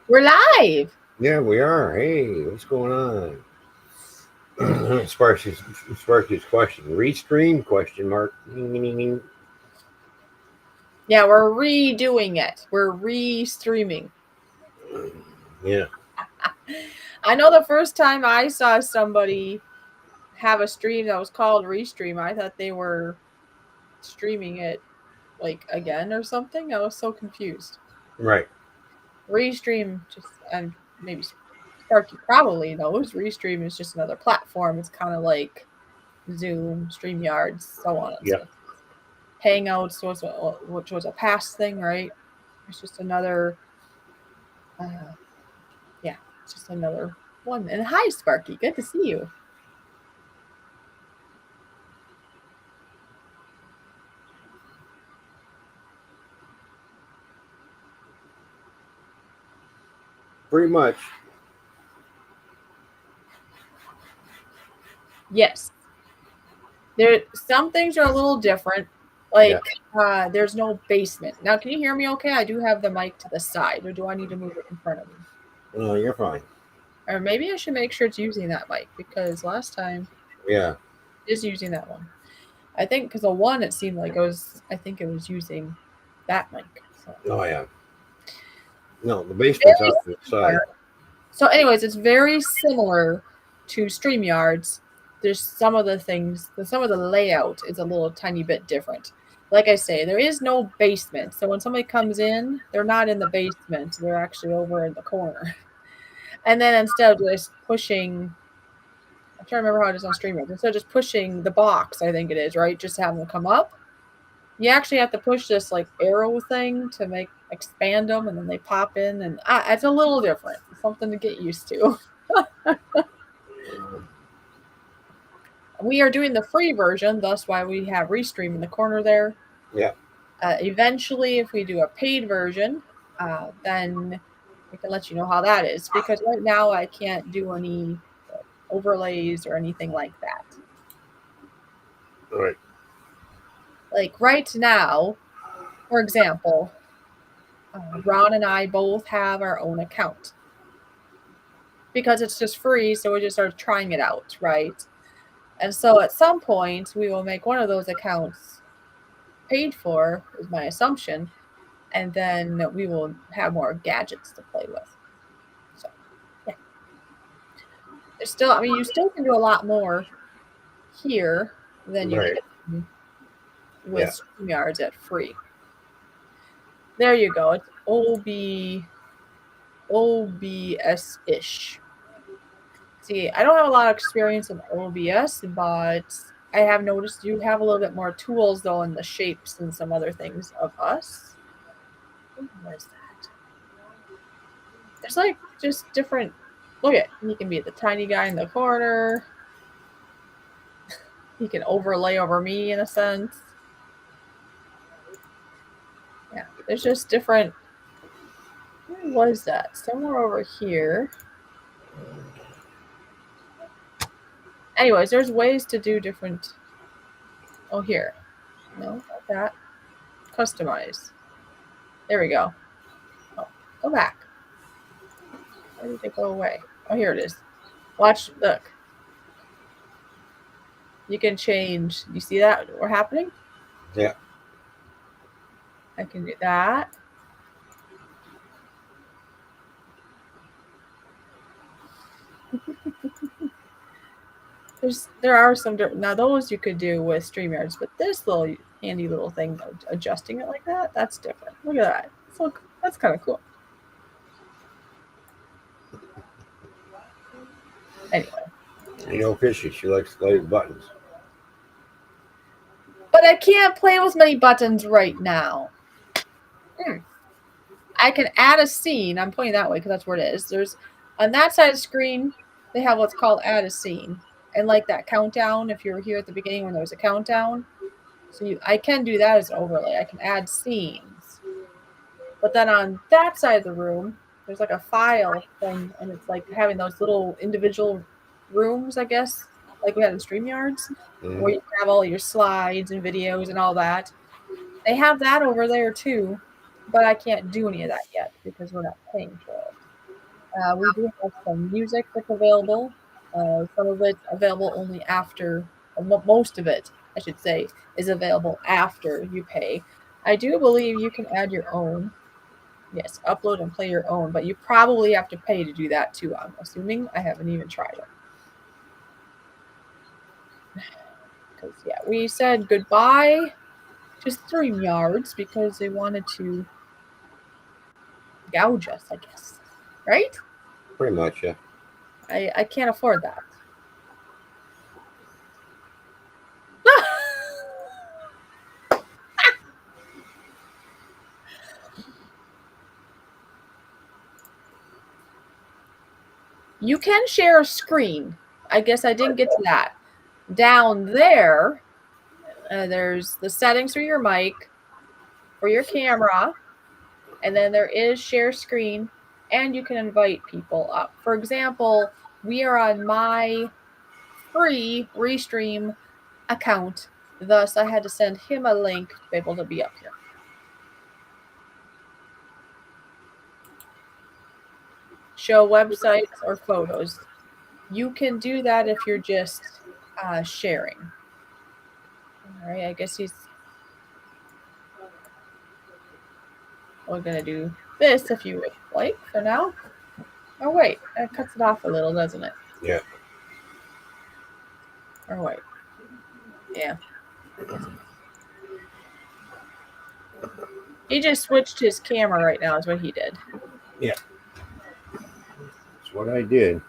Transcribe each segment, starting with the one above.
We're live. Yeah, we are. Hey, what's going on? Sparky's question. Restream? Question mark. Yeah, we're redoing it. We're re-streaming. Yeah. I know the first time I saw somebody have a stream that was called Restream, I thought they were streaming it like again or something. I was so confused. Right. Restream just and maybe Sparky probably knows Restream is just another platform. It's kind of like Zoom, StreamYards, so on and Yep. so forth. Hangouts which was a past thing, right? It's just another uh, yeah, it's just another one. And hi, Sparky. Good to see you. Pretty much. Yes. Some things are a little different. Yeah. Like there's no basement. Now can you hear me okay? I do have the mic to the side, or do I need to move it in front of me? No, you're fine. Or maybe I should make sure it's using that mic because last time Yeah. it is using that one. I think because the one it seemed like I think it was using that mic. So Oh, yeah. No, the basement's very out to the similar. side. So, anyways, it's very similar to StreamYards. There's some of the things, some of the layout is a little tiny bit different. Like I say, there is no basement. So when somebody comes in, they're not in the basement. They're actually over in the corner. And then instead of just pushing, I'm trying to remember how it is on StreamYards. Instead of just pushing the box, I think it is, right? Just have them come up. You actually have to push this like arrow thing to expand them, and then they pop in, and it's a little different. It's something to get used to. We are doing the free version, thus why we have Restream in the corner there. Yeah. Eventually, if we do a paid version, then we can let you know how that is. Because right now I can't do any overlays or anything like that. All right. Like right now, for example, Ron and I both have our own account because it's just free. So we just started trying it out, right? And so at some point, we will make one of those accounts paid for, is my assumption, and then we will have more gadgets to play with. So, yeah. There's still, I mean, you still can do a lot more here than you Right. can Yeah. with StreamYards at free. There you go. It's OBS ish. See, I don't have a lot of experience in OBS, but I have noticed you have a little bit more tools though in the shapes and some other things of us. What is that? There's like just different. Look at, he can be the tiny guy in the corner. He can overlay over me in a sense. Yeah, there's just different. Where was that? Somewhere over here. Anyways, there's ways to do different. Oh, here. No, not that. Customize. There we go. Oh, go back. Where did it go away? Oh, here it is. Watch, look. You can change. You see that? What happening? Yeah. I can do that. There are some now those you could do with StreamYards, but this little handy little thing adjusting it like that, that's different. Look at that. So that's kind of cool. Anyway. You know, Fishy, she likes to play with buttons. But I can't play with many buttons right now. I can add a scene. I'm pointing that way because that's where it is. There's on that side of the screen, they have what's called add a scene. And like that countdown, if you were here at the beginning when there was a countdown. So I can do that as an overlay. I can add scenes. But then on that side of the room, there's like a file thing, and it's like having those little individual rooms, I guess, like we had in StreamYards, where you have all your slides and videos and all that. They have that over there too, but I can't do any of that yet because we're not paying for it. We do have some music that's available. Some of it's available only after, most of it, I should say, is available after you pay. I do believe you can add your own. Yes, upload and play your own, but you probably have to pay to do that too, I'm assuming. I haven't even tried it. Because, yeah, we said goodbye to StreamYards because they wanted to gouge us, I guess. Right? Pretty much, yeah. I can't afford that. You can share a screen. I guess I didn't get to that. Down there, there's the settings for your mic, for your camera, and then there is share screen, and you can invite people up. For example, we are on my free Restream account, thus I had to send him a link to be able to be up here. Show websites or photos. You can do that if you're just sharing. All right, I guess we're gonna do this if you would like for now. Oh wait, it cuts it off a little, doesn't it? Yeah. Or wait. Yeah. He just switched his camera right now is what he did. Yeah. That's what I did.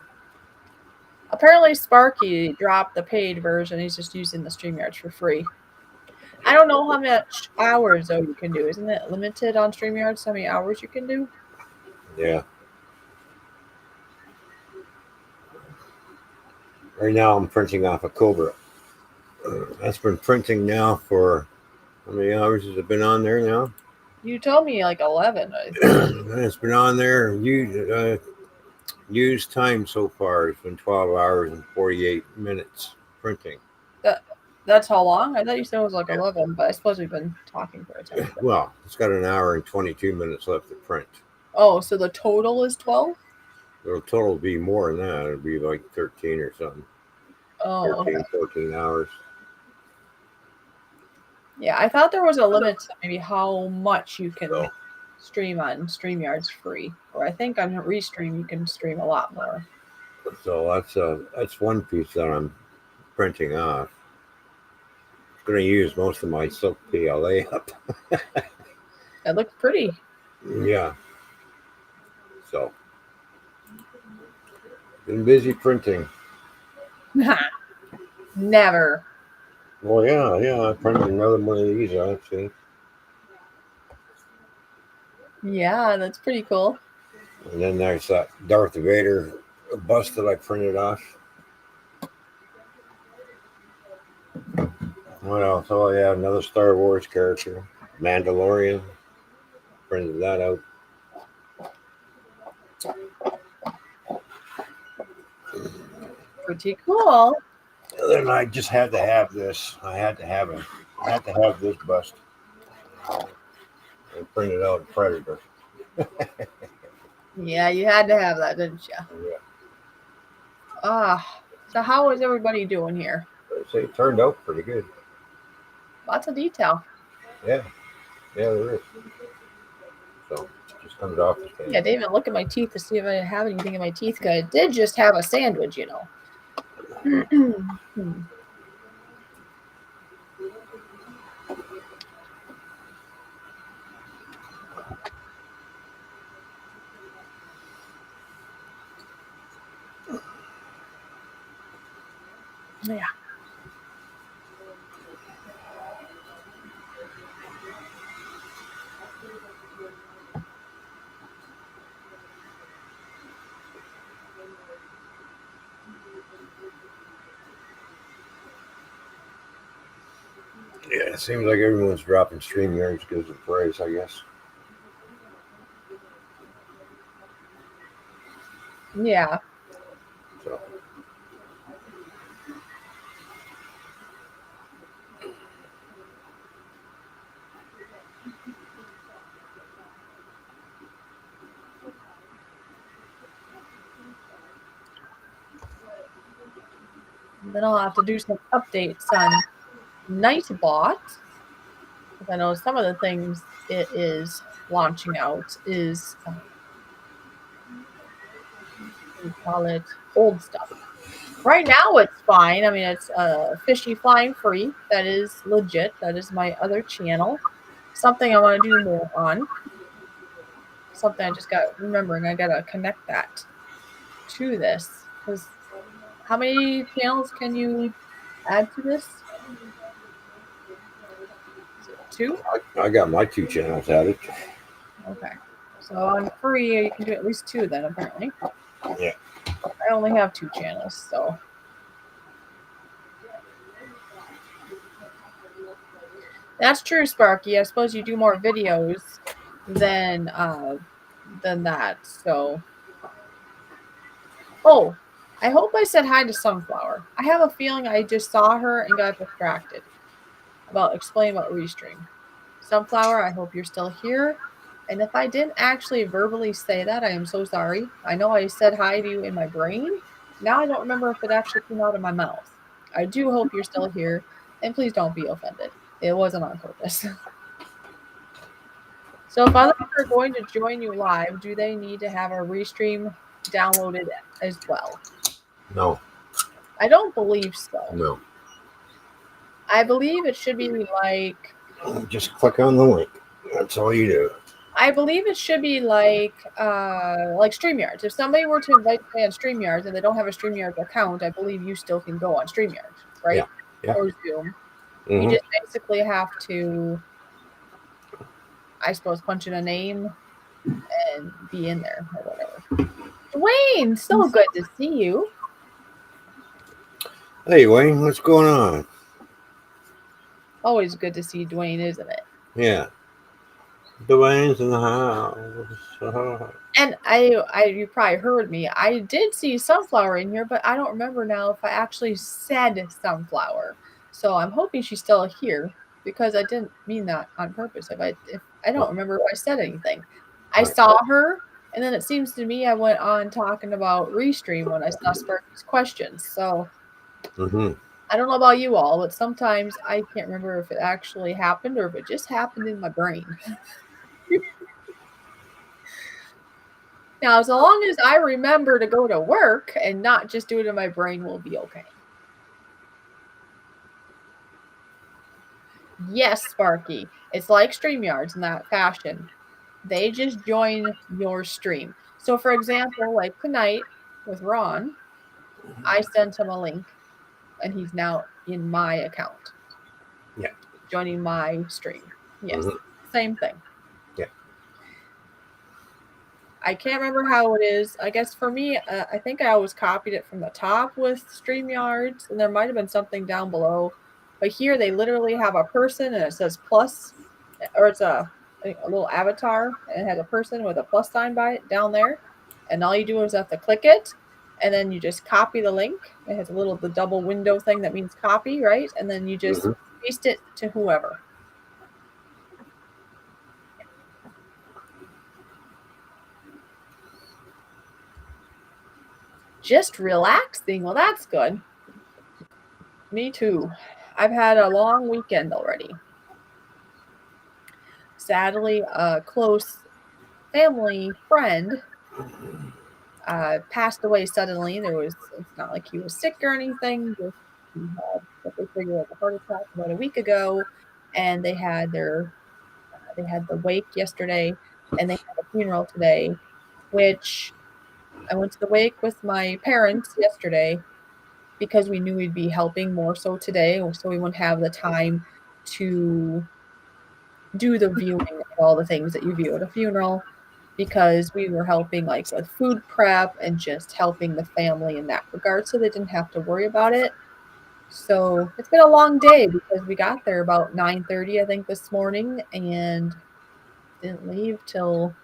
Apparently Sparky dropped the paid version. He's just using the StreamYards for free. I don't know how much hours though you can do. Isn't it limited on StreamYards how many hours you can do? Yeah. Right now I'm printing off a Cobra. That's been printing now for how many hours has it been on there now? You told me like 11. It's been on there. Used time so far has been 12 hours and 48 minutes printing. That's how long? I thought you said it was like 11, but I suppose we've been talking for a tiny bit. Well, it's got an hour and 22 minutes left to print. Oh, so the total is 12? The total would be more than that. It'd be like 13 or something. Oh, 13, okay. 14 hours. Yeah, I thought there was a limit to maybe how much you can So, stream on StreamYards free. Or I think on Restream you can stream a lot more. that's one piece that I'm printing off. I'm going to use most of my silk PLA up. It looks pretty. Yeah. So, been busy printing. Never. Well, yeah. I printed another one of these, actually. Yeah, that's pretty cool. And then there's that Darth Vader bust that I printed off. What else? Oh, yeah, another Star Wars character. Mandalorian. Printed that out. Pretty cool. And then I just had to have this. I had to have this bust. And printed out Predator. Yeah, you had to have that, didn't you? Yeah. So how is everybody doing here? I'd say it turned out pretty good. Lots of detail. Yeah. Yeah, there is. So it just comes off the stand. Yeah, I didn't even look at my teeth to see if I have anything in my teeth because I did just have a sandwich, you know. Yeah. Yeah, it seems like everyone's dropping StreamYards because of price, I guess. Yeah. So Then I'll have to do some updates on Nightbot, because I know some of the things it is launching out is, what do you call it, old stuff. Right now it's fine. I mean, it's Fishy Flying Free. That is legit. That is my other channel. Something I want to do more on. Something I just got remembering. I gotta connect that to this, because how many channels can you add to this? Is it two? I got my 2 channels added. Okay. So on free, you can do at least two then, apparently. Yeah. I only have 2 channels, so. That's true, Sparky. I suppose you do more videos than that, so. Oh, I hope I said hi to Sunflower. I have a feeling I just saw her and got distracted about explaining about Restream. Sunflower, I hope you're still here. And if I didn't actually verbally say that, I am so sorry. I know I said hi to you in my brain. Now I don't remember if it actually came out of my mouth. I do hope you're still here, and please don't be offended. It wasn't on purpose. So if others are going to join you live, do they need to have a Restream downloaded as well? No. I don't believe so. No. I believe it should be like, Just click on the link. That's all you do. I believe it should be like StreamYards. If somebody were to invite me on StreamYards and they don't have a StreamYards account, I believe you still can go on StreamYards, right? Yeah. Or Zoom. Mm-hmm. You just basically have to, I suppose, punch in a name and be in there or whatever. Dwayne, so good to see you. Hey, Wayne, what's going on? Always good to see Dwayne, isn't it? Yeah. Dwayne's in the house. And you probably heard me. I did see Sunflower in here, but I don't remember now if I actually said Sunflower. So I'm hoping she's still here, because I didn't mean that on purpose. If I don't remember if I said anything. I saw her, and then it seems to me I went on talking about Restream when I saw Sparky's questions. So I don't know about you all, but sometimes I can't remember if it actually happened or if it just happened in my brain. Now, as long as I remember to go to work and not just do it in my brain, we'll be okay. Yes, Sparky. It's like StreamYards in that fashion. They just join your stream. So, for example, like tonight with Ron, I sent him a link and he's now in my account. Yeah. Joining my stream. Yes. Same thing. Yeah. I can't remember how it is. I guess for me, I think I always copied it from the top with StreamYards, and there might have been something down below. But here they literally have a person and it says plus, or it's a little avatar and it has a person with a plus sign by it down there. And all you do is have to click it, and then you just copy the link. It has the double window thing that means copy, right? And then you just paste it to whoever. Just relaxing. Well, that's good. Me too. I've had a long weekend already. Sadly, a close family friend passed away suddenly. It's not like he was sick or anything. Just he had what they figured was a heart attack about a week ago, and they had the wake yesterday, and they had a funeral today. Which I went to the wake with my parents yesterday, because we knew we'd be helping more so today, so we wouldn't have the time to do the viewing of all the things that you view at a funeral, because we were helping like with food prep and just helping the family in that regard, so they didn't have to worry about it. So it's been a long day, because we got there about 9:30, I think, this morning, and didn't leave till,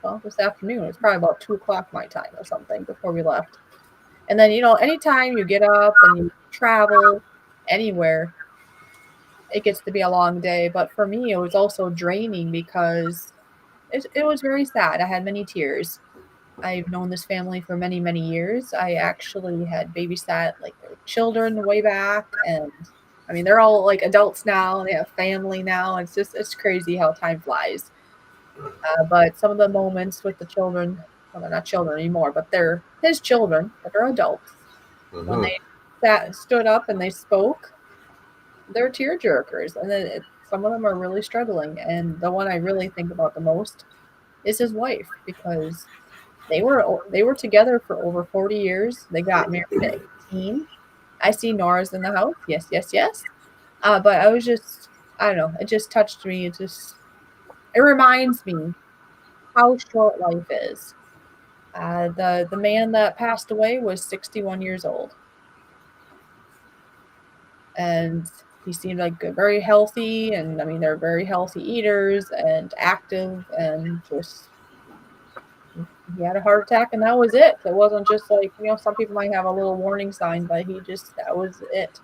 well, this afternoon. It's probably about 2 o'clock my time or something before we left. And then, anytime you get up and you travel anywhere, it gets to be a long day. But for me, it was also draining, because it was very sad. I had many tears. I've known this family for many, many years. I actually had babysat like their children way back, and I mean they're all like adults now. They have family now. It's crazy how time flies. But some of the moments with the children, well, they're not children anymore, but they're his children, but they're adults. When Mm-hmm. they stood up and they spoke, they're tear jerkers, and then some of them are really struggling. And the one I really think about the most is his wife because they were together for over 40 years. They got married at 18. I see Nora's in the house. Yes, yes, yes. But I was just, I don't know. It just touched me. It reminds me how short life is. The man that passed away was 61 years old, and he seemed like very healthy. And I mean, they're very healthy eaters and active, and just he had a heart attack, and that was it. It wasn't just like some people might have a little warning sign, but that was it.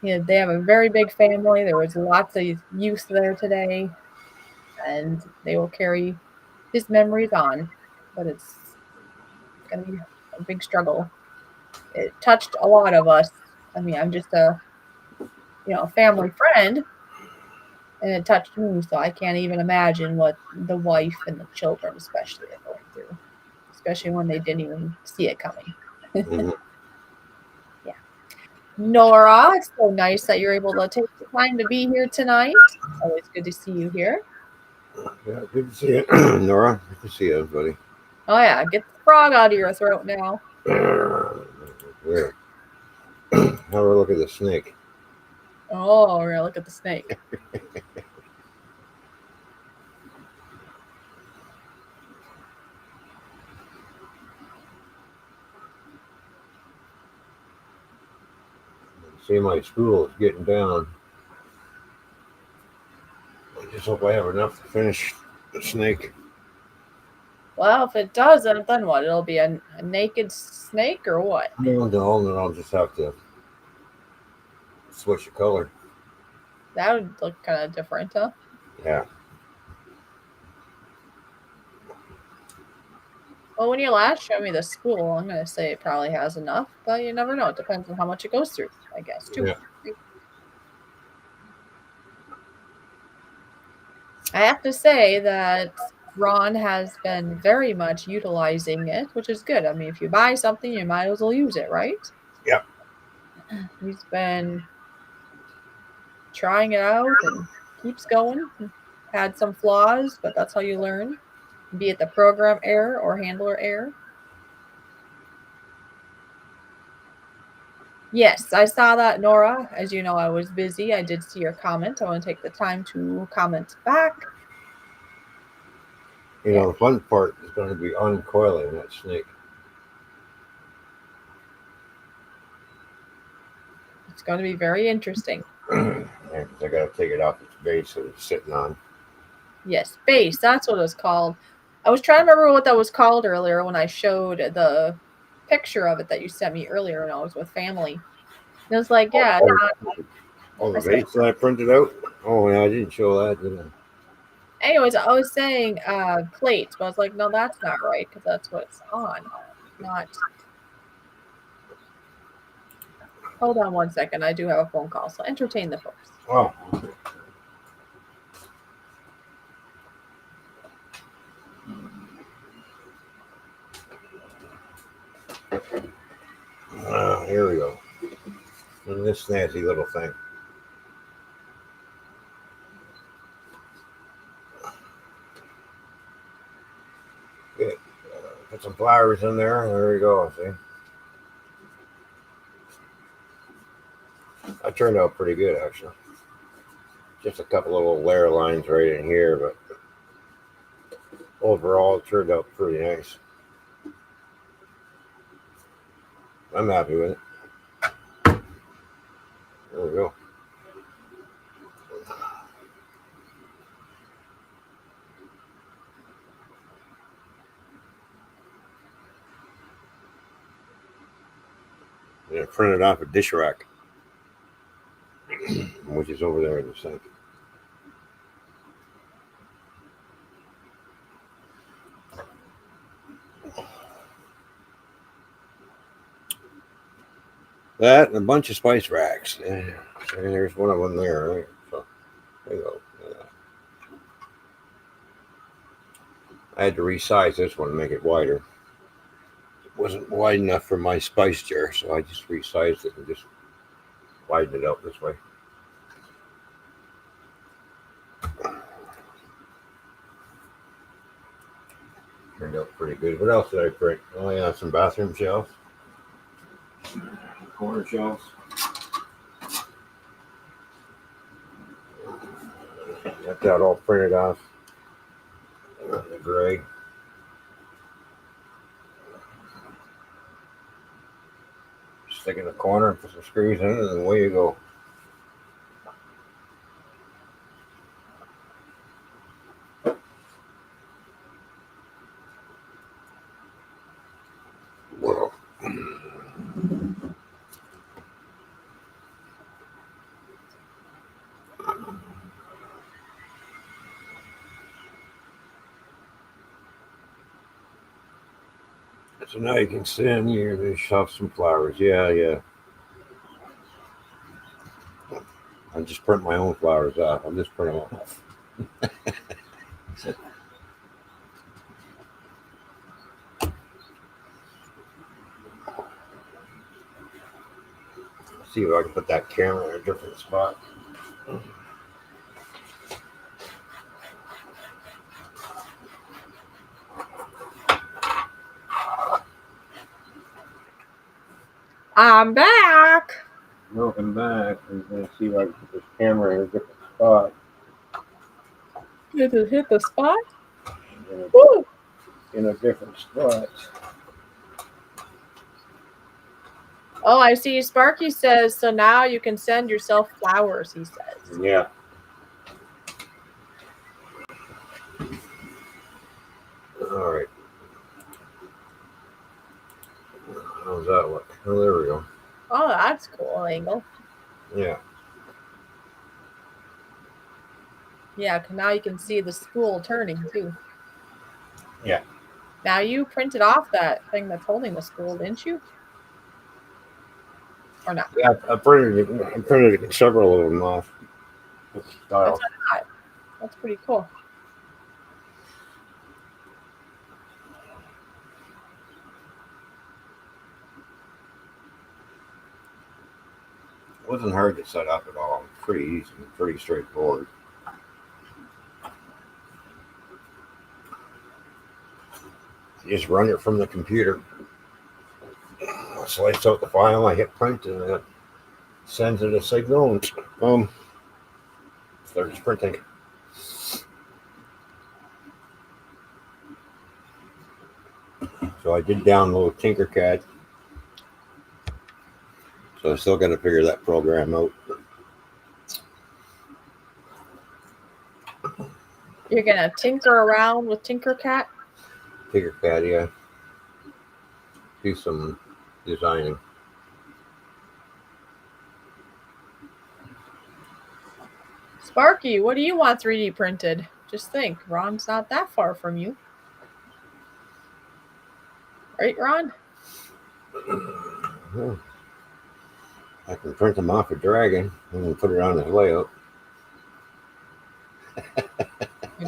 They have a very big family. There was lots of youth there today, and they will carry his memories on. But it's going to be a big struggle. It touched a lot of us. I mean, I'm just a family friend, and it touched me. So I can't even imagine what the wife and the children, especially, are going through, especially when they didn't even see it coming. Mm-hmm. Yeah, Nora, it's so nice that you're able to take the time to be here tonight. Always good to see you here. Yeah, good to see you, Nora. Good to see you, buddy. Oh yeah, get the frog out of your throat now. Here, have a look at the snake. Oh, we're gonna look at the snake. See, my school is getting down. I just hope I have enough to finish the snake. Well, if it doesn't, then what? It'll be a naked snake or what? No, no, then I'll just have to switch the color. That would look kind of different, huh? Yeah. Well, when you last showed me the spool, I'm gonna say it probably has enough, but you never know. It depends on how much it goes through, I guess, too. Yeah. I have to say that Ron has been very much utilizing it, which is good. I mean, if you buy something, you might as well use it, right? Yep. He's been trying it out and keeps going. Had some flaws, but that's how you learn, be it the program error or handler error. Yes, I saw that, Nora. As you know, I was busy. I did see your comment. I want to take the time to comment back. You Yeah, know, the fun part is going to be uncoiling that snake. it's going to be very interesting. Yeah, 'cause I got to take it off its base that it's sitting on. Yes, base. That's what it's called. I was trying to remember what that was called earlier when I showed the picture of it that you sent me earlier when I was with family. And it was like, Oh, yeah, oh, oh, I the said, base that I printed out? Oh, yeah, I didn't show that, did I? anyways, I was saying plate, but I was like, no, that's not right because that's what it's on. Not. Hold on one second. I do have a phone call, so entertain the folks. Oh, here we go. And this snazzy little thing. Good. Put some flowers in there. There we go. See? That turned out pretty good, actually. Just a couple of little layer lines right in here, but overall, it turned out pretty nice. I'm happy with it. There we go. And I printed off a dish rack, which is over there in the sink. That and a bunch of spice racks. And there's one of them there. Right? So there you go. Yeah. I had to resize this one to make it wider. It wasn't wide enough for my spice jar, so I just resized it and just widened it out this way. Turned out pretty good. What else did I print? Oh yeah, some bathroom shelves, corner shelves. Got that all printed off. The gray. Stick in the corner and put some screws in it, and away you go. Whoa. So now you can send here to shove some flowers. Yeah. I just print my own flowers off. I'll just print them off. See if I can put that camera in a different spot. I'm back. Welcome back. I'm going to see if I can put this camera in a different spot. Did it hit the spot? In a different spot. Oh, I see. Sparky says, so now you can send yourself flowers, he says. Yeah. All right. How's that look? Oh, there we go. Oh, that's a cool angle. Yeah. Yeah, now you can see the spool turning too. Yeah. Now you printed off that thing that's holding the spool, didn't you? Or not? Yeah, I printed several of them off. That's pretty cool. It wasn't hard to set up at all. Pretty easy, pretty straightforward. You just run it from the computer. Slice out the file, I hit print, and it sends it a signal, and boom, starts printing. So I did download Tinkercad. So I still got to figure that program out. You're gonna tinker around with Tinkercad? Tinkercad, yeah. Do some designing. Sparky, what do you want 3D printed? Just think, Ron's not that far from you. Right, Ron? I can print them off a dragon and put it on his layout.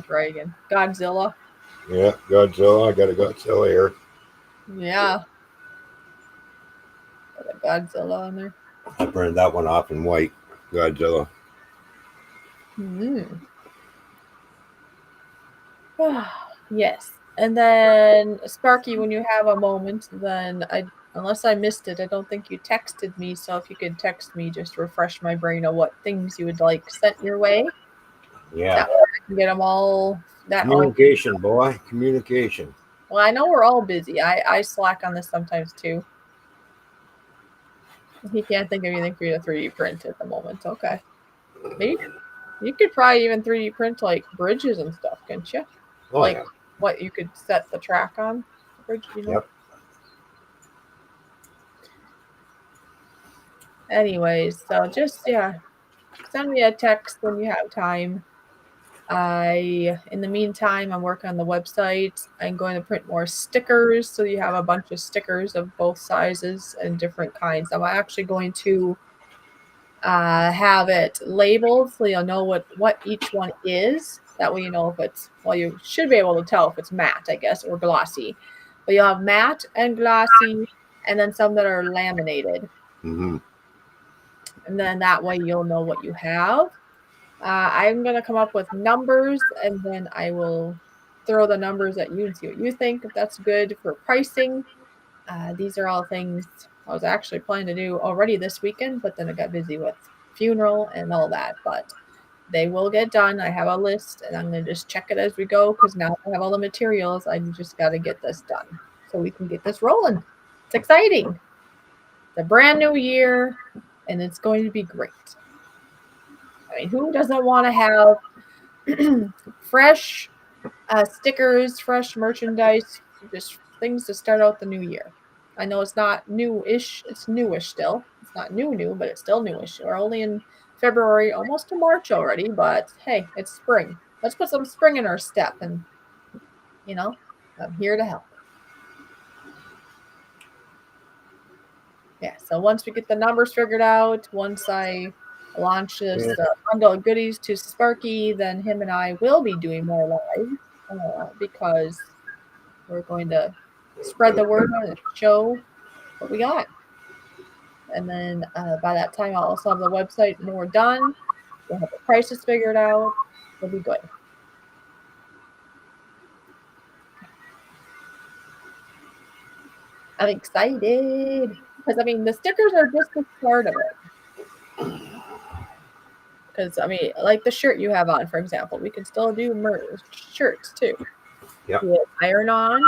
Dragon. Godzilla. Yeah, Godzilla. I got a Godzilla here. Yeah. Got a Godzilla on there. I printed that one off in white. Godzilla. Yes. And then, Sparky, when you have a moment, then unless I missed it, I don't think you texted me. So if you could text me, just refresh my brain of what things you would like sent your way. Yeah. That way I can get them all. Communication, boy. Communication. Well, I know we're all busy. I slack on this sometimes too. He can't think of anything for you to 3D print at the moment. Okay. Maybe you could probably even 3D print like bridges and stuff, can't you? Oh, like yeah. What you could set the track on the bridge, you know? Yep. Anyways, so just send me a text when you have time. In the meantime, I'm working on the website. I'm going to print more stickers, so you have a bunch of stickers of both sizes and different kinds. I'm actually going to have it labeled so you'll know what each one is. That way you know if it's, well, you should be able to tell if it's matte, I guess, or glossy. But you'll have matte and glossy, and then some that are laminated. Mm-hmm. And then that way you'll know what you have. I'm going to come up with numbers, and then I will throw the numbers at you and see what you think, if that's good for pricing. These are all things I was actually planning to do already this weekend, but then I got busy with funeral and all that. But they will get done. I have a list, and I'm going to just check it as we go because now I have all the materials. I just got to get this done so we can get this rolling. It's exciting. It's a brand new year, and it's going to be great. I mean, who doesn't want to have fresh stickers, fresh merchandise, just things to start out the new year? I know it's not new-ish, it's newish still. It's not new, but it's still newish. We're only in February, almost to March already, but hey, it's spring. Let's put some spring in our step, and you know, I'm here to help. Yeah, so once we get the numbers figured out, once I launch this Yeah. bundle of goodies to Sparky, then him and I will be doing more lives because we're going to spread the word on it, show what we got. And then by that time, I'll also have the website more done. We'll have the prices figured out. It'll be good. I'm excited because I mean the stickers are just a part of it. Because I mean, like the shirt you have on, for example, we can still do shirts too. Yep. We have iron on.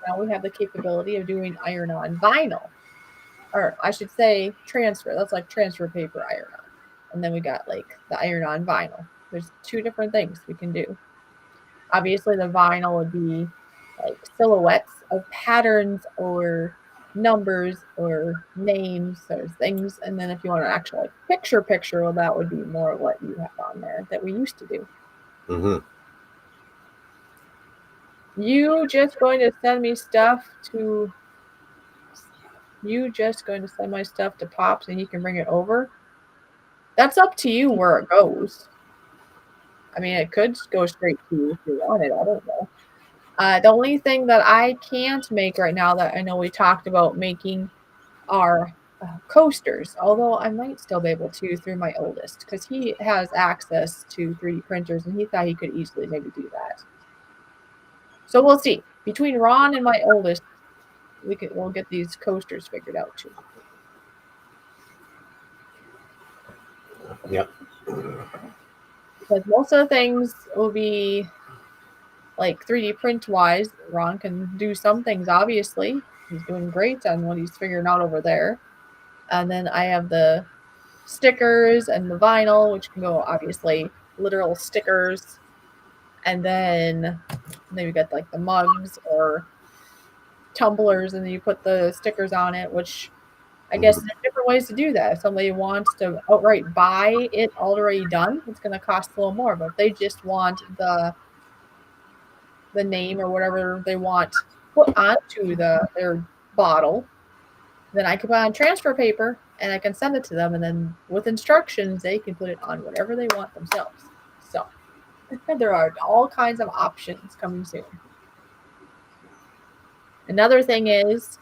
Now we have the capability of doing iron on vinyl, or I should say transfer. That's like transfer paper iron on. And then we got like the iron on vinyl. There's two different things we can do. Obviously, the vinyl would be like silhouettes of patterns or numbers or names or things. And then if you want an actual like picture, well, that would be more what you have on there that we used to do. Mm-hmm. You just going to send me stuff to you just going to send my stuff to Pops and he can bring it over? That's up to you where it goes. I mean, it could go straight to you if you want it. I don't know. The only thing that I can't make right now that I know we talked about making are coasters, although I might still be able to through my oldest because he has access to 3D printers and he thought he could easily maybe do that. So we'll see. Between Ron and my oldest, we'll get these coasters figured out too. Yep. Because most of the things will be like 3D print wise. Ron can do some things, obviously. He's doing great on what he's figuring out over there. And then I have the stickers and the vinyl, which can go obviously literal stickers. And then we got like the mugs or tumblers, and then you put the stickers on it, which I guess there's different ways to do that. If somebody wants to outright buy it already done, it's going to cost a little more. But if they just want the name or whatever they want put onto their bottle, then I can put on transfer paper and I can send it to them, and then with instructions they can put it on whatever they want themselves. So there are all kinds of options coming soon. Another thing is,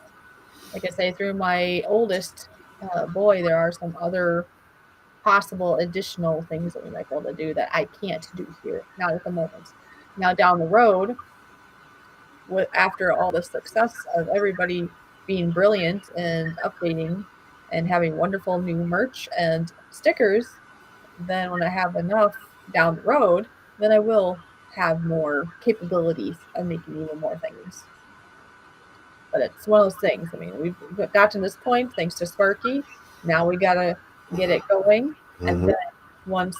like I say, through my oldest boy, there are some other possible additional things that we might be able to do that I can't do here, not at the moment. Now down the road, after all the success of everybody being brilliant and updating and having wonderful new merch and stickers, then when I have enough down the road, then I will have more capabilities of making even more things. But it's one of those things. I mean, we've got to this point thanks to Sparky. Now we gotta get it going, and Mm-hmm. then once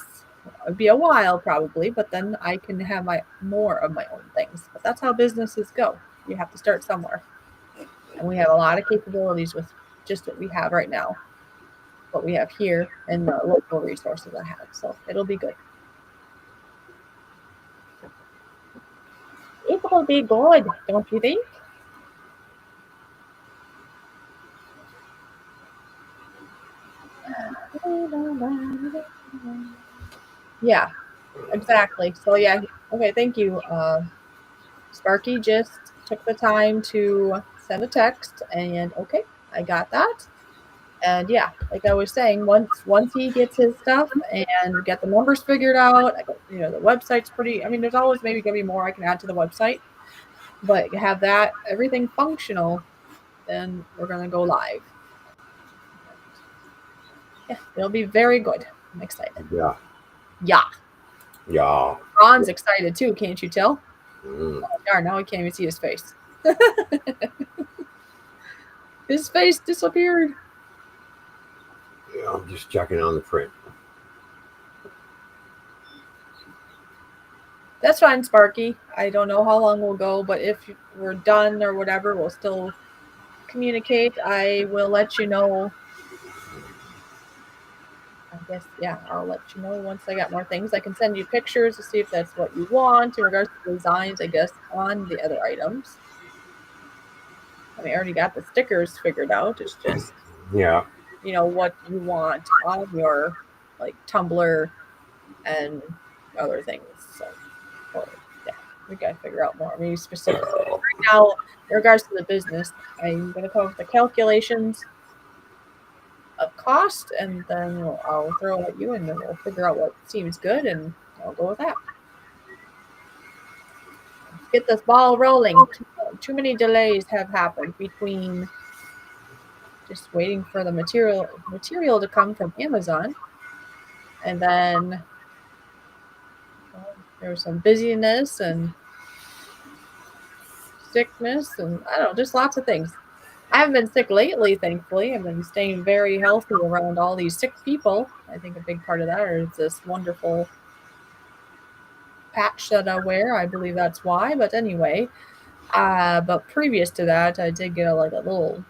it'd be a while probably, but then I can have more of my own things. But that's how businesses go. You have to start somewhere, and we have a lot of capabilities with just what we have right now, what we have here, and the local resources I have. So it'll be good. It will be good, don't you think? Yeah, exactly. So yeah, okay, thank you. Sparky just took the time to send a text, and okay, I got that. And yeah, like I was saying, once he gets his stuff and we get the numbers figured out, I got, the website's pretty. I mean, there's always maybe gonna be more I can add to the website, but have that everything functional, then we're gonna go live. Yeah, it'll be very good. I'm excited. Yeah. Yeah, Yeah. Ron's excited too. Can't you tell? Mm. Oh, darn, now I can't even see his face. His face disappeared. Yeah, I'm just checking on the print. That's fine, Sparky. I don't know how long we'll go, but if we're done or whatever, we'll still communicate. I will let you know. I guess, yeah, I'll let you know once I got more things. I can send you pictures to see if that's what you want in regards to designs, I guess, on the other items. I mean, I already got the stickers figured out. It's just, Yeah. what you want on your, like, tumbler and other things. So, yeah, we got to figure out more, maybe specifics. Right now, in regards to the business, I'm going to come up with the calculations of cost, and then I'll throw it at you, and then we'll figure out what seems good, and I'll go with that. Let's get this ball rolling. Too many delays have happened between just waiting for the material to come from Amazon, and then there was some busyness and sickness, and I don't know, just lots of things. I haven't been sick lately, thankfully. I've been staying very healthy around all these sick people. I think a big part of that is this wonderful patch that I wear. I believe that's why. But anyway, but previous to that, I did get like a little,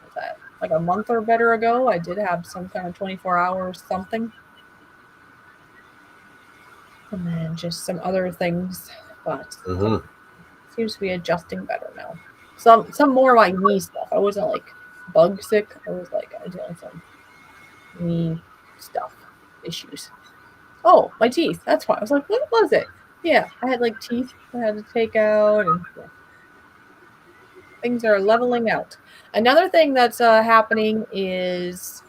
what's that, like a month or better ago. I did have some kind of 24 hours something, and then just some other things. But Mm-hmm. seems to be adjusting better now. Some more like knee stuff. I wasn't like bug sick. I was like I dealing with some knee stuff issues. Oh, my teeth. That's why I was like, what was it? Yeah, I had like teeth I had to take out, and yeah, things are leveling out. Another thing that's happening is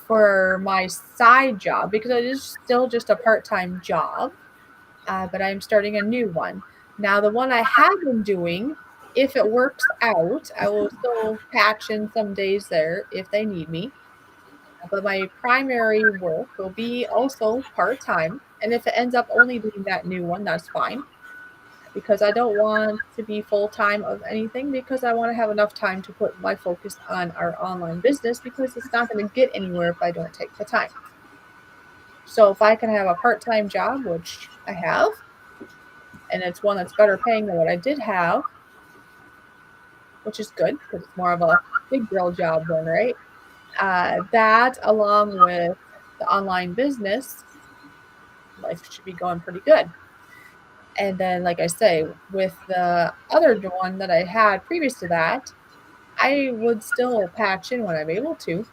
for my side job, because it is still just a part-time job, but I'm starting a new one. Now, the one I have been doing, if it works out, I will still patch in some days there if they need me. But my primary work will be also part-time. And if it ends up only being that new one, that's fine. Because I don't want to be full-time of anything, because I want to have enough time to put my focus on our online business, because it's not going to get anywhere if I don't take the time. So if I can have a part-time job, which I have, and it's one that's better paying than what I did have, which is good because it's more of a big girl job then, right? That along with the online business, life should be going pretty good. And then, like I say, with the other one that I had previous to that, I would still patch in when I'm able to,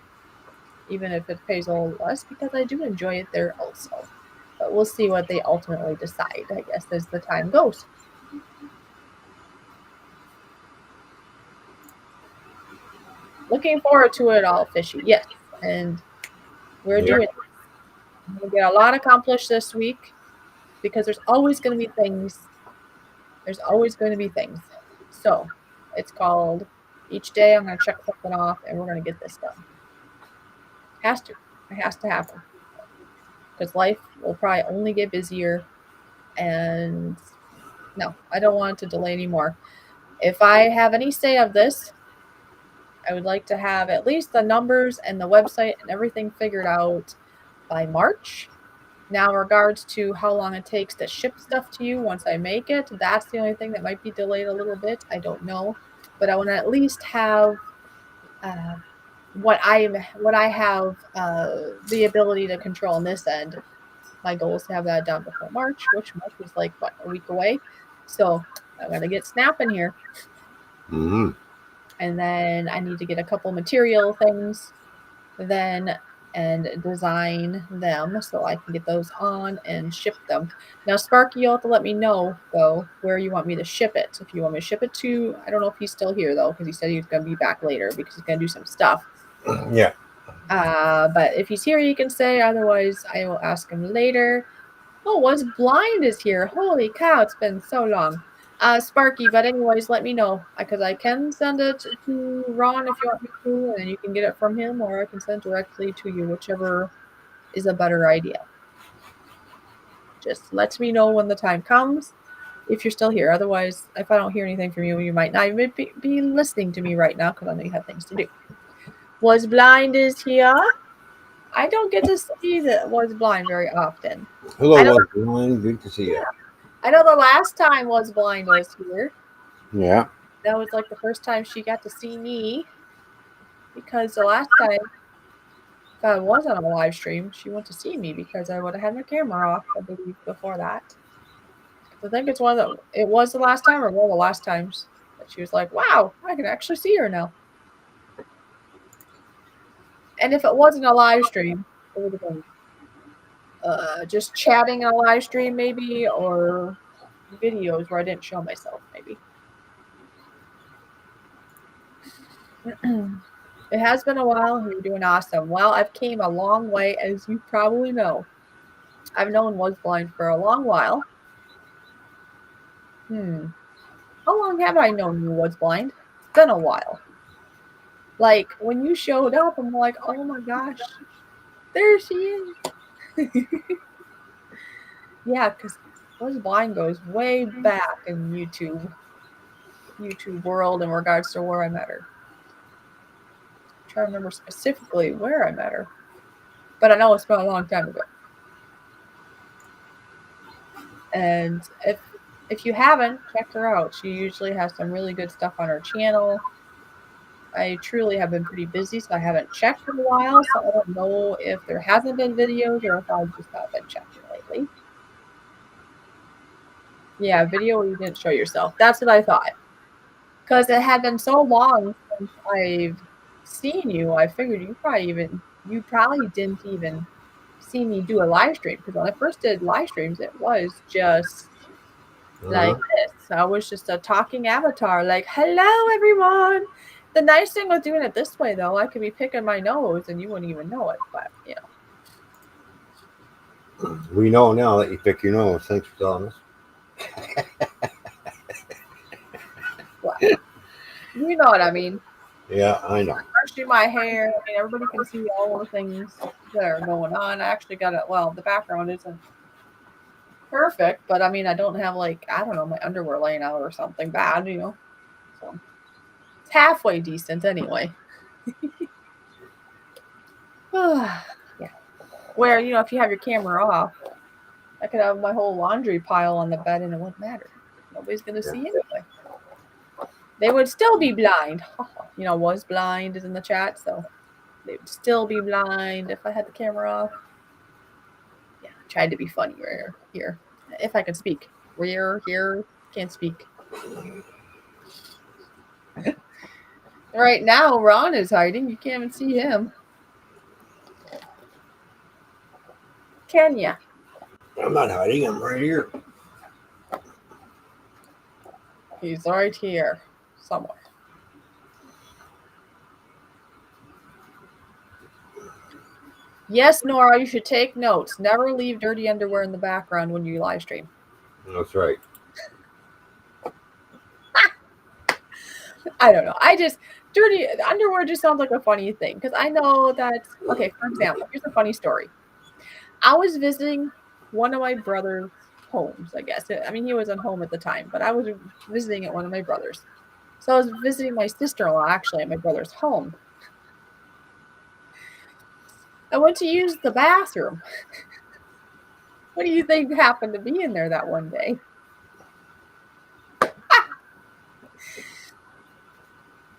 even if it pays a little less, because I do enjoy it there also. But we'll see what they ultimately decide, I guess, as the time goes. Looking forward to it all, Fishy. Yes. And we're Yeah. doing, I'm going to get a lot accomplished this week, because there's always going to be things. There's always going to be things. So it's called each day I'm going to check something off, and we're going to get this done. Has to. It has to happen. Because life will probably only get busier. And no, I don't want it to delay anymore. If I have any say of this, I would like to have at least the numbers and the website and everything figured out by March. Now, in regards to how long it takes to ship stuff to you once I make it, that's the only thing that might be delayed a little bit. I don't know, but I want to at least have uh, what I have the ability to control on this end My goal is to have that done before March, which March is like, what, a week away? So I got to get snapping here. Mm-hmm. And then I need to get a couple material things then and design them so I can get those on and ship them. Now, Sparky, you'll have to let me know, though, where you want me to ship it. If you want me to ship it to, I don't know if he's still here, though, because he said he was going to be back later because he's going to do some stuff. Yeah. But if he's here, he can say. Otherwise, I will ask him later. Oh, Was Blind is here. Holy cow, it's been so long. Sparky, but anyways, let me know because I can send it to Ron if you want me to, and you can get it from him, or I can send it directly to you, whichever is a better idea. Just let me know when the time comes if you're still here. Otherwise, if I don't hear anything from you, you might not even be listening to me right now because I know you have things to do. Was Blind is here. I don't get to see that Was Blind very often. Hello, I know. Wesline. Good to see you. I know the last time Was Blind was here. Yeah. That was like the first time she got to see me because the last time if I was on a live stream, she went to see me because I would have had my camera off, I believe, before that. I think it's it was the last time or one of the last times that she was like, wow, I can actually see her now. And if it wasn't a live stream, it would have been just chatting on a live stream maybe, or videos where I didn't show myself maybe. It has been a while. You're doing awesome. Well, I've came a long way, as you probably know. I've known Was Blind for a long while. How long have I known you Was Blind? It's been a while. Like, when you showed up, I'm like, oh my gosh, there she is. Yeah, because Was Blind goes way back in YouTube world in regards to where I met her. I'm trying to remember specifically where I met her. But I know it's been a long time ago. And if you haven't, check her out. She usually has some really good stuff on her channel. I truly have been pretty busy, so I haven't checked in a while. So I don't know if there hasn't been videos or if I've just not been checking lately. Yeah, video where you didn't show yourself. That's what I thought. Because it had been so long since I've seen you, I figured you probably didn't even see me do a live stream. Because when I first did live streams, it was just like this. I was just a talking avatar, like, hello, everyone. The nice thing with doing it this way, though, I could be picking my nose and you wouldn't even know it. But, We know now that you pick your nose. Thanks for telling us. Well, you know what I mean. Yeah, I know. Brushing my hair. I mean, everybody can see all the things that are going on. I actually got it. Well, the background isn't perfect, but I mean, I don't have like, I don't know, my underwear laying out or something bad, So it's halfway decent anyway. Yeah. Where, if you have your camera off, I could have my whole laundry pile on the bed and it wouldn't matter. Nobody's going to see anyway. They would still be blind. Was blind is in the chat, so they would still be blind if I had the camera off. Yeah, I tried to be funny here. If I could speak. Here, can't speak. Right now, Ron is hiding. You can't even see him. Can ya? I'm not hiding. I'm right here. He's right here somewhere. Yes, Nora, you should take notes. Never leave dirty underwear in the background when you live stream. That's right. I don't know. Dirty underwear just sounds like a funny thing because I know that. Okay, for example, here's a funny story. I was visiting one of my brother's homes, I guess. I mean, he wasn't home at the time, but I was visiting at one of my brothers. So I was visiting my sister-in-law actually at my brother's home. I went to use the bathroom. What do you think happened to be in there that one day?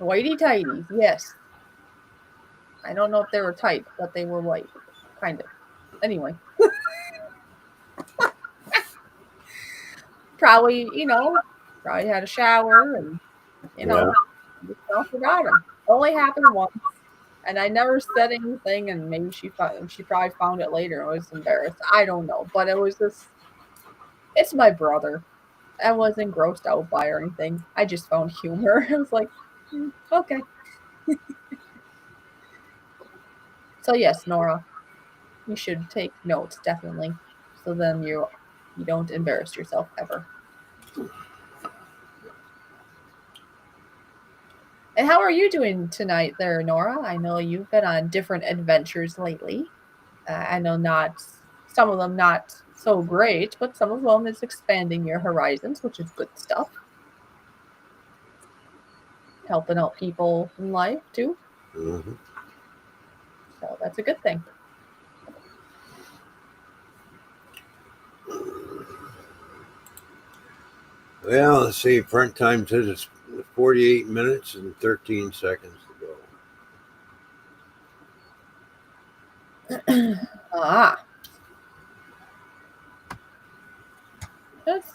Whitey tighties, yes. I don't know if they were tight, but they were white, kind of. Anyway. Probably, probably had a shower and, Yeah. just forgot him. Only happened once. And I never said anything, and maybe she probably found it later and was embarrassed. I don't know, but it was just it's my brother. I wasn't grossed out by or anything. I just found humor. I was like, okay. So yes, Nora, you should take notes definitely. So then you don't embarrass yourself ever. And how are you doing tonight there, Nora? I know you've been on different adventures lately. I know not some of them not so great, but some of them is expanding your horizons, which is good stuff. Helping out people in life too. Hmm. So that's a good thing. Well, let's see. Print time says it's 48 minutes and 13 seconds to go. Ah,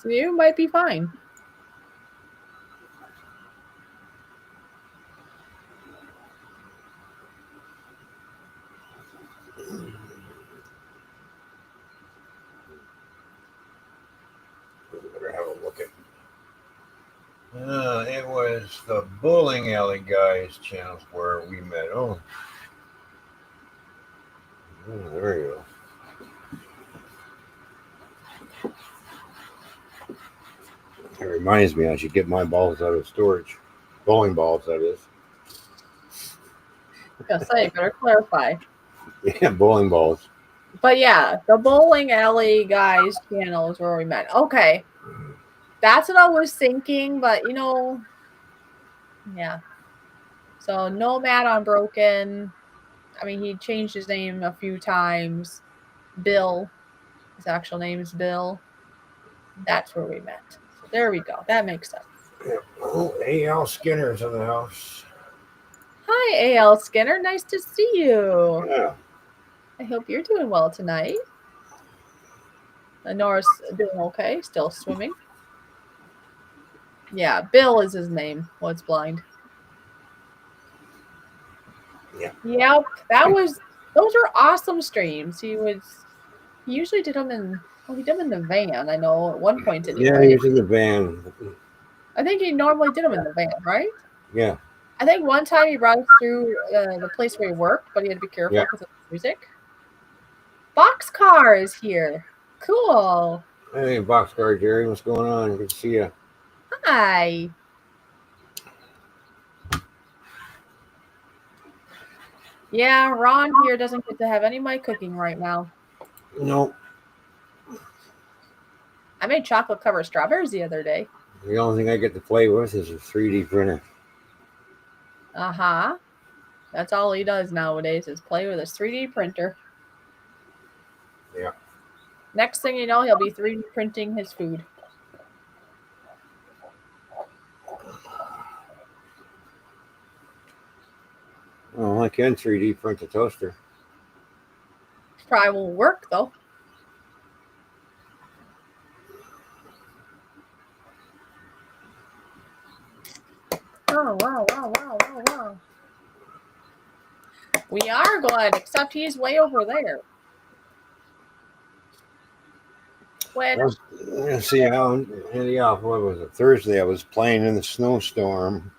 you might be fine. Better have a look at. It was the bowling alley guys channels where we met. There you go. It reminds me I should get my balls out of storage. Bowling balls, that is. I was gonna say, better clarify. Yeah, bowling balls. But yeah, the bowling alley guys channel is where we met. Okay. That's what I was thinking, but yeah. So Nomad Unbroken. I mean, he changed his name a few times. Bill. His actual name is Bill. That's where we met. So there we go. That makes sense. Yeah. Oh, A.L. Skinner's in the house. Hi, A.L. Skinner. Nice to see you. Yeah. I hope you're doing well tonight. Nora's doing okay, still swimming. Yeah, Bill is his name. What's blind? Yeah. Yep, those are awesome streams. He usually did them he did them in the van. I know at one point Yeah, he anyway. was in the van. I think he normally did them in the van, right? Yeah. I think one time he brought us through the place where he worked, but he had to be careful Yeah. because of the music. Boxcar is here. Cool. Hey, Boxcar Jerry, what's going on? Good to see you. Hi. Yeah, Ron here doesn't get to have any of my cooking right now. Nope. I made chocolate covered strawberries the other day. The only thing I get to play with is a 3D printer. Uh-huh. That's all he does nowadays is play with his 3D printer. Yeah. Next thing you know, he'll be 3D printing his food. Oh, I can 3D print a toaster. Probably won't work though. Oh, wow, wow, wow, wow, wow. We are glad, except he's way over there. Which, Let's see how. Yeah, what was it? Thursday, I was playing in the snowstorm.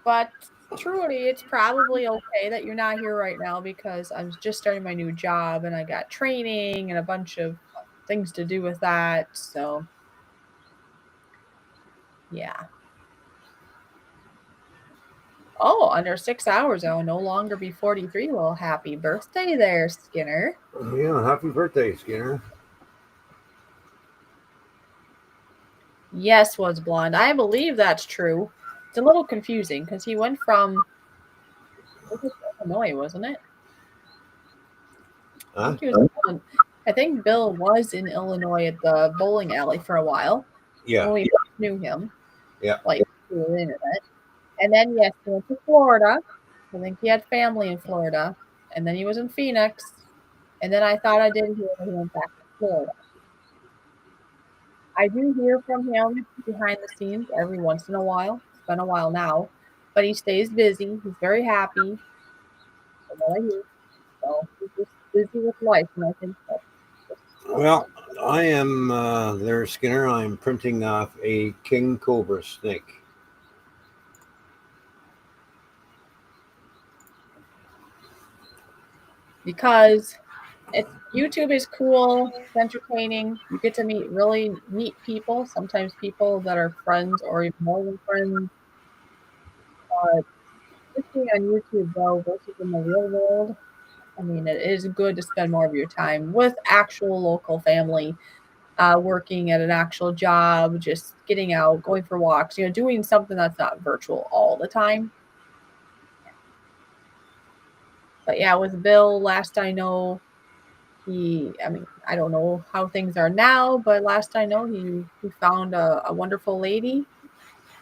but truly, it's probably okay that you're not here right now because I'm just starting my new job and I got training and a bunch of things to do with that. So, yeah. Oh, under 6 hours, I'll no longer be 43. Well, happy birthday there, Skinner. Yeah, happy birthday, Skinner. Yes, was blonde. I believe that's true. It's a little confusing because he went from Illinois, wasn't it? I Huh? think he was. I think Bill was in Illinois at the bowling alley for a while Yeah. when we knew him, Yeah. like through the internet. And then yes, he went to Florida. I think he had family in Florida, and then he was in Phoenix, And then I thought I did hear that he went back to Florida. I do hear from him behind the scenes every once in a while. It's been a while now, but he stays busy. He's very happy from what I hear. So he's just busy with life, and I think that's just Well, I am there, Skinner. I'm printing off a king cobra snake. because YouTube is cool, it's entertaining. You get to meet really neat people, sometimes people that are friends or even more than friends. But especially on YouTube though versus in the real world, I mean, it is good to spend more of your time with actual local family, working at an actual job, just getting out, going for walks, doing something that's not virtual all the time. But yeah, with Bill, last I know, I mean, I don't know how things are now, but last I know, he found a wonderful lady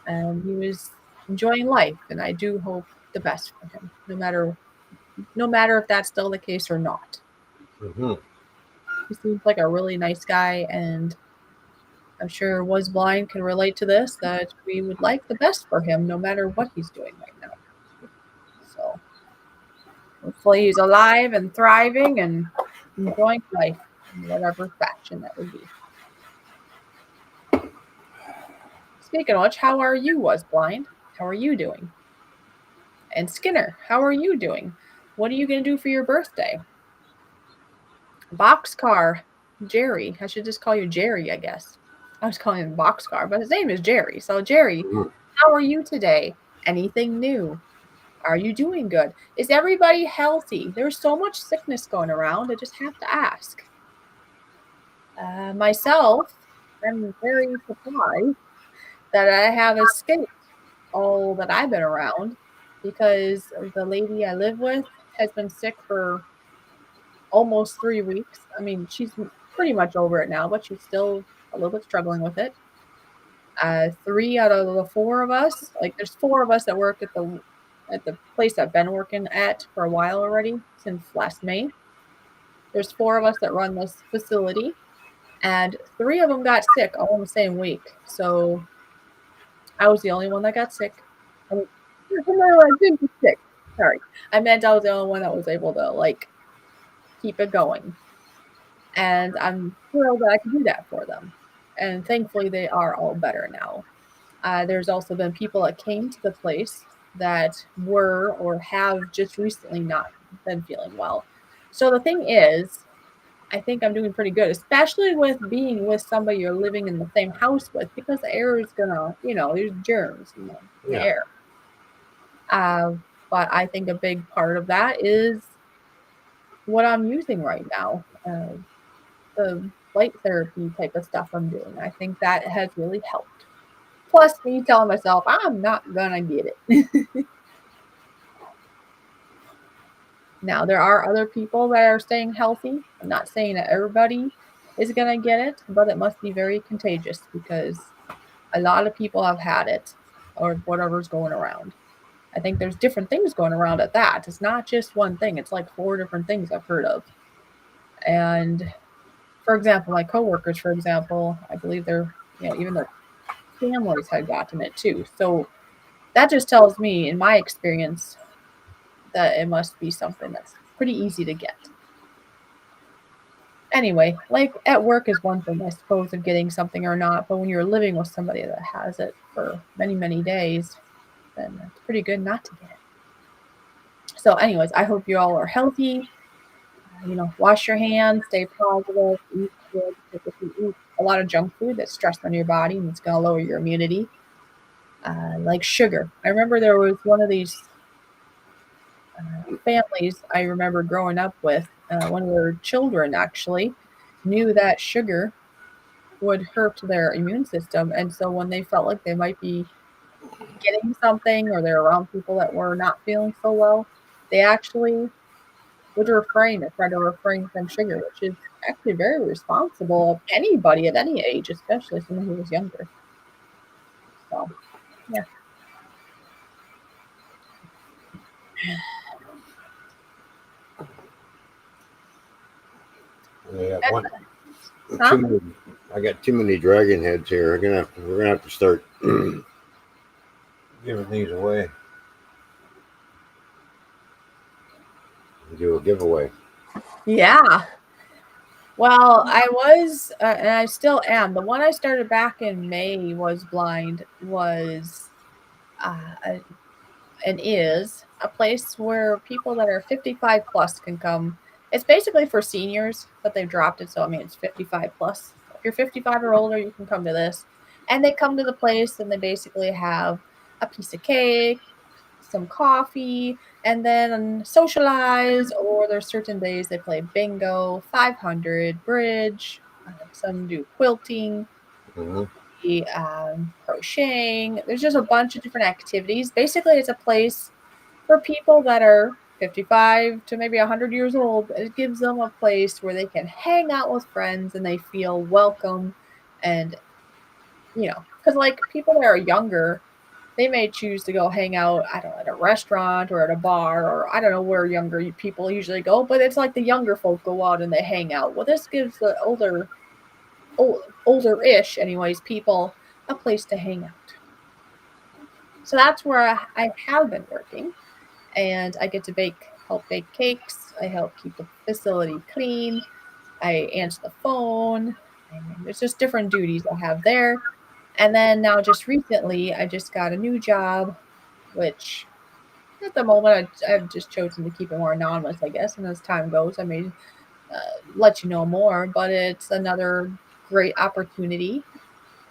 and he was enjoying life. And I do hope the best for him, no matter if that's still the case or not. Hmm. He seems like a really nice guy, and I'm sure Was Blind can relate to this, that we would like the best for him no matter what he's doing right now. So hopefully he's alive and thriving and enjoying life in whatever fashion that would be. Speaking of which, how are you, Was Blind? How are you doing? And Skinner, how are you doing? What are you going to do for your birthday? Boxcar, Jerry. I should just call you Jerry, I guess. I was calling him Boxcar, but his name is Jerry. So, Jerry, Hmm. how are you today? Anything new? Are you doing good? Is everybody healthy? There's so much sickness going around. I just have to ask. Myself, I'm very surprised that I have escaped all that I've been around because the lady I live with has been sick for almost 3 weeks. I mean, she's pretty much over it now, but she's still a little bit struggling with it. Three out of the four of us, like there's four of us that work at the place I've been working at for a while already since last May. There's four of us that run this facility, and three of them got sick all in the same week. So I was the only one that got sick. I mean, no, I didn't get sick. Sorry, I meant I was the only one that was able to keep it going, and I'm thrilled that I could do that for them. And thankfully, they are all better now. There's also been people that came to the place that were or have just recently not been feeling well. So the thing is, I think I'm doing pretty good, especially with being with somebody you're living in the same house with, because the air is gonna, there's germs, in the Yeah. air. Uh, but I think a big part of that is what I'm using right now, the light therapy type of stuff I'm doing. I think that has really helped. Plus, me telling myself I'm not gonna get it. Now, there are other people that are staying healthy. I'm not saying that everybody is gonna get it, but it must be very contagious because a lot of people have had it or whatever's going around. I think there's different things going around at that. It's not just one thing. It's like four different things I've heard of. And for example, my coworkers, for example, I believe even their families had gotten it too. So that just tells me, in my experience, that it must be something that's pretty easy to get. Anyway, like at work is one thing, I suppose, of getting something or not, but when you're living with somebody that has it for many, many days, then it's pretty good not to get it. So, anyways, I hope you all are healthy. Wash your hands, stay positive, eat good. Because if you eat a lot of junk food, that's stress on your body and it's going to lower your immunity. Like sugar. I remember there was one of these families I remember growing up with. One of their children actually knew that sugar would hurt their immune system. And so when they felt like they might be getting something or they're around people that were not feeling so well, they actually would try to refrain from sugar, which is actually very responsible of anybody at any age, especially someone who was younger. So, yeah. Yeah, one And, too huh? many. I got too many dragon heads here. We're gonna have to start giving these away. Do a giveaway. Yeah. Well, I was, and I still am. The one I started back in May was blind, was a and is a place where people that are 55 plus can come. It's basically for seniors, but they've dropped it. So, I mean, it's 55 plus. If you're 55 or older, you can come to this. And they come to the place and they basically have a piece of cake, some coffee, and then socialize. Or there's certain days they play bingo, 500, bridge, some do quilting, Hmm. crocheting. There's just a bunch of different activities. Basically, it's a place for people that are 55 to maybe 100 years old. It gives them a place where they can hang out with friends and they feel welcome. And, because like people that are younger, they may choose to go hang out, I don't know, at a restaurant or at a bar, or I don't know where younger people usually go, but it's like the younger folk go out and they hang out. Well, this gives the older-ish, anyways, people a place to hang out. So that's where I have been working, and I get to help bake cakes. I help keep the facility clean. I answer the phone. And there's just different duties I have there. And then now, just recently, I just got a new job, which at the moment I've just chosen to keep it more anonymous, I guess. And as time goes, I may let you know more. But it's another great opportunity.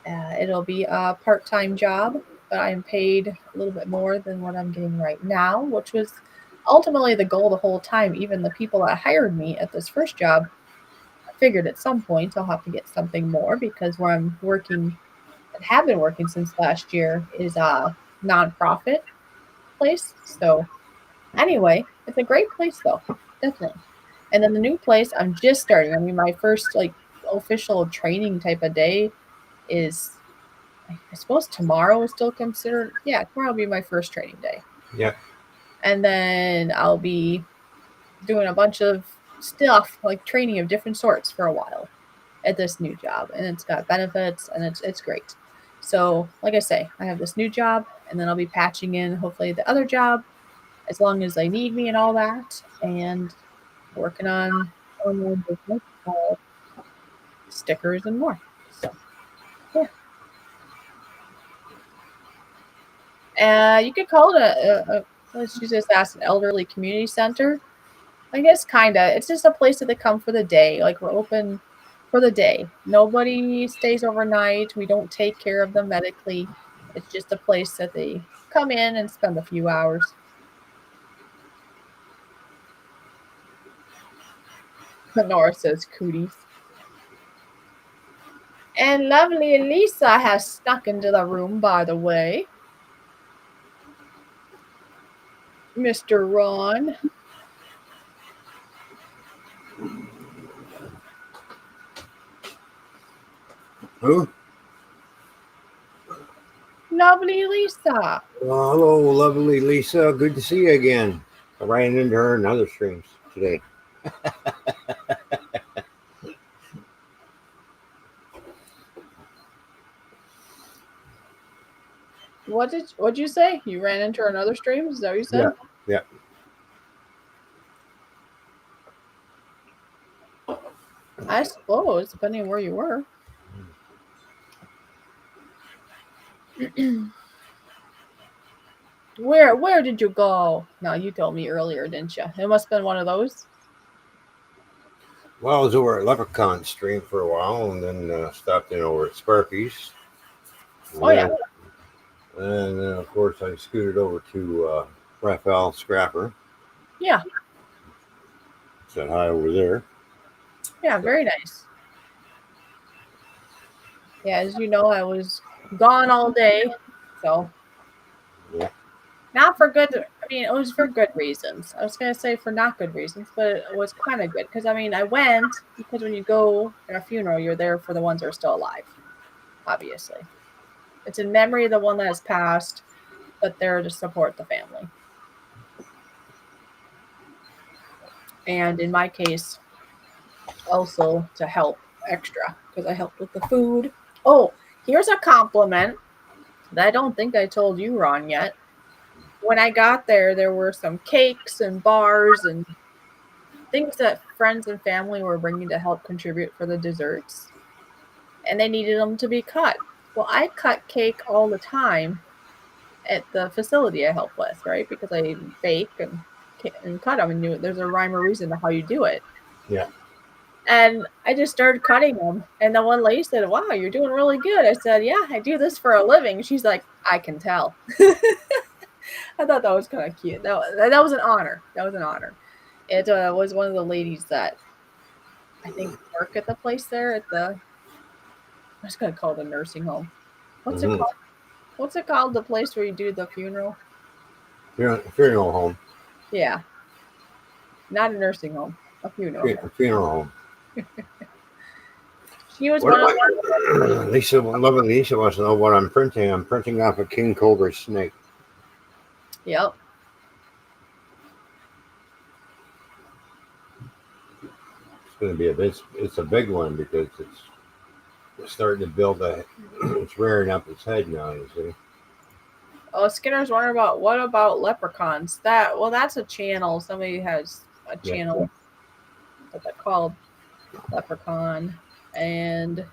It'll be a part time job, but I'm paid a little bit more than what I'm getting right now, which was ultimately the goal the whole time. Even the people that hired me at this first job, I figured at some point I'll have to get something more because where I'm working and have been working since last year is a nonprofit place. So, anyway, it's a great place though, definitely. And then the new place, I'm just starting. I mean, my first like official training type of day is, I suppose tomorrow is still considered. Yeah, tomorrow will be my first training day. Yeah. And then I'll be doing a bunch of stuff, like training of different sorts for a while at this new job. And it's got benefits and it's great. So, like I say, I have this new job and then I'll be patching in hopefully the other job as long as they need me and all that. And working on online business, stickers and more. So, yeah. You could call it let's just ask, an elderly community center. I guess kinda. It's just a place that they come for the day. Like we're open for the day. Nobody stays overnight. We don't take care of them medically. It's just a place that they come in and spend a few hours. Nora says cooties. And lovely Elisa has snuck into the room, by the way. Mr. Ron. Who? Lovely Lisa. Well, hello, lovely Lisa. Good to see you again. I ran into her in other streams today. What'd you say? You ran into another stream? Is that what you Yeah. said? Yeah. I suppose, depending on where you were. Where did you go? No, you told me earlier, didn't you? It must have been one of those. Well, I was over at Leprechaun stream for a while and then stopped in over at Sparky's. And Oh yeah. then, of course, I scooted over to Raphael Scrapper. Yeah. Said hi over there. Yeah, very nice. Yeah, as you know, I was gone all day. So Yeah. not for good, I mean, it was for good reasons. I was gonna say for not good reasons, but it was kind of good because I mean I went because when you go at a funeral, you're there for the ones that are still alive, obviously. It's in memory of the one that has passed, but they're to support the family. And in my case, also to help extra because I helped with the food. Oh, here's a compliment that I don't think I told you, Ron, yet. When I got there, there were some cakes and bars and things that friends and family were bringing to help contribute for the desserts, and they needed them to be cut. Well, I cut cake all the time at the facility I help with, right? Because I bake and cut them, and there's a rhyme or reason to how you do it. Yeah. And I just started cutting them. And the one lady said, "Wow, you're doing really good." I said, "Yeah, I do this for a living." She's like, "I can tell." I thought that was kind of cute. That was an honor. That was an honor. It was one of the ladies that I think work at the place there at the. I was gonna call it a nursing home. What's it Mm-hmm. called? What's it called? The place where you do the funeral? Funeral home. Yeah, not a nursing home, a funeral home. Funeral home. She was What one of Lisa, lovely Lisa wants to know what I'm printing. I'm printing off a king cobra snake. Yep. It's going to be it's a big one because it's starting to build a. It's rearing up its head now. You see. Oh, Skinner's wondering about what about leprechauns? That's a channel. Somebody has a Yeah. channel that they called Leprechaun. And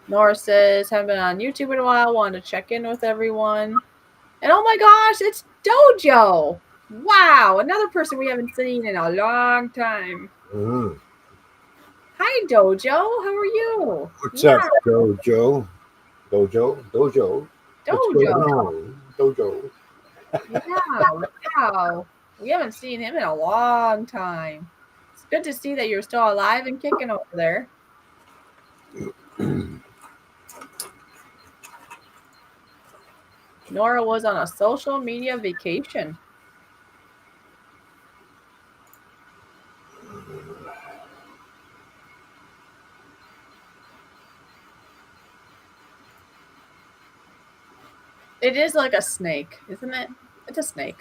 Nora says, haven't been on YouTube in a while, wanted to check in with everyone. And oh my gosh, it's Dojo! Wow, another person we haven't seen in a long time. Mm-hmm. Hi, Dojo. How are you? What's Yeah, up, Dojo? Dojo. What's going Dojo. on, Dojo? Yeah, wow. We haven't seen him in a long time. It's good to see that you're still alive and kicking over there. Nora was on a social media vacation. It is like a snake, isn't it? It's a snake.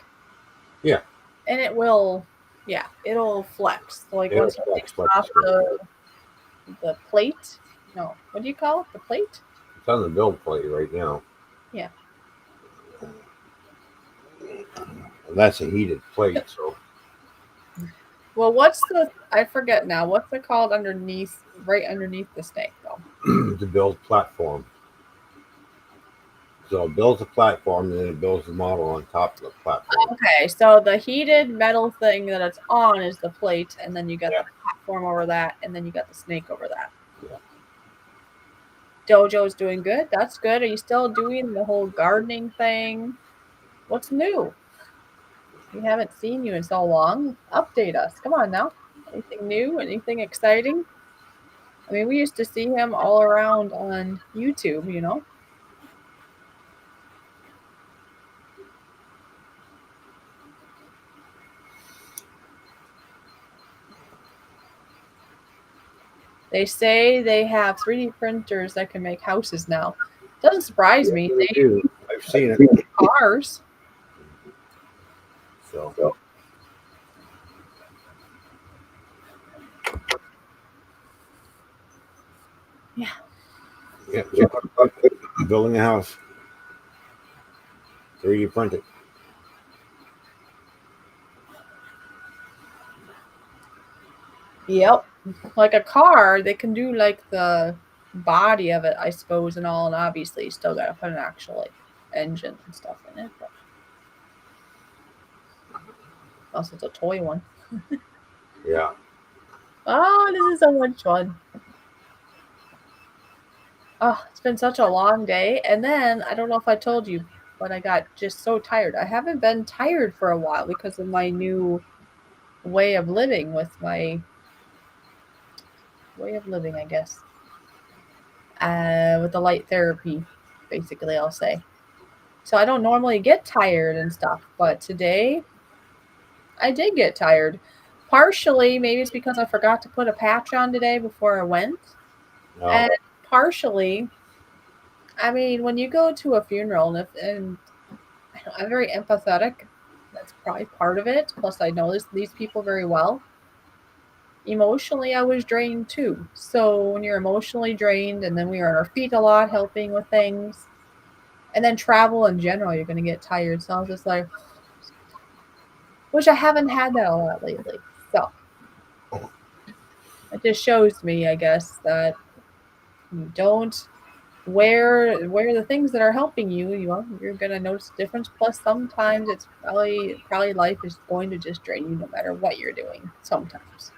Yeah. And it will, yeah, it'll flex. Like It'll once it flex takes like a off snake. the plate. No, what do you call it? The plate? It's on the build plate right now. Yeah. And that's a heated plate, so Well, I forget now. What's it called underneath, right underneath the snake, though? to build platform. So it builds a platform and then it builds the model on top of the platform. Okay, so the heated metal thing that it's on is the plate, and then you got Yeah. the platform over that, and then you got the snake over that. Yeah. Dojo's doing good. That's good. Are you still doing the whole gardening thing? What's new? We haven't seen you in so long. Update us. Come on now. Anything new? Anything exciting? I mean, we used to see him all around on YouTube, you know? They say they have 3D printers that can make houses now. Doesn't surprise Yeah, me. they do. I've seen it. They cars. So Yeah. yeah, building a house. 3D printed. Yep. Like a car, they can do like the body of it, I suppose, and all, and obviously you still gotta put an actual like engine and stuff in it. But also it's a toy one. Yeah. Oh, this is so much fun. Oh, it's been such a long day. And then I don't know if I told you, but I got just so tired. I haven't been tired for a while because of my new way of living with my way of living, I guess. With the light therapy, basically, I'll say. So I don't normally get tired and stuff, but today I did get tired. Partially, maybe it's because I forgot to put a patch on today before I went. No. And partially, I mean, when you go to a funeral and I'm very empathetic, that's probably part of it. Plus, I know these people very well. emotionally I was drained too. So when you're emotionally drained and then we are on our feet a lot helping with things, and then travel in general, you're gonna get tired. So I was just like, which I haven't had that a lot lately. So it just shows me, I guess, that you don't wear the things that are helping you. You're gonna notice a difference. Plus, sometimes it's probably life is going to just drain you no matter what you're doing. Sometimes.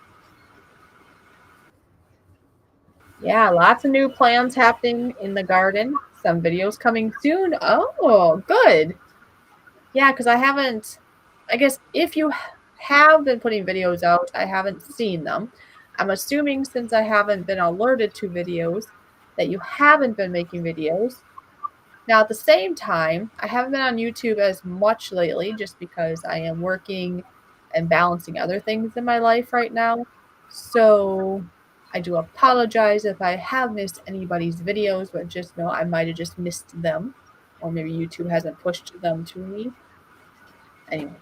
Yeah, lots of new plans happening in the garden. Some videos coming soon. Oh, good. Yeah, because I haven't. I guess if you have been putting videos out, I haven't seen them. I'm assuming since I haven't been alerted to videos that you haven't been making videos. Now, at the same time, I haven't been on YouTube as much lately just because I am working and balancing other things in my life right now. So I do apologize if I have missed anybody's videos, but just know I might have just missed them, or maybe YouTube hasn't pushed them to me. Anyway,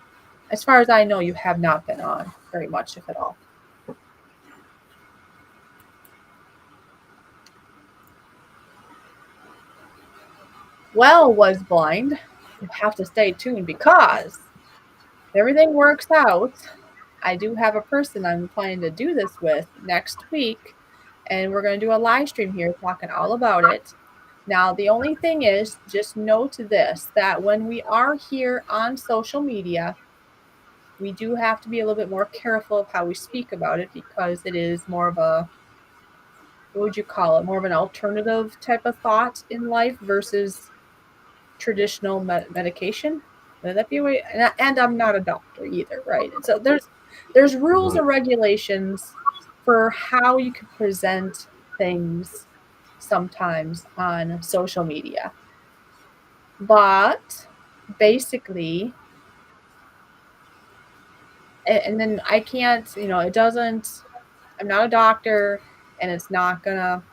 as far as I know, you have not been on very much, if at all. Well, was blind. You have to stay tuned because if everything works out, I do have a person I'm planning to do this with next week, and we're going to do a live stream here talking all about it. Now, the only thing is, just note this that when we are here on social media, we do have to be a little bit more careful of how we speak about it because it is more of a, what would you call it, more of an alternative type of thought in life versus traditional medication. Would that be a way? And I'm not a doctor either, right? And so there's rules and regulations for how you can present things sometimes on social media. But basically, and then I can't, it doesn't, I'm not a doctor and it's not gonna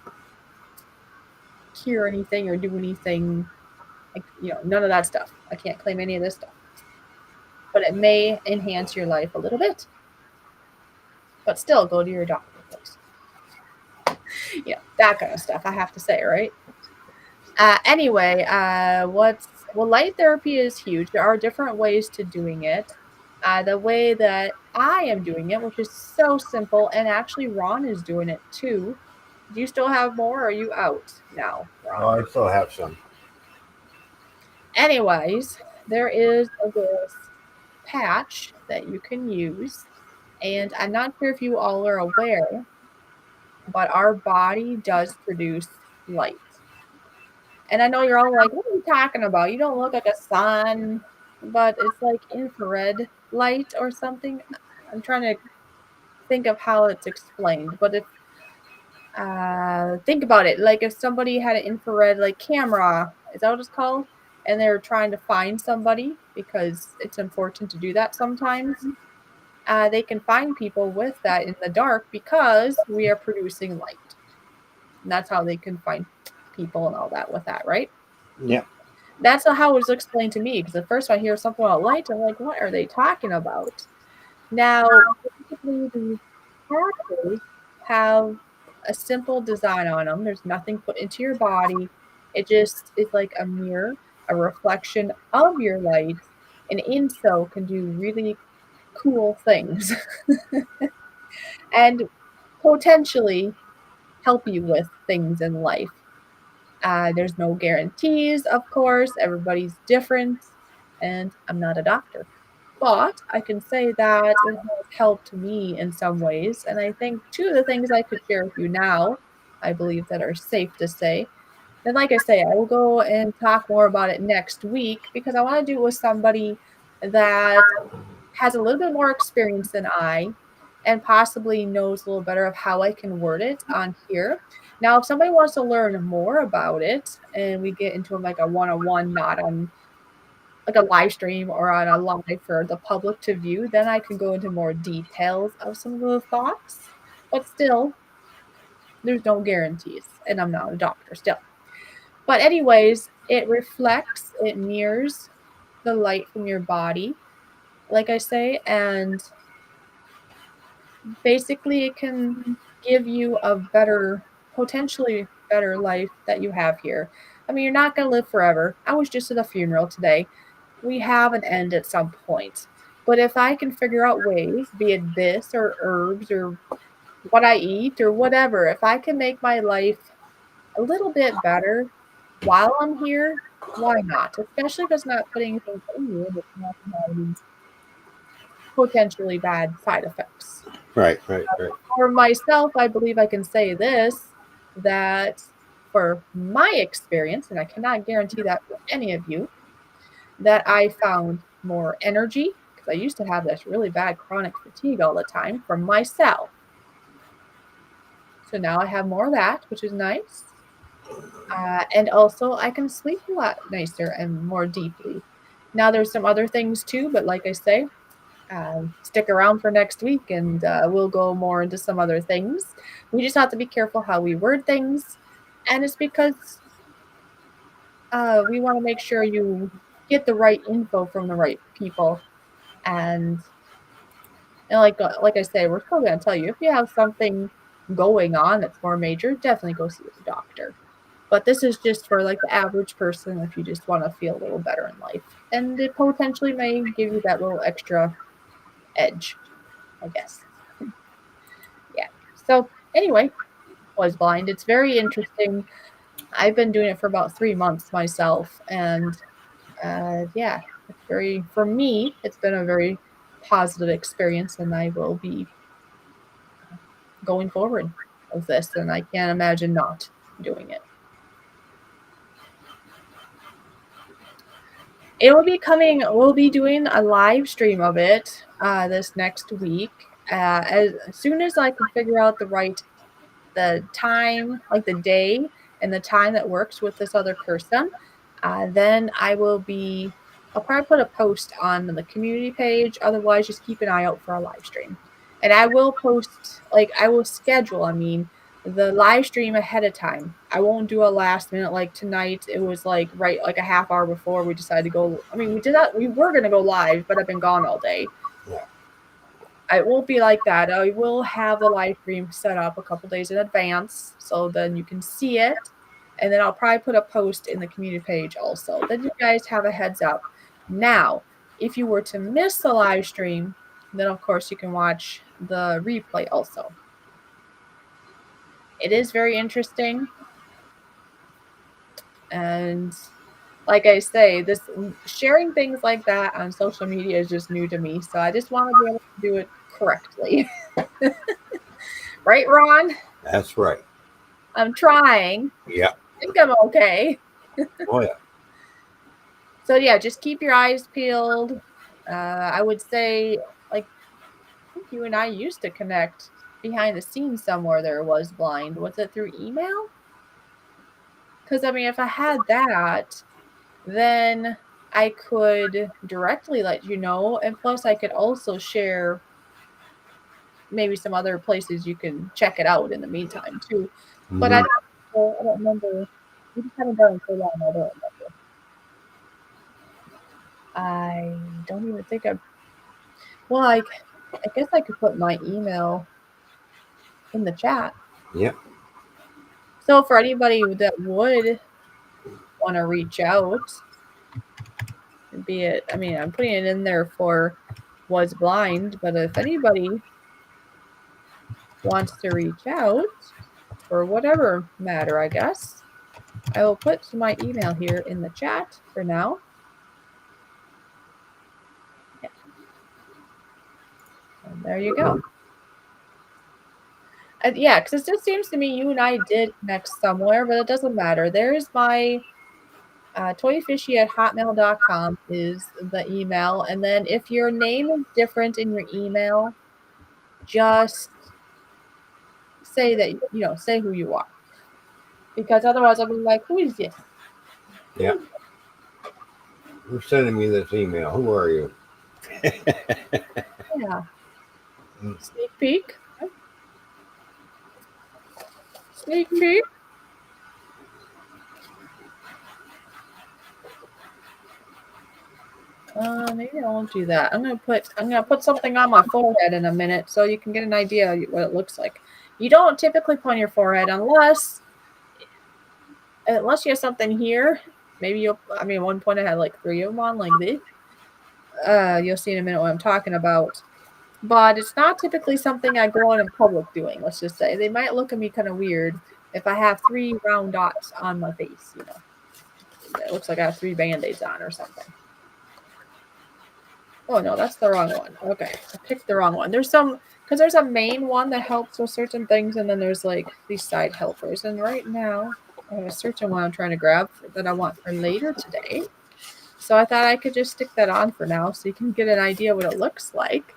cure anything or do anything, like, none of that stuff. I can't claim any of this stuff. But it may enhance your life a little bit. But still, go to your doctor, please. That kind of stuff, I have to say, right? Anyway, light therapy is huge. There are different ways to doing it. The way that I am doing it, which is so simple, and actually Ron is doing it too. Do you still have more, or are you out now, Oh, Ron? I still have some. Anyways, there is this patch that you can use, and I'm not sure if you all are aware, but our body does produce light. And I know you're all like, what are you talking about? You don't look like a sun, but it's like infrared light or something. I'm trying to think of how it's explained, but if think about it, like if somebody had an infrared like camera, is that what it's called? And they're trying to find somebody because it's important to do that sometimes. They can find people with that in the dark because we are producing light. And that's how they can find people and all that with that, right? Yeah. That's how it was explained to me because at first I hear something about light, I'm like, what are they talking about? Now, basically, these patches have a simple design on them. There's nothing put into your body. It just is like a mirror, a reflection of your light, and in so can do really cool things and potentially help you with things in life. There's no guarantees, of course. Everybody's different, and I'm not a doctor. But I can say that it has helped me in some ways. And I think two of the things I could share with you now, I believe that are safe to say. And like I say, I will go and talk more about it next week because I want to do it with somebody that has a little bit more experience than I and possibly knows a little better of how I can word it on here. Now, if somebody wants to learn more about it and we get into like a one-on-one, not on like a live stream or on a live for the public to view, then I can go into more details of some of the thoughts. But still, there's no guarantees, and I'm not a doctor still. But anyways, it mirrors the light from your body, like I say, and basically it can give you a better, potentially better life that you have here. I mean, you're not going to live forever. I was just at a funeral today. We have an end at some point. But if I can figure out ways, be it this or herbs or what I eat or whatever, if I can make my life a little bit better while I'm here, why not? Especially if it's not putting things in you that's not going to have any potentially bad side effects. Right, right, right. For myself, I believe I can say this, that for my experience, and I cannot guarantee that for any of you, that I found more energy because I used to have this really bad chronic fatigue all the time for myself. So now I have more of that, which is nice. And also, I can sleep a lot nicer and more deeply. Now, there's some other things too, but like I say, stick around for next week and we'll go more into some other things. We just have to be careful how we word things. And it's because we want to make sure you get the right info from the right people. And, and like I say, we're still going to tell you if you have something going on that's more major, definitely go see a doctor. But this is just for like the average person if you just want to feel a little better in life. And it potentially may give you that little extra edge, I guess. Yeah. So anyway, was blind. It's very interesting. I've been doing it for about 3 months myself, and yeah, it's very for me. It's been a very positive experience, and I will be going forward with this, and I can't imagine not doing it. It will be coming. We'll be doing a live stream of it this next week. As soon as I can figure out the time, like the day and the time that works with this other person, then I'll probably put a post on the community page. Otherwise, just keep an eye out for a live stream. And I will post, like, I will schedule, the live stream ahead of time. I won't do a last minute like tonight. It was like right like a half hour before we decided to go. I mean, we were going to go live, but I've been gone all day. Yeah. It won't be like that. I will have the live stream set up a couple days in advance so then you can see it. And then I'll probably put a post in the community page also. Then you guys have a heads up. Now, if you were to miss the live stream, then of course you can watch the replay also. It is very interesting. And like I say, this sharing things like that on social media is just new to me. So I just want to be able to do it correctly. Right, Ron? That's right. I'm trying. Yeah. I think I'm okay. Oh yeah. So yeah, just keep your eyes peeled. I would say, like, I think you and I used to connect behind the scenes somewhere. There was blind. Was it through email? Because I mean, if I had that, then I could directly let you know, and plus I could also share maybe some other places you can check it out in the meantime too. But Hmm. I don't remember. We just haven't done it so long. I don't remember. I don't even think I. Well, I guess I could put my email in the chat. Yep. So for anybody that would want to reach out, be it, I mean, I'm putting it in there for was blind, but if anybody wants to reach out for whatever matter, I guess, I will put my email here in the chat for now. Yeah. And there you go. Yeah, because it just seems to me you and I did connect somewhere, but it doesn't matter. There's my toyfishy@hotmail.com is the email. And then if your name is different in your email, just say that, say who you are. Because otherwise I'll be like, who is this? Yeah. Who's sending me this email? Who are you? Yeah. Sneak peek. Sneak peek. Maybe I won't do that. I'm gonna put something on my forehead in a minute so you can get an idea what it looks like. You don't typically put on your forehead unless you have something here. Maybe you'll. I mean, at one point I had like 3 of them on like this. You'll see in a minute what I'm talking about. But it's not typically something I go out in public doing. Let's just say they might look at me kind of weird if I have 3 round dots on my face. It looks like I have 3 band-aids on or something. Oh no, that's the wrong one. Okay, I picked the wrong one. Because there's a main one that helps with certain things, and then there's like these side helpers. And right now, I have a certain one I'm trying to grab that I want for later today. So I thought I could just stick that on for now so you can get an idea what it looks like.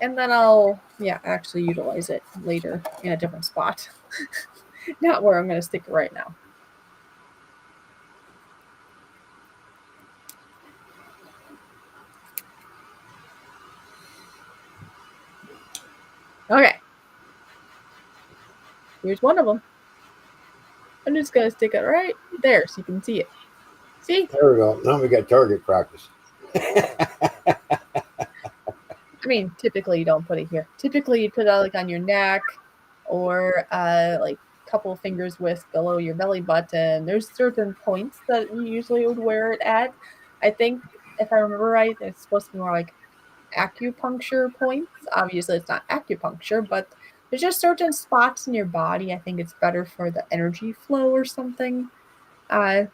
And then I'll, actually utilize it later in a different spot. Not where I'm going to stick it right now. Okay. Here's one of them. I'm just going to stick it right there so you can see it. See? There we go. Now we got target practice. I mean, typically you don't put it here. Typically you put it like on your neck or like a couple of fingers width below your belly button. There's certain points that you usually would wear it at. I think if I remember right, it's supposed to be more like acupuncture points. Obviously it's not acupuncture, but there's just certain spots in your body. I think it's better for the energy flow or something.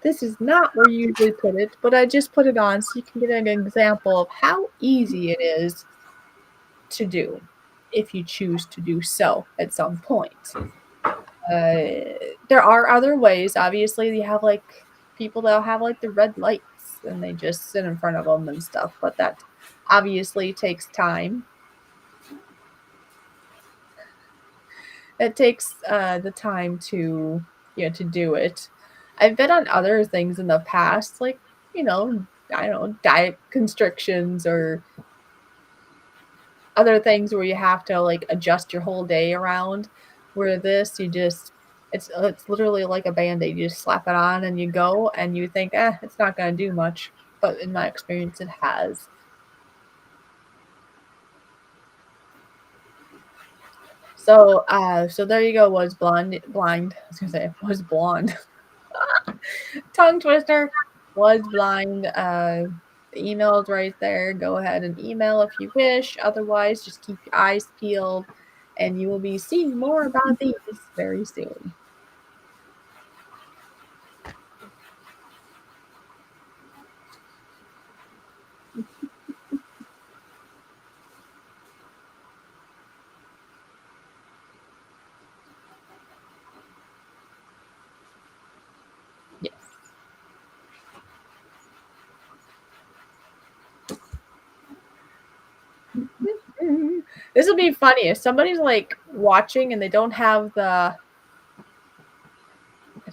This is not where you usually put it, but I just put it on so you can get an example of how easy it is to do if you choose to do so at some point. There are other ways. Obviously, you have like people that have like the red lights and they just sit in front of them and stuff, but that obviously takes time. It takes the time to do it. I've been on other things in the past, like I don't know, diet constrictions or other things where you have to like adjust your whole day around. Where this, it's literally like a band-aid. You just slap it on and you go, and you think, it's not gonna do much. But in my experience, it has. So there you go. Was blind. I was gonna say was blonde. Tongue twister. Was blind. The email's right there. Go ahead and email if you wish. Otherwise, just keep your eyes peeled, and you will be seeing more about these very soon. Yes. This will be funny if somebody's like watching and they don't have the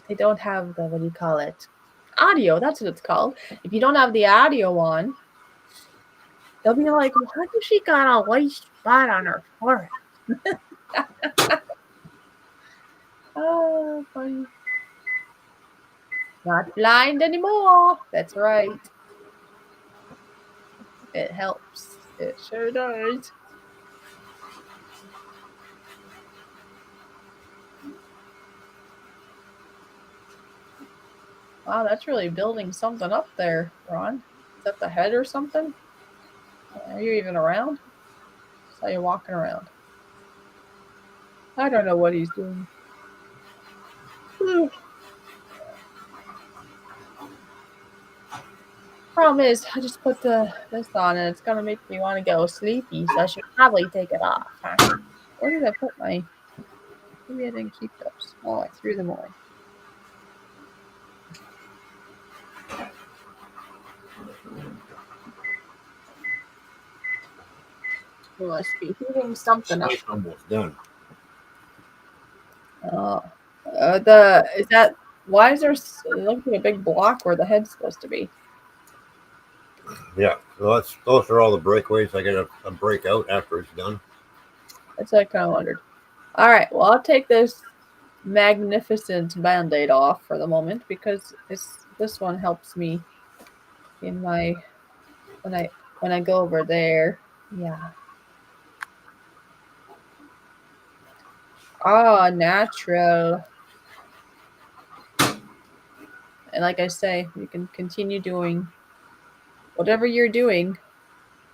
what do you call it? Audio, that's what it's called. If you don't have the audio on, they'll be like, why does she got a white spot on her forehead? Oh, funny. Not blind anymore. That's right. It helps. It sure does. Wow, that's really building something up there, Ron. Is that the head or something? Are you even around? Saw you walking around. I don't know what he's doing. Problem is, I just put this on and it's gonna make me want to go sleepy, so I should probably take it off. Huh? Where did I put my? Maybe I didn't keep those. Oh, I threw them away. We must be heating something up. It's almost done. Oh, the is that? Why is there? It looks like a big block where the head's supposed to be. Yeah, so those are all the breakaways. I get a breakout after it's done. That's what I kind of wondered. All right, well, I'll take this magnificent band-aid off for the moment because this one helps me in my when I go over there. Yeah. Ah, natural. And like I say, you can continue doing whatever you're doing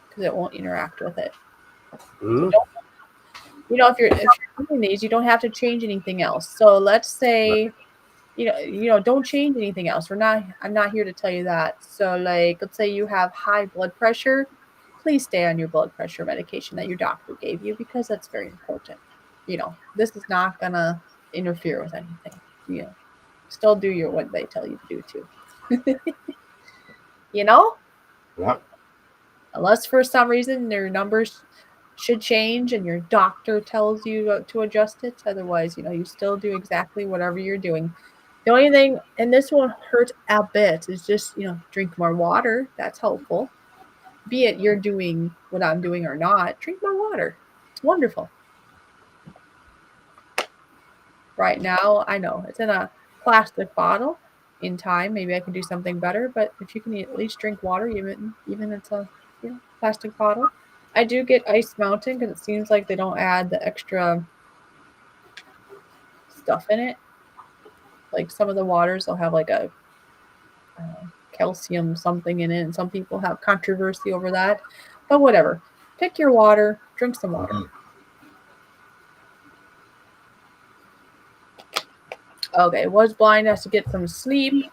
because it won't interact with it. So Mm-hmm. don't, if you're doing these, you don't have to change anything else. So let's say don't change anything else. I'm not here to tell you that. So like let's say you have high blood pressure, please stay on your blood pressure medication that your doctor gave you because that's very important. This is not gonna interfere with anything. Still do your what they tell you to do too. you know? Yeah. Unless for some reason your numbers should change and your doctor tells you to adjust it. Otherwise, you still do exactly whatever you're doing. The only thing, and this won't hurt a bit, is just, drink more water. That's helpful. Be it you're doing what I'm doing or not, drink more water. It's wonderful. Right now, I know it's in a plastic bottle. In time, maybe I can do something better, but if you can at least drink water, even it's a plastic bottle. I do get Ice Mountain because it seems like they don't add the extra stuff in it. Like some of the waters, they'll have like a calcium something in it, and some people have controversy over that. But whatever. Pick your water, drink some water. Mm-hmm. Okay, was blind, has to get some sleep.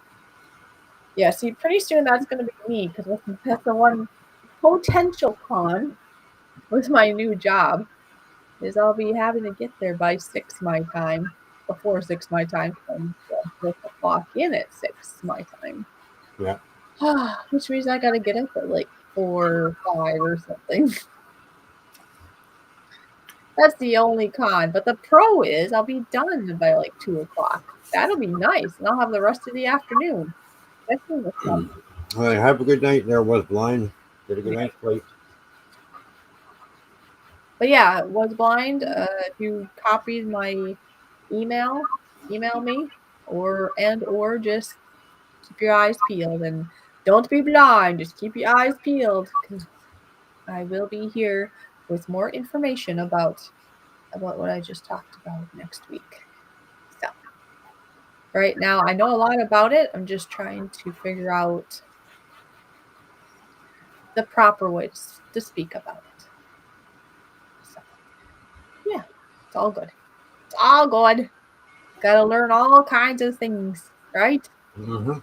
Yeah, see, pretty soon that's going to be me because that's the one potential con with my new job is I'll be having to get there by 6 my time, before 6 my time, and supposed to clock in at 6 my time. Yeah. Which means I got to get up at like 4 or 5 or something. That's the only con. But the pro is I'll be done by like 2 o'clock. That'll be nice, and I'll have the rest of the afternoon. Especially with stuff. All right. Have a good night. There was blind. Get a good night's sleep. But yeah, was blind. If you copied my email me, or just keep your eyes peeled and don't be blind. Just keep your eyes peeled because I will be here with more information about what I just talked about next week. So right now I know a lot about it. I'm just trying to figure out the proper way to speak about it. So yeah, it's all good. It's all good. Gotta learn all kinds of things, right? Mm-hmm.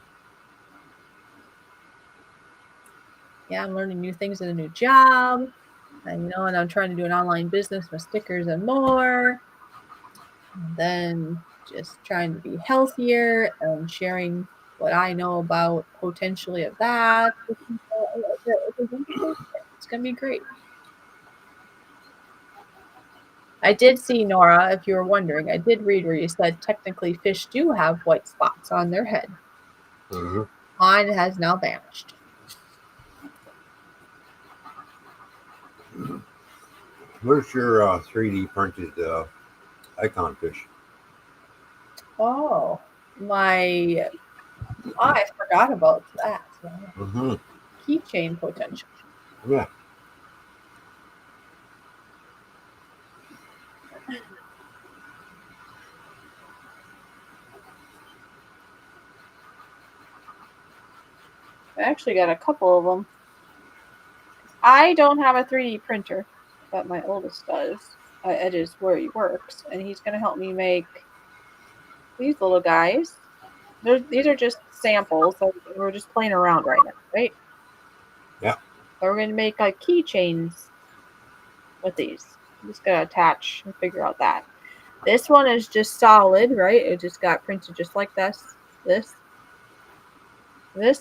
Yeah, I'm learning new things at a new job. And I'm trying to do an online business with stickers and more. And then just trying to be healthier and sharing what I know about potentially of that with people. It's gonna be great. I did see, Nora, if you were wondering, I did read where you said technically fish do have white spots on their head. Mm-hmm. Mine has now vanished. Where's your 3D printed icon fish? Oh, my I forgot about that. Yeah. Mm-hmm. Keychain potential. Yeah. I actually got a couple of them. I don't have a 3D printer, but my oldest does. It is where he works, and he's going to help me make these little guys. These are just samples, so we're just playing around right now, right? Yeah. So we're going to make like keychains with these. I'm just going to attach and figure out that. This one is just solid, right? It just got printed just like this. This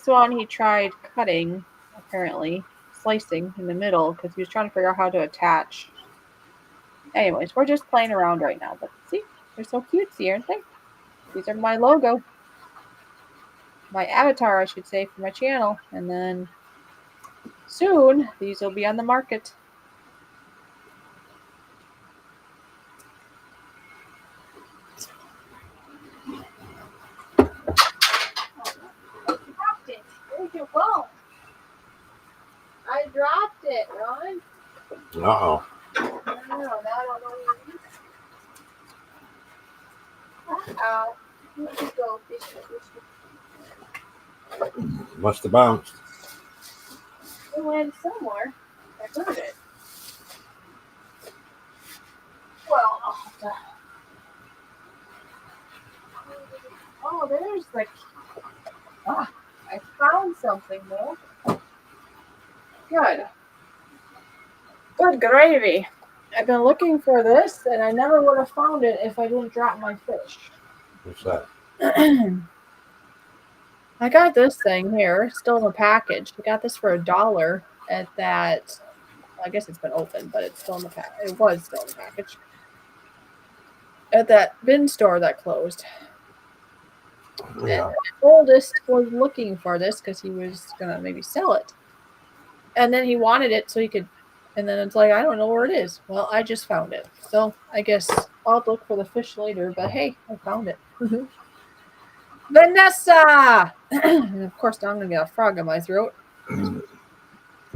one he tried cutting, apparently, slicing in the middle because he was trying to figure out how to attach. Anyways, we're just playing around right now. But see, they're so cutesy, aren't they? These are my logo, my avatar, I should say, for my channel. And then soon, these will be on the market. Where'd you go? Uh-oh. I don't know. Now I don't know where it is. Ow. Let me go. Fishy, fishy. Must have bounced. It went somewhere. I heard it. Well, I'll have to. Oh, there's the. Ah, I found something though. Good. Good gravy. I've been looking for this, and I never would have found it if I didn't drop my fish. What's that? I got this thing here, still in the package. I got this for $1 at that. I guess it's been open, but it's still in the pack. It was still in the package at that bin store that closed. Yeah. And my oldest was looking for this because he was gonna maybe sell it, and then he wanted it so he could. And then it's like I don't know where it is. Well, I just found it, so I guess I'll look for the fish later. But hey, I found it. Vanessa, and of course now I'm gonna get a frog in my throat.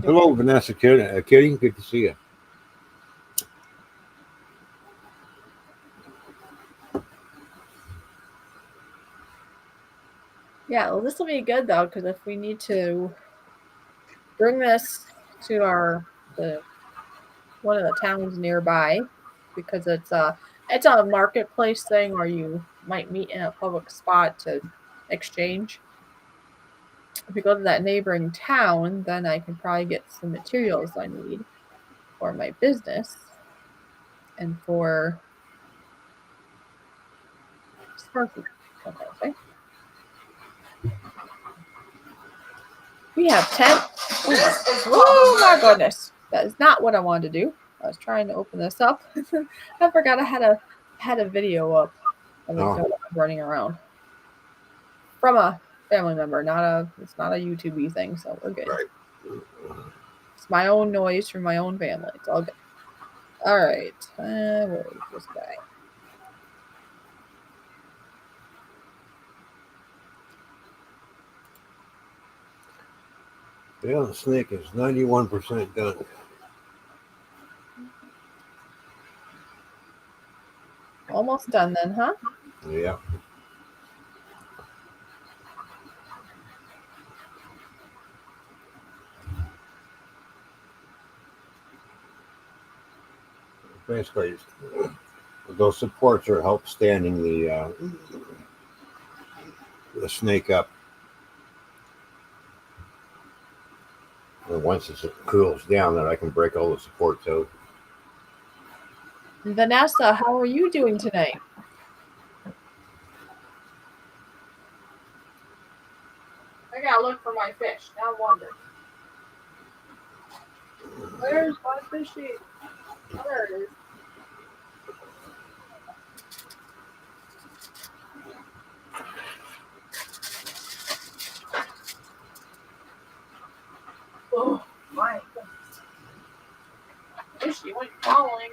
Hello, Vanessa Kitty. Good to see you. Yeah, well, this will be good though because if we need to bring this to the one of the towns nearby, because it's a marketplace thing where you might meet in a public spot to exchange. If we go to that neighboring town, then I can probably get some materials I need for my business and for Sparky. Okay. We have 10. Oh my goodness. That is not what I wanted to do. I was trying to open this up. I forgot I had a video up of the dog running around. From a family member, it's not a YouTube thing, so we're good. Right. It's my own noise from my own family. It's all good. Alright. Where is this guy? Yeah, the snake is 91% done. Almost done then, huh? Yeah. Basically, those supports are help standing the snake up. And once it cools down, then I can break all the supports out. Vanessa, how are you doing tonight? I gotta look for my fish. Now I'm wondering. Where's my fishy? Oh, there it is. Oh my goodness. Fishy went falling.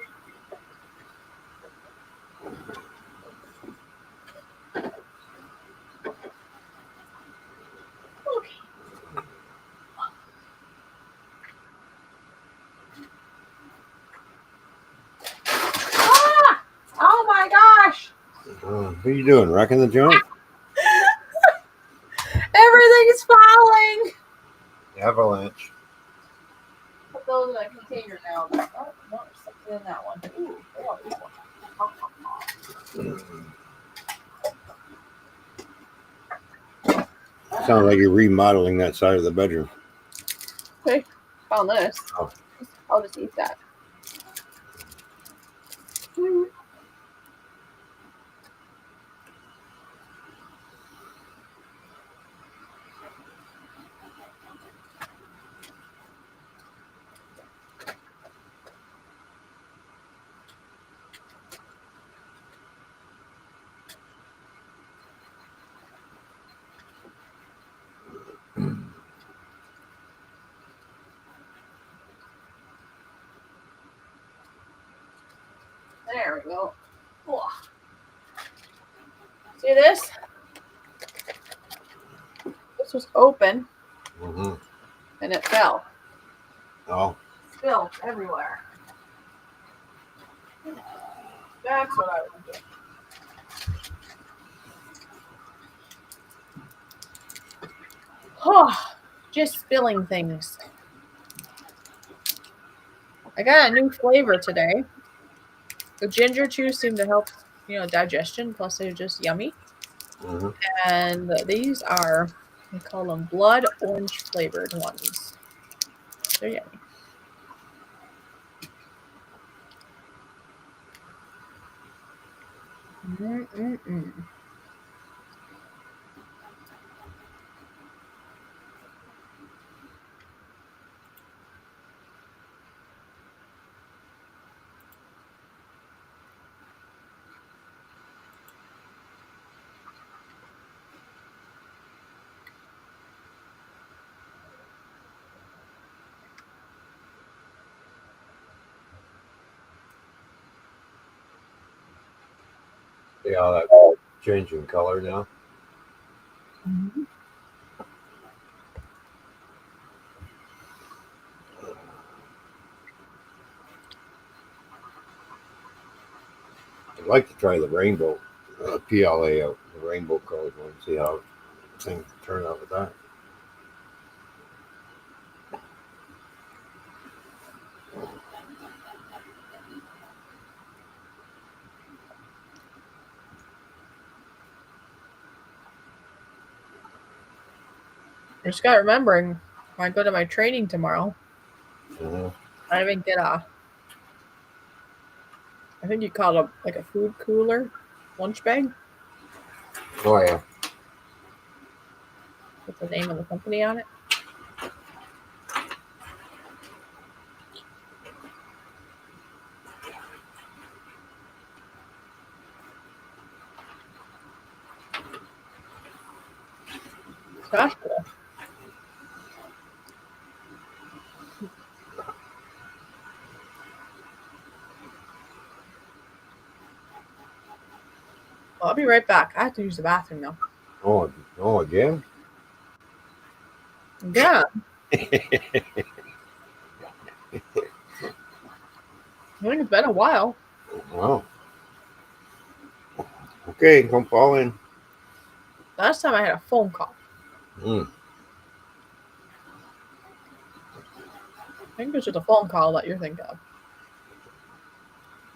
Okay. Ah! Oh my gosh! What are you doing? Wrecking the junk? Everything's falling! Avalanche. Put those in a container now. Oh, no, there's something in that one. Ooh, oh, this one. Sounds like you're remodeling that side of the bedroom. Okay, found this. Oh. I'll just eat that. There we go. Oh. See this? This was open and it fell. Oh. Spilled everywhere. That's what I would do. Oh, just spilling things. I got a new flavor today. The ginger chews seem to help, digestion. Plus, they're just yummy. Mm-hmm. And these are, we call them blood orange flavored ones. They're yummy. Mm-mm-mm. See how that changing color now? Mhm. I'd like to try the rainbow PLA out, the rainbow colored one, see how things turn out with that. I just got remembering when I go to my training tomorrow, Mm-hmm. I even get I think you call it like a food cooler lunch bag. Oh yeah. With the name of the company on it. Gosh, cool. Well, I'll be right back. I have to use the bathroom now. Oh again? Yeah, I think it's been a while. Wow. Okay, don't fall in. Last time I had a phone call. Mm. I think it's just a phone call that you're thinking of.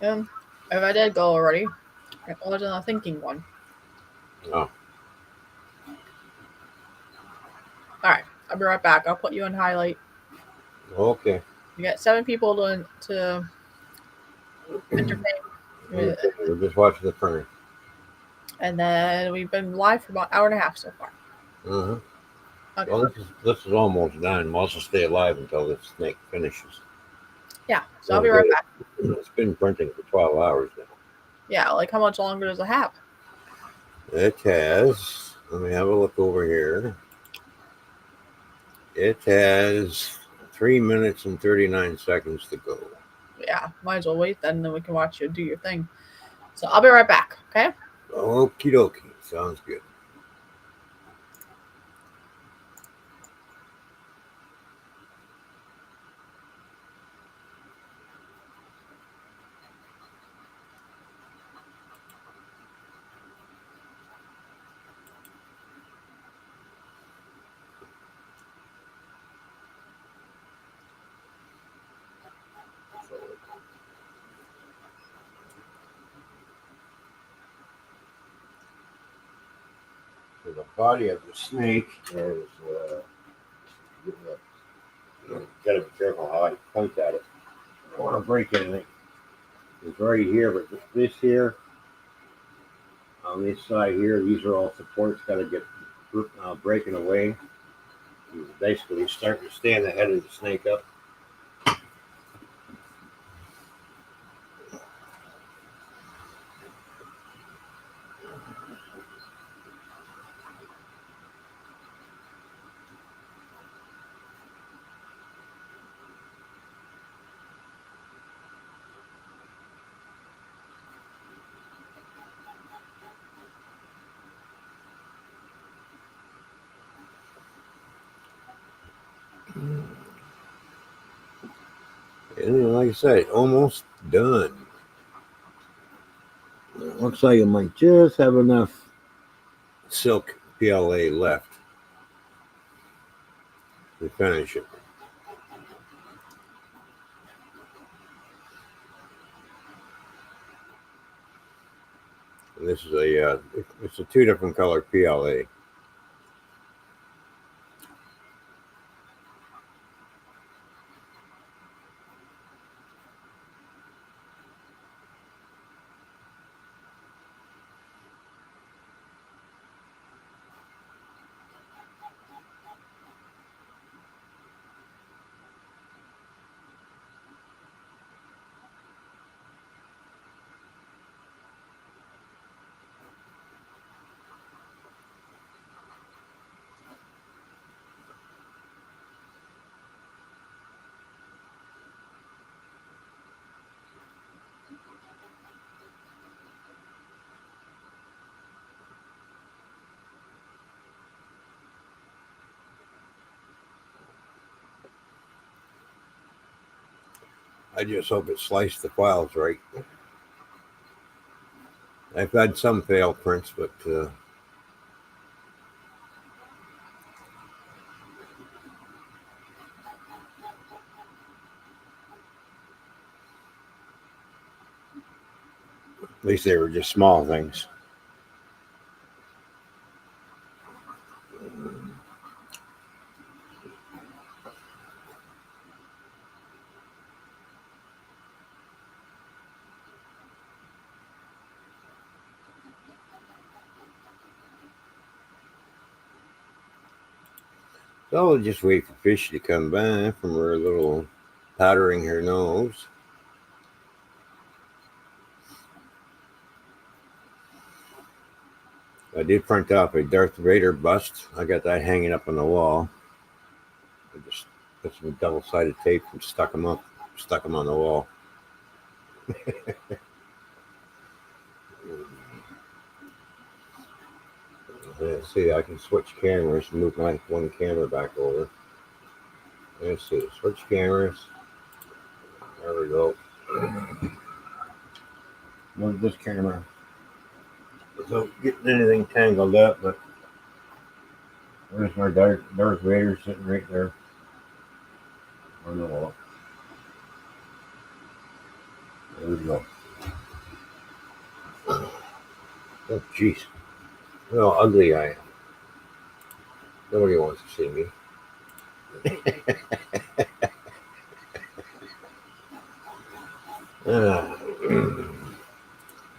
And if I did go already, it wasn't a thinking one. Oh, All right, I'll be right back. I'll put you on highlight. okay. You got 7 people to entertain, We're just watching the furnace. and then we've been live for about an hour and a half so far. Uh-huh. Okay, Well, this is almost done. We'll also stay alive until the snake finishes. yeah. So I'll Oh, be right good. back. It's been printing for 12 hours now. Yeah, like how much longer does it have? It has, let me have a look over here. It has 3 minutes and 39 seconds to go. Yeah, might as well wait then, and then we can watch you do your thing. So I'll be right back. Okay. Okie dokie. Sounds good. So the body of the snake is, gotta be careful how I point at it. I don't want to break anything. It's right here, but this here, on this side here, these are all supports got to get breaking away. Basically, starting to stand the head of the snake up. And like I said, almost done. Looks like it might just have enough silk PLA left to finish it. And this is it's a 2 different color PLA. I just hope it sliced the files right. I've had some fail prints, but at least they were just small things. So I'll just wait for Fishy to come back from her little powdering her nose. I did print off a Darth Vader bust. I got that hanging up on the wall. I just put some double-sided tape and stuck them on the wall. Let's see, I can switch cameras and move my one camera back over. Let's see, switch cameras. There we go. Move this camera without getting anything tangled up, but there's my Darth Vader sitting right there on the wall. There we go. Oh, jeez. Look how ugly I am. Nobody wants to see me.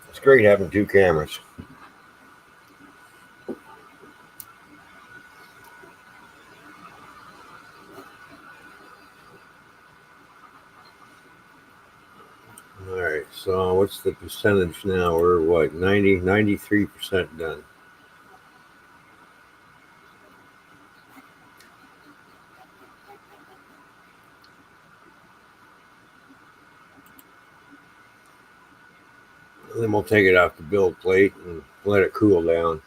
It's great having 2 cameras. All right, so what's the percentage now? We're what, 93% done. And then we'll take it off the build plate and let it cool down.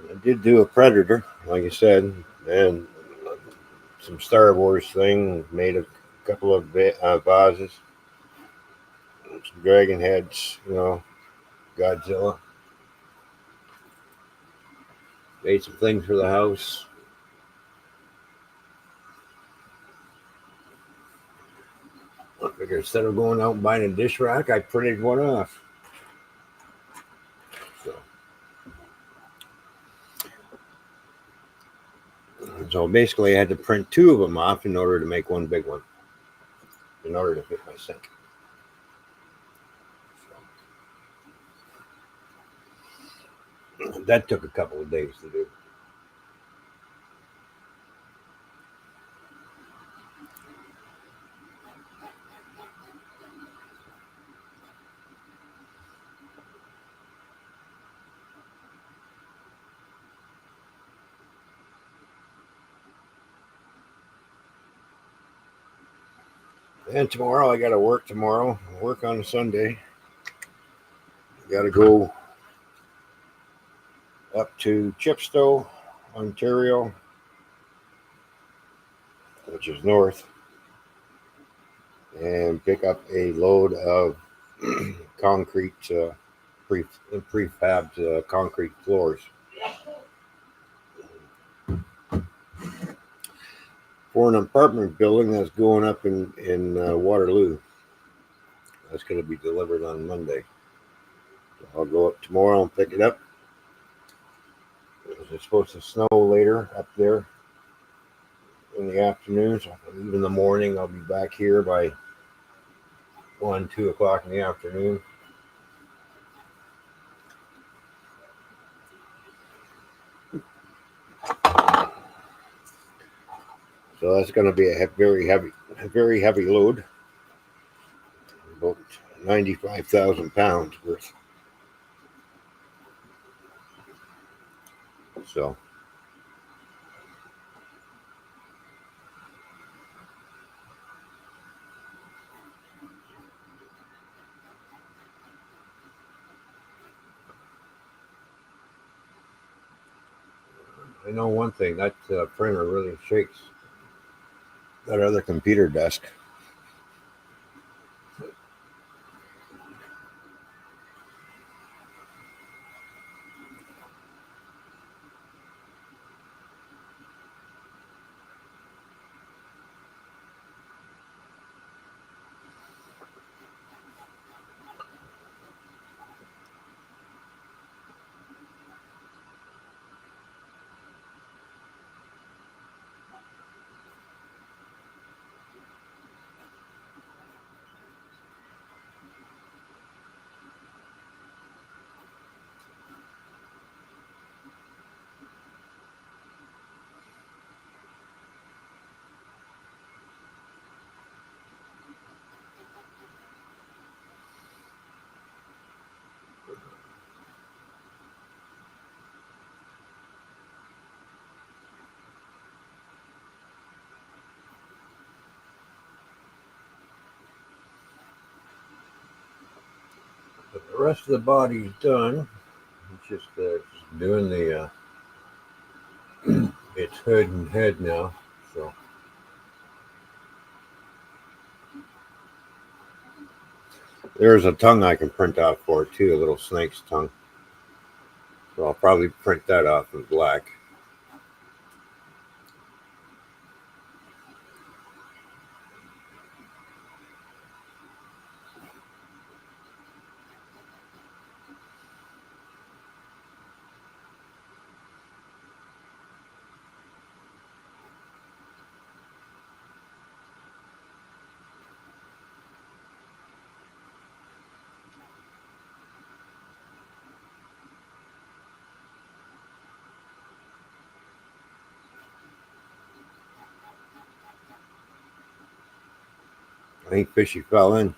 I did do a Predator, like I said, and some Star Wars thing. Made a couple of vases, some dragon heads, Godzilla. Made some things for the house. I figured instead of going out and buying a dish rack, I printed one off. So basically, I had to print 2 of them off in order to make one big one, in order to fit my sink. So that took a couple of days to do. And tomorrow I got to work tomorrow. Work on Sunday. Got to go up to Chipstow, Ontario, which is north, and pick up a load of concrete, prefabbed concrete floors for an apartment building that's going up in Waterloo. That's going to be delivered on Monday. So I'll go up tomorrow and pick it up. It's supposed to snow later up there in the afternoon. So I'll leave in the morning. I'll be back here by 1, 2 o'clock in the afternoon. So that's going to be a very heavy load, about 95,000 pounds worth. So I know one thing, that printer really shakes that other computer desk. But the rest of the body's done. It's just doing the its hood and head now. So there's a tongue I can print out for it too, a little snake's tongue. So I'll probably print that off in black. I think Fishy fell in.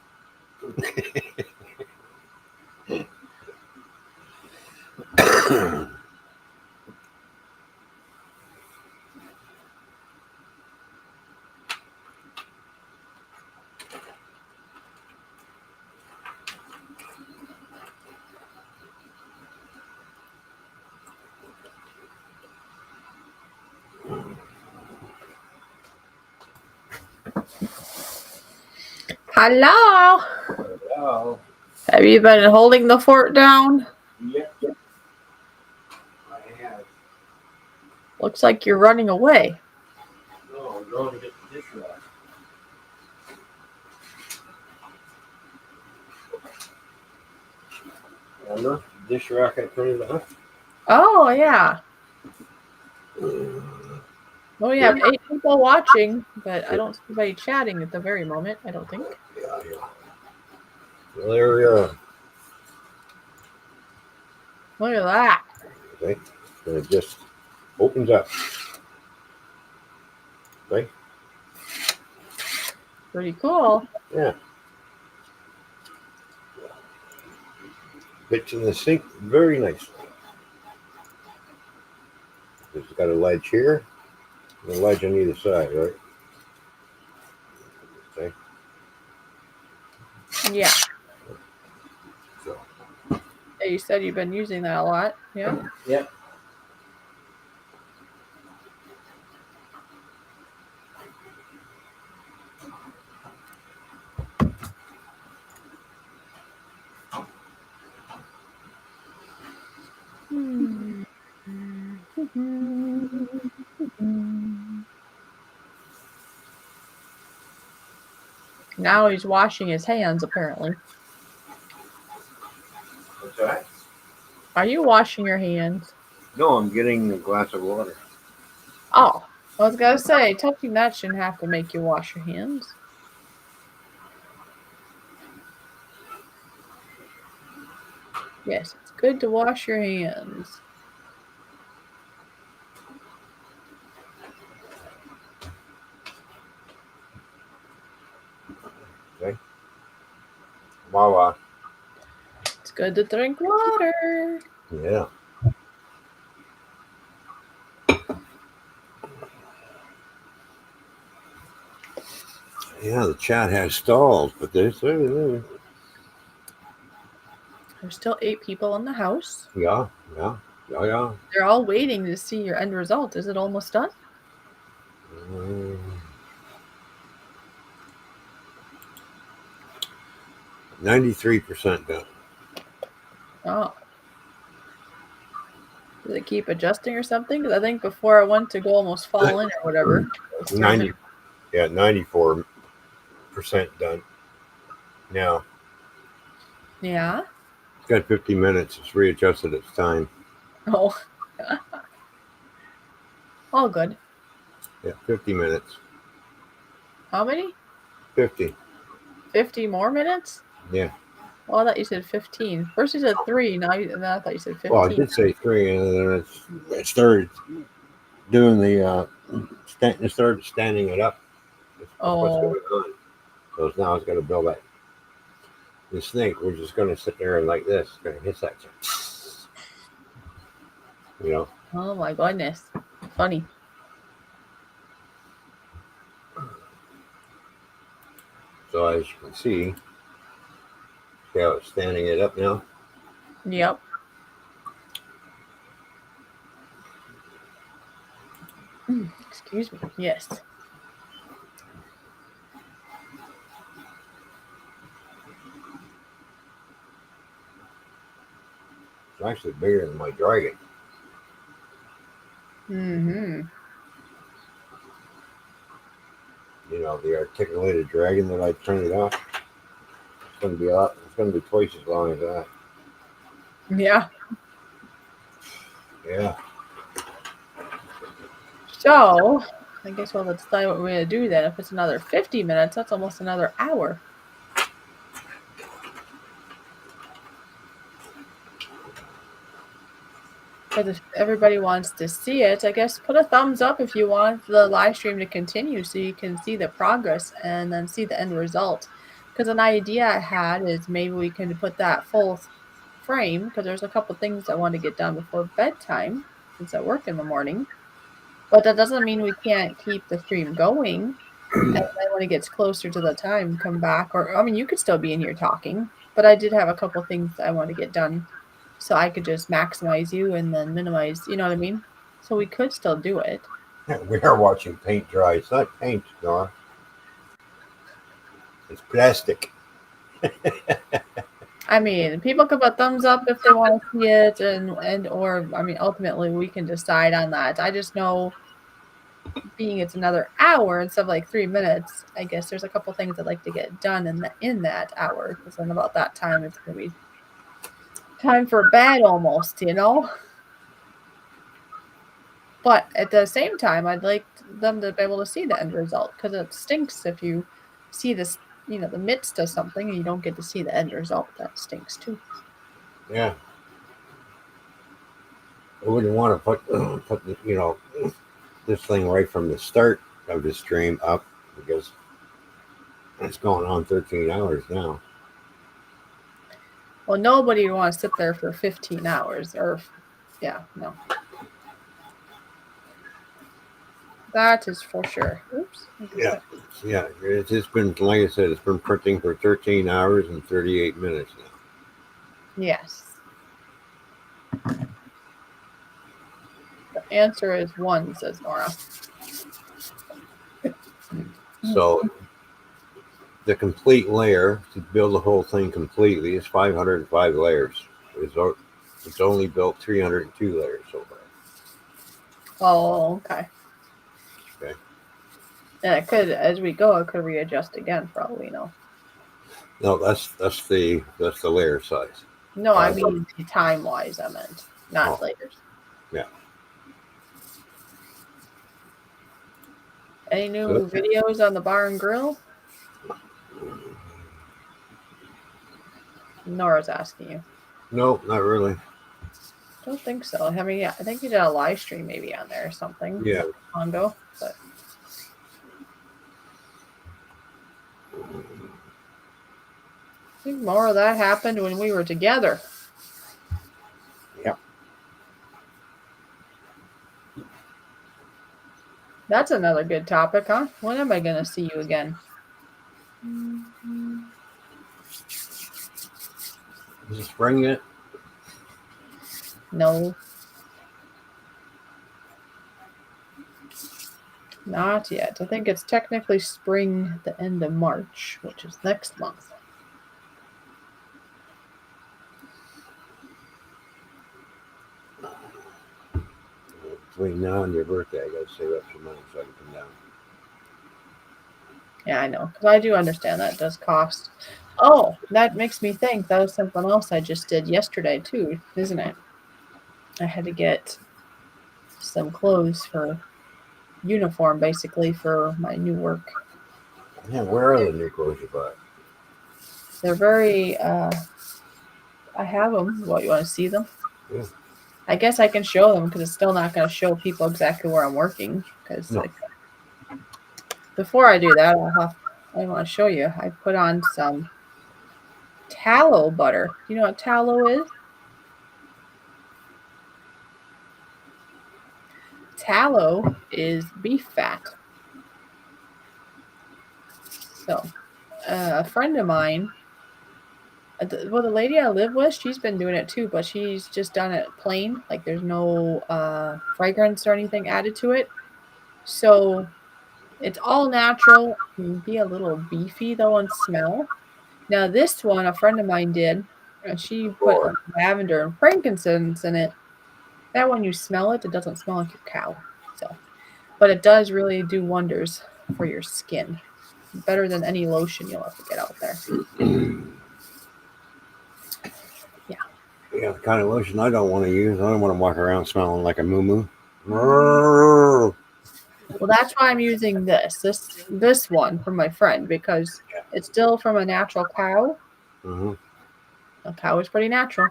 Hello. Hello. Have you been holding the fort down? Yep. I have. Looks like you're running away. No, I'm going to get the dish rack. Remember the dish rack I printed off? Oh, yeah. Oh, yeah. 8 people watching, but I don't see anybody chatting at the very moment, I don't think. Yeah. Well, there we are. Look at that. Okay. And it just opens up. Okay. Pretty cool. Yeah. Fits in the sink very nicely. It's got a ledge here and a ledge on either side, right? Okay. Yeah. So, Yeah, you said you've been using that a lot. Yeah. yep. Hmm. Now he's washing his hands, apparently. What's that? Are you washing your hands? No, I'm getting a glass of water. Oh, I was gonna say, touching that shouldn't have to make you wash your hands. Yes, it's good to wash your hands. Okay. Wawa. It's good to drink water. Yeah. Yeah, the chat has stalled, but there's There's still 8 people in the house. yeah, yeah, yeah. They're all waiting to see your end result. Is it almost done? 93% done. Oh. Does it keep adjusting or something? Because I think before I went to go almost fall in or whatever, it was 3 90, minutes. yeah, 94% done. Now Yeah. it's got 50 minutes. It's readjusted its time. Oh. All good. Yeah, 50 minutes. How many? 50. 50 more minutes? Yeah. Well, I thought you said 15. First you said 3, now I thought you said Well, I 15. did say 3, and then it started doing the it started standing it up. That's what's Oh. going on. So now it's going to build that. This thing, we're just going to sit there and like this. It's going to hit that. You know. Oh my goodness. Funny. So as you can see how it's standing it up now. Yep. Excuse me. Yes. It's actually bigger than my dragon. Mm-hmm. You know, the articulated dragon that I turned it off. It's going to be a lot. It's going to be twice as long as that. Yeah. Yeah. So, I guess we'll decide what we're going to do then. If it's another 50 minutes, that's almost another hour. Because if everybody wants to see it, I guess put a thumbs up if you want the live stream to continue so you can see the progress and then see the end result. Because an idea I had is maybe we can put that full frame because there's a couple things I want to get done before bedtime since I work in the morning. But that doesn't mean we can't keep the stream going. And then when it gets closer to the time, come back. Or, I mean, you could still be in here talking. But I did have a couple things I want to get done. So I could just maximize you and then minimize, you know what I mean? So we could still do it. We are watching paint dry. It's not paint, Nora. It's plastic. I mean, people could put thumbs up if they want to see it and or I mean ultimately we can decide on that. I just know being it's another hour instead of like 3 minutes, I guess there's a couple things I'd like to get done in that hour because then about that time it's gonna be time for bed almost, you know? But at the same time, I'd like them to be able to see the end result because it stinks if you see this, you know, the midst of something and you don't get to see the end result. That stinks too. Yeah. I wouldn't want to put this thing right from the start of the stream up because it's going on 13 hours now. Well, nobody would want to sit there for 15 hours or, yeah, no. That is for sure. Oops. Yeah. Yeah, it's been, like I said, it's been printing for 13 hours and 38 minutes now. Yes. The answer is 1, says Nora. So the complete layer, to build the whole thing completely, is 505 layers. It's only built 302 layers so far. Oh, okay. Okay. And it could, as we go, it could readjust again for all we know. No, that's the layer size. No, I Five. mean time-wise, I meant, not Oh, layers. yeah. Any So, new videos on the bar and grill? Nora's asking you. no, not really. Don't think so. I mean, yeah, I think you did a live stream maybe on there or something. Yeah. Hondo, but I think more of that happened when we were together. Yeah. That's another good topic, huh? When am I going to see you again? Is it spring yet? No. Not yet. I think it's technically spring at the end of March, which is next month. Between now and your birthday, I got to save up some money so I can come down. Yeah, I know. Because I do understand that it does cost. Oh, that makes me think that was something else I just did yesterday, too, isn't it? I had to get some clothes for uniform, basically, for my new work. Yeah, where are the new clothes you bought? They're very, I have them. What, you want to see them? Yeah. I guess I can show them because it's still not going to show people exactly where I'm working. Because No. before I do that, I want to show you. I put on some tallow butter. Do you know what tallow is? Tallow is beef fat. So, a friend of mine, well, the lady I live with, she's been doing it too, but she's just done it plain. Like there's no fragrance or anything added to it. So it's all natural. It can be a little beefy though in smell. Now this one, a friend of mine did, and she put like lavender and frankincense in it. That when you smell it, it doesn't smell like your cow. So, but it does really do wonders for your skin. Better than any lotion you'll ever get out there. Yeah. Yeah, the kind of lotion I don't want to use. I don't want to walk around smelling like a moo. Well, that's why I'm using this one from my friend because it's still from a natural cow. Mm-hmm. A cow is pretty natural,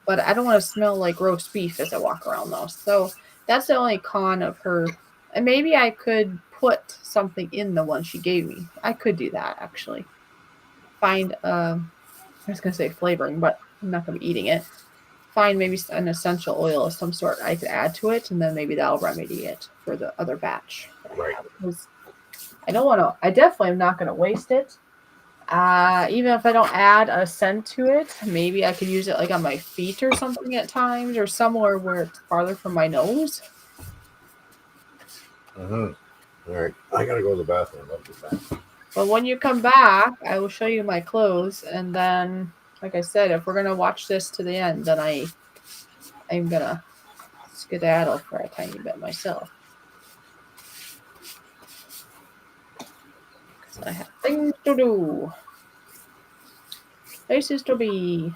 but I don't want to smell like roast beef as I walk around though. So that's the only con of her. And maybe I could put something in the one she gave me. I could do that actually. Find I was gonna say flavoring, but I'm not gonna be eating it. Find maybe an essential oil of some sort I could add to it, and then maybe that'll remedy it for the other batch that I have. Because I don't want to. I definitely am not going to waste it. Even if I don't add a scent to it, maybe I could use it like on my feet or something at times, or somewhere where it's farther from my nose. All right, I gotta go to the bathroom. I'll be back. But when you come back, I will show you my clothes, and then, like I said, if we're gonna watch this to the end, then I'm gonna skedaddle for a tiny bit myself. Because I have things to do. Places to be.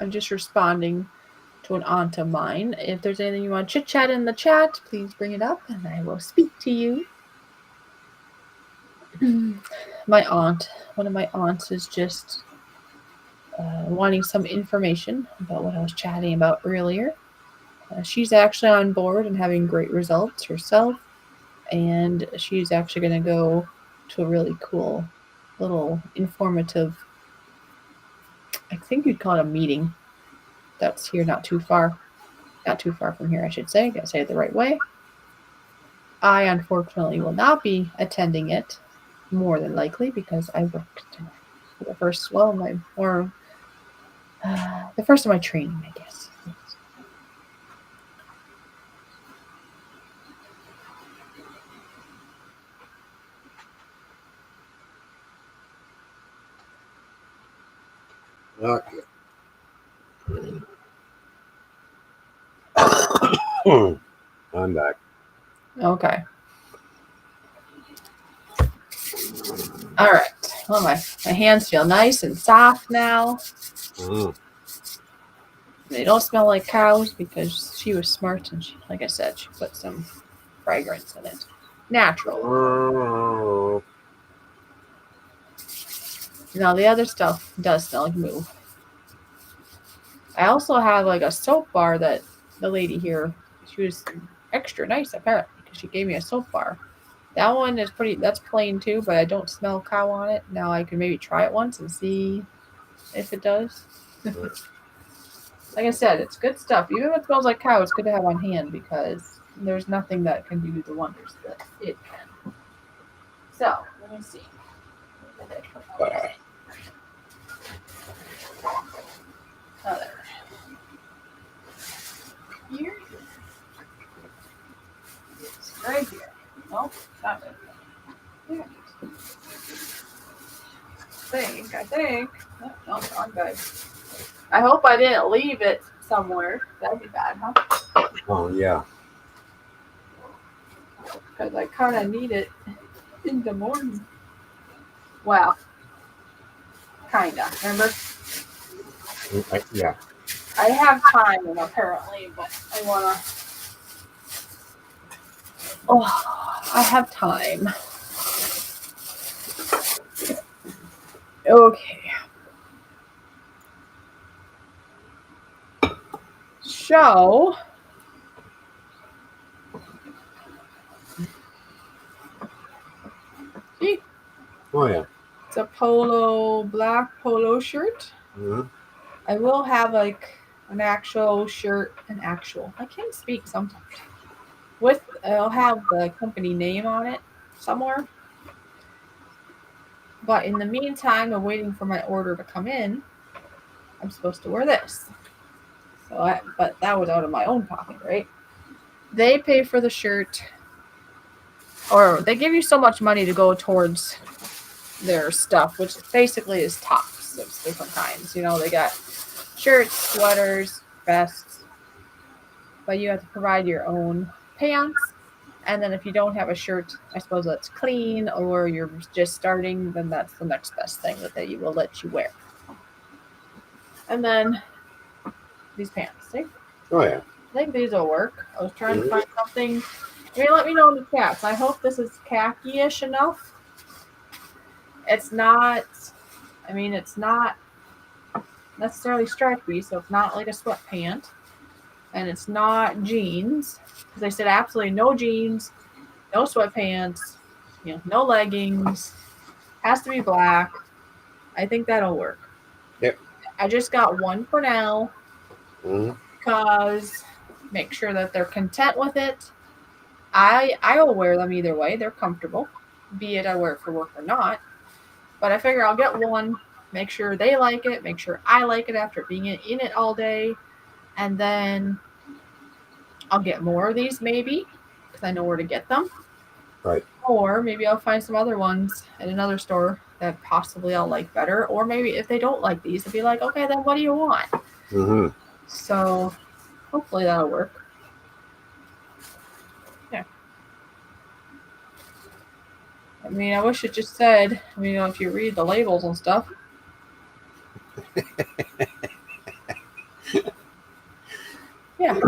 I'm just responding to an aunt of mine. If there's anything you want to chit chat in the chat, please bring it up and I will speak to you. My aunt, one of my aunts, is just wanting some information about what I was chatting about earlier. She's actually on board and having great results herself, and she's actually going to go to a really cool little informative, I think you'd call it a meeting that's here not too far from here, I should say. Gotta say it the right way. I unfortunately will not be attending it, more than likely, because I worked for the first, well, my or the first of my training, I guess. Okay. I'm back. Okay. All right. Well, my hands feel nice and soft now. They don't smell like cows because she was smart and she, like I said, she put some fragrance in it. Natural. Now the other stuff does smell like moo. I also have like a soap bar that the lady here, she was extra nice apparently because she gave me a soap bar. That one is that's plain too, but I don't smell cow on it. Now I can maybe try it once and see if it does. Like I said, it's good stuff. Even if it smells like cow, it's good to have on hand because there's nothing that can do the wonders that it can. So, let me see. Oh, there. Here. It's right here. No, not right there. I think. No, I'm good. I hope I didn't leave it somewhere. That'd be bad, huh? Oh, yeah. Because I kind of need it in the morning. Well, kind of. Remember? Yeah. I have time, apparently, but I want to... Oh, I have time. Okay. So... See? Oh, yeah. It's a black polo shirt. Mm-hmm. I will have like an actual shirt, I can't speak sometimes. I'll have the company name on it somewhere. But in the meantime of waiting for my order to come in, I'm supposed to wear this. But that was out of my own pocket, right? They pay for the shirt, or they give you so much money to go towards their stuff, which basically is tops of different kinds. You know, they got shirts, sweaters, vests, but you have to provide your own pants. And then if you don't have a shirt, I suppose that's clean, or you're just starting, then that's the next best thing that they will let you wear. And then these pants, see? Oh, yeah. I think these will work. I was trying to find something. Maybe let me know in the chats. I hope this is khaki-ish enough. It's not necessarily stripy, so it's not like a sweatpant. And it's not jeans. Because they said absolutely no jeans, no sweatpants, no leggings. Has to be black. I think that'll work. Yep. I just got one for now. Because make sure that they're content with it. I will wear them either way. They're comfortable. Be it I wear it for work or not. But I figure I'll get one. Make sure they like it. Make sure I like it after being in it all day. And then I'll get more of these maybe. Because I know where to get them. Right. Or maybe I'll find some other ones at another store that possibly I'll like better. Or maybe if they don't like these, they'll be like, okay, then what do you want? Mm-hmm. So hopefully that'll work. Yeah. I mean, I wish it just said, if you read the labels and stuff. Yeah,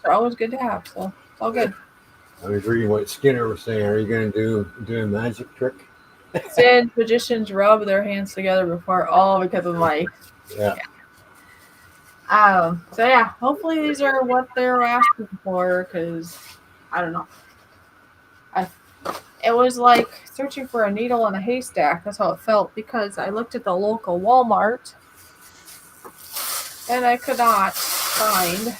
they're always good to have, so it's all good. I was reading what Skinner was saying. Are you going to do a magic trick? Said magicians rub their hands together before all because of life. Yeah. So yeah, hopefully these are what they're asking for, because I don't know. I It was like searching for a needle in a haystack. That's how it felt, because I looked at the local Walmart and I could not find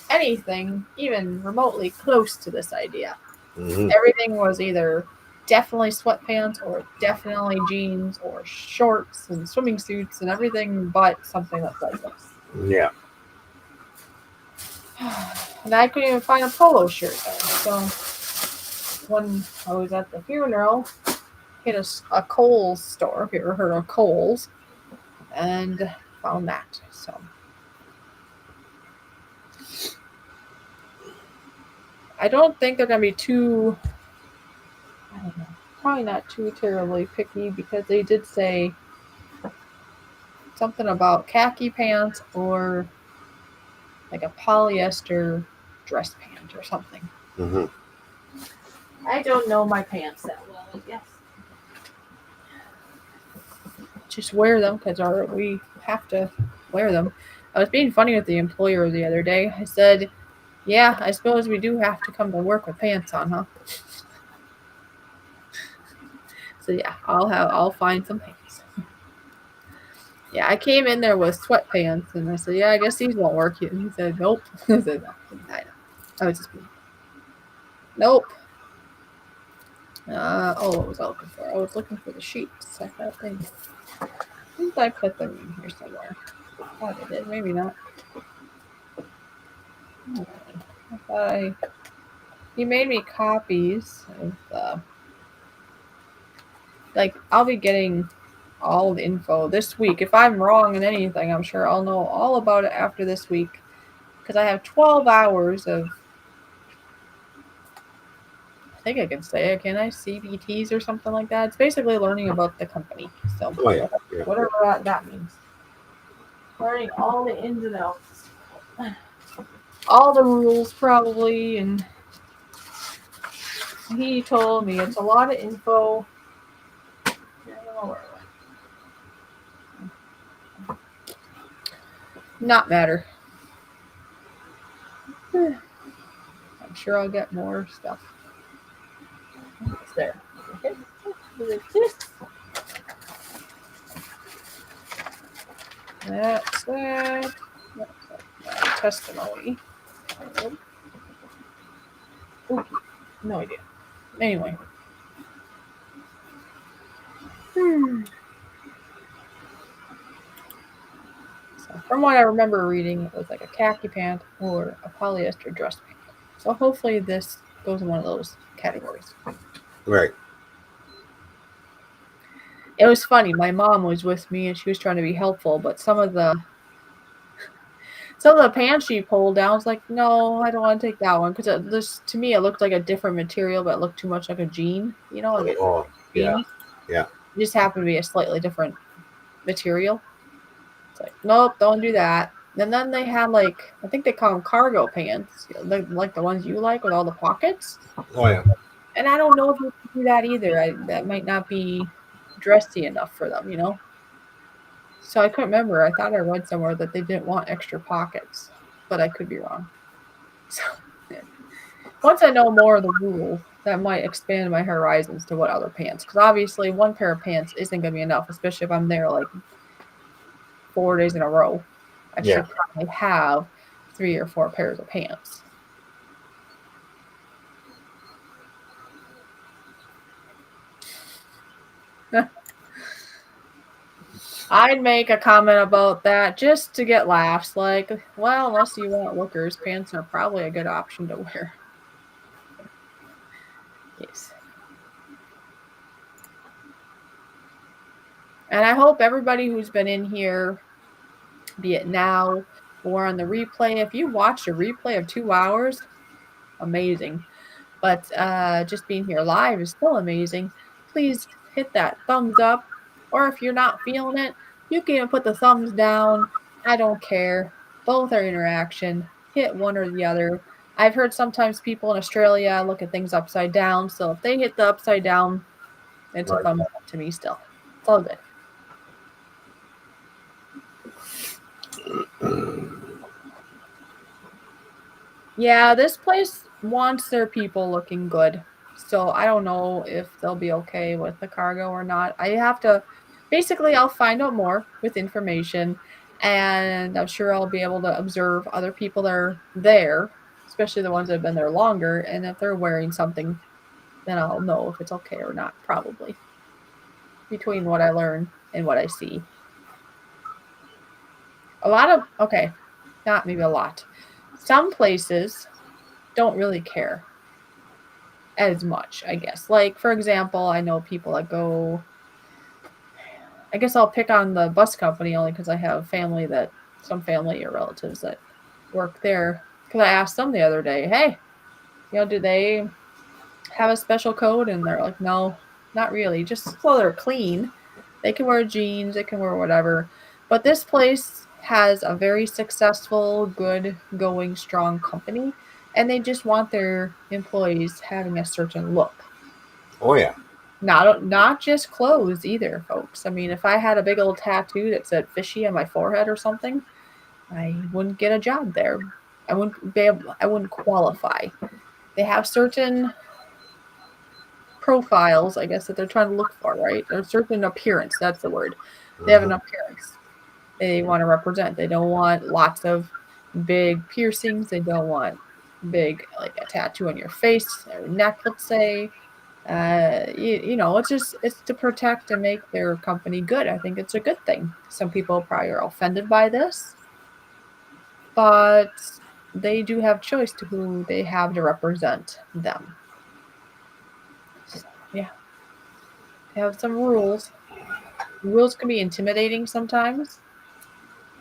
anything even remotely close to this idea. Mm-hmm. Everything was either definitely sweatpants or definitely jeans or shorts and swimming suits and everything but something that's like this. Yeah. And I couldn't even find a polo shirt there. So when I was at the funeral, hit a Kohl's store, if you ever heard of Kohl's, and found that. So I don't think they're gonna be too, I don't know, probably not too terribly picky, because they did say something about khaki pants or like a polyester dress pant or something. Mm-hmm. I don't know my pants that well, I guess. Just wear them because we have to wear them. I was being funny with the employer the other day. I said, "Yeah, I suppose we do have to come to work with pants on, huh?" So yeah, I'll find some pants. Yeah, I came in there with sweatpants and I said, "Yeah, I guess these won't work." And he said, "Nope." I said, "No, I know. I was just being, nope." What was I looking for? I was looking for the sheets. I thought I put them in here somewhere. I thought I did, maybe not. I thought he made me copies of like I'll be getting all the info this week. If I'm wrong in anything, I'm sure I'll know all about it after this week, because I have 12 hours of, I think I can say it, can I? CBTs or something like that. It's basically learning about the company. So Oh yeah. Yeah. whatever that means. Learning all the ins and outs. All the rules probably, and he told me it's a lot of info. I don't know where it went. Not matter. I'm sure I'll get more stuff. It's there. Okay. This. That's that. That's testimony. Ooh, no idea. Anyway. So from what I remember reading, it was like a khaki pant or a polyester dress pant. So hopefully this goes in one of those categories. Right. It was funny. My mom was with me and she was trying to be helpful, but some of the pants she pulled down, I was like, no, I don't want to take that one, because this to me it looked like a different material, but it looked too much like a jean, like a Oh yeah. jean. Yeah. It just happened to be a slightly different material. It's like, nope, don't do that. And then they had like, I think they call them cargo pants, like the ones you like with all the pockets. Oh yeah. And I don't know if you can do that either. That might not be dressy enough for them. So I couldn't remember. I thought I read somewhere that they didn't want extra pockets, but I could be wrong. So yeah. Once I know more of the rules, that might expand my horizons to what other pants. Because obviously, one pair of pants isn't going to be enough, especially if I'm there like 4 days in a row. I Yeah. should probably have 3 or 4 pairs of pants. I'd make a comment about that just to get laughs. Like, well, unless you want lookers, pants are probably a good option to wear. Yes. And I hope everybody who's been in here, be it now or on the replay, if you watched a replay of 2 hours, amazing. But just being here live is still amazing. Please hit that thumbs up. Or if you're not feeling it, you can even put the thumbs down. I don't care. Both are interaction. Hit one or the other. I've heard sometimes people in Australia look at things upside down. So if they hit the upside down, it's a Right. thumbs up to me still. It's all good. Yeah, this place wants their people looking good. So I don't know if they'll be okay with the cargo or not. I have to basically I'll find out more with information and I'm sure I'll be able to observe other people that are there, especially the ones that have been there longer, and if they're wearing something, then I'll know if it's okay or not, probably. Between what I learn and what I see. A lot of okay, not maybe a lot. Some places don't really care as much, I guess. Like, for example, I know people that go, I guess I'll pick on the bus company only because I have family that, some family or relatives that work there. Because I asked them the other day, hey, do they have a special code? And they're like, no, not really. Just so they're clean. They can wear jeans, they can wear whatever. But this place has a very successful, good going, strong company. And they just want their employees having a certain look. Oh yeah. Not just clothes either, folks. I mean, if I had a big old tattoo that said Fishy on my forehead or something, I wouldn't get a job there. I wouldn't qualify. They have certain profiles, I guess, that they're trying to look for, right? A certain appearance, that's the word. They have an Uh-huh. appearance they want to represent. They don't want lots of big piercings. They don't want big, like a tattoo on your face or neck, let's say. It's to protect and make their company good. I think it's a good thing. Some people probably are offended by this, but they do have choice to who they have to represent them. So, yeah, they have some rules. Rules can be intimidating sometimes,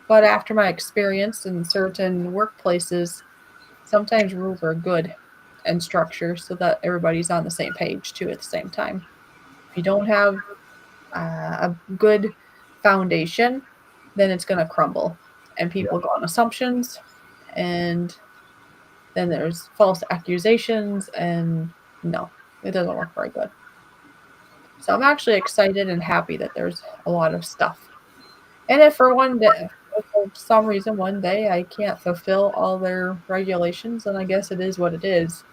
but after my experience in certain workplaces, sometimes rules are good and structure so that everybody's on the same page too at the same time. If you don't have a good foundation, then it's going to crumble and Yeah. people go on assumptions and then there's false accusations and no, it doesn't work very good. So I'm actually excited and happy that there's a lot of stuff. And if for one day, if for some reason one day I can't fulfill all their regulations, then I guess it is what it is.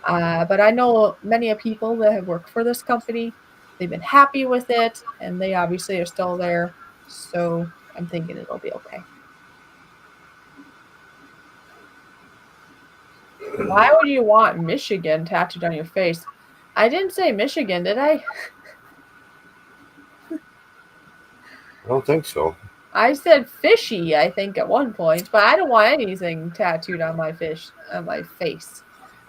But I know many of people that have worked for this company. They've been happy with it, and they obviously are still there. So I'm thinking it'll be okay. Why would you want Michigan tattooed on your face? I didn't say Michigan, did I? I don't think so. I said fishy, I think, at one point, but I don't want anything tattooed on my face.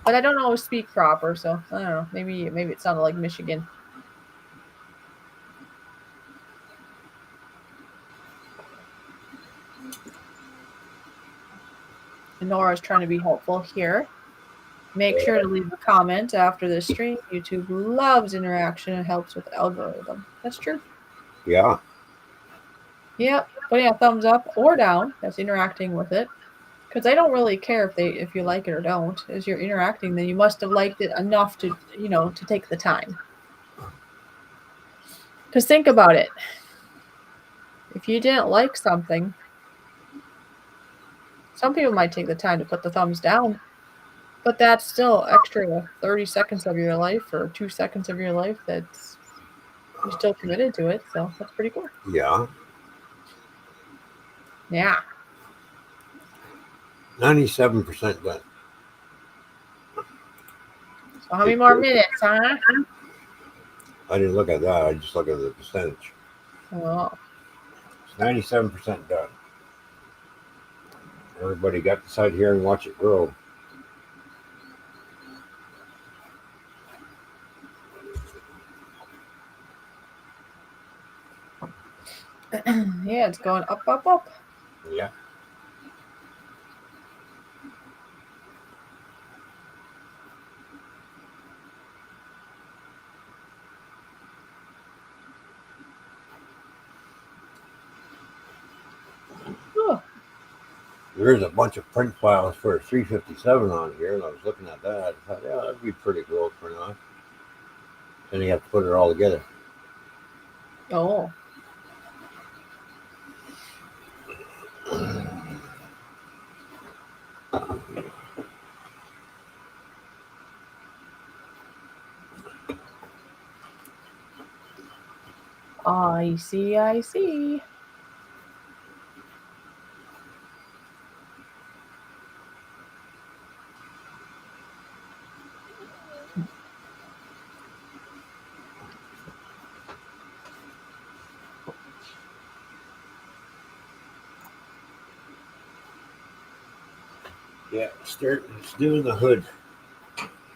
But I don't always speak proper, so I don't know. Maybe it sounded like Michigan. And Nora's trying to be helpful here. Make sure to leave a comment after this stream. YouTube loves interaction and helps with the algorithm. That's true. Yeah. Yep. Putting a thumbs up or down, that's interacting with it. Because they don't really care if you like it or don't. As you're interacting, then you must have liked it enough to take the time. Because think about it. If you didn't like something, some people might take the time to put the thumbs down, but that's still extra 30 seconds of your life or 2 seconds of your life that's you're still committed to it. So that's pretty cool. Yeah. Yeah. 97% done. So how many more minutes, huh? I didn't look at that. I just look at the percentage. Oh. It's 97% done. Everybody got to sit here and watch it grow. Yeah, it's going up, up, up. Yeah. Oh. There's a bunch of print files for a 357 on here, and I was looking at that. I thought, yeah, that'd be pretty cool to print off. Then you have to put it all together. Oh. I see, I see. Yeah, it's doing the hood.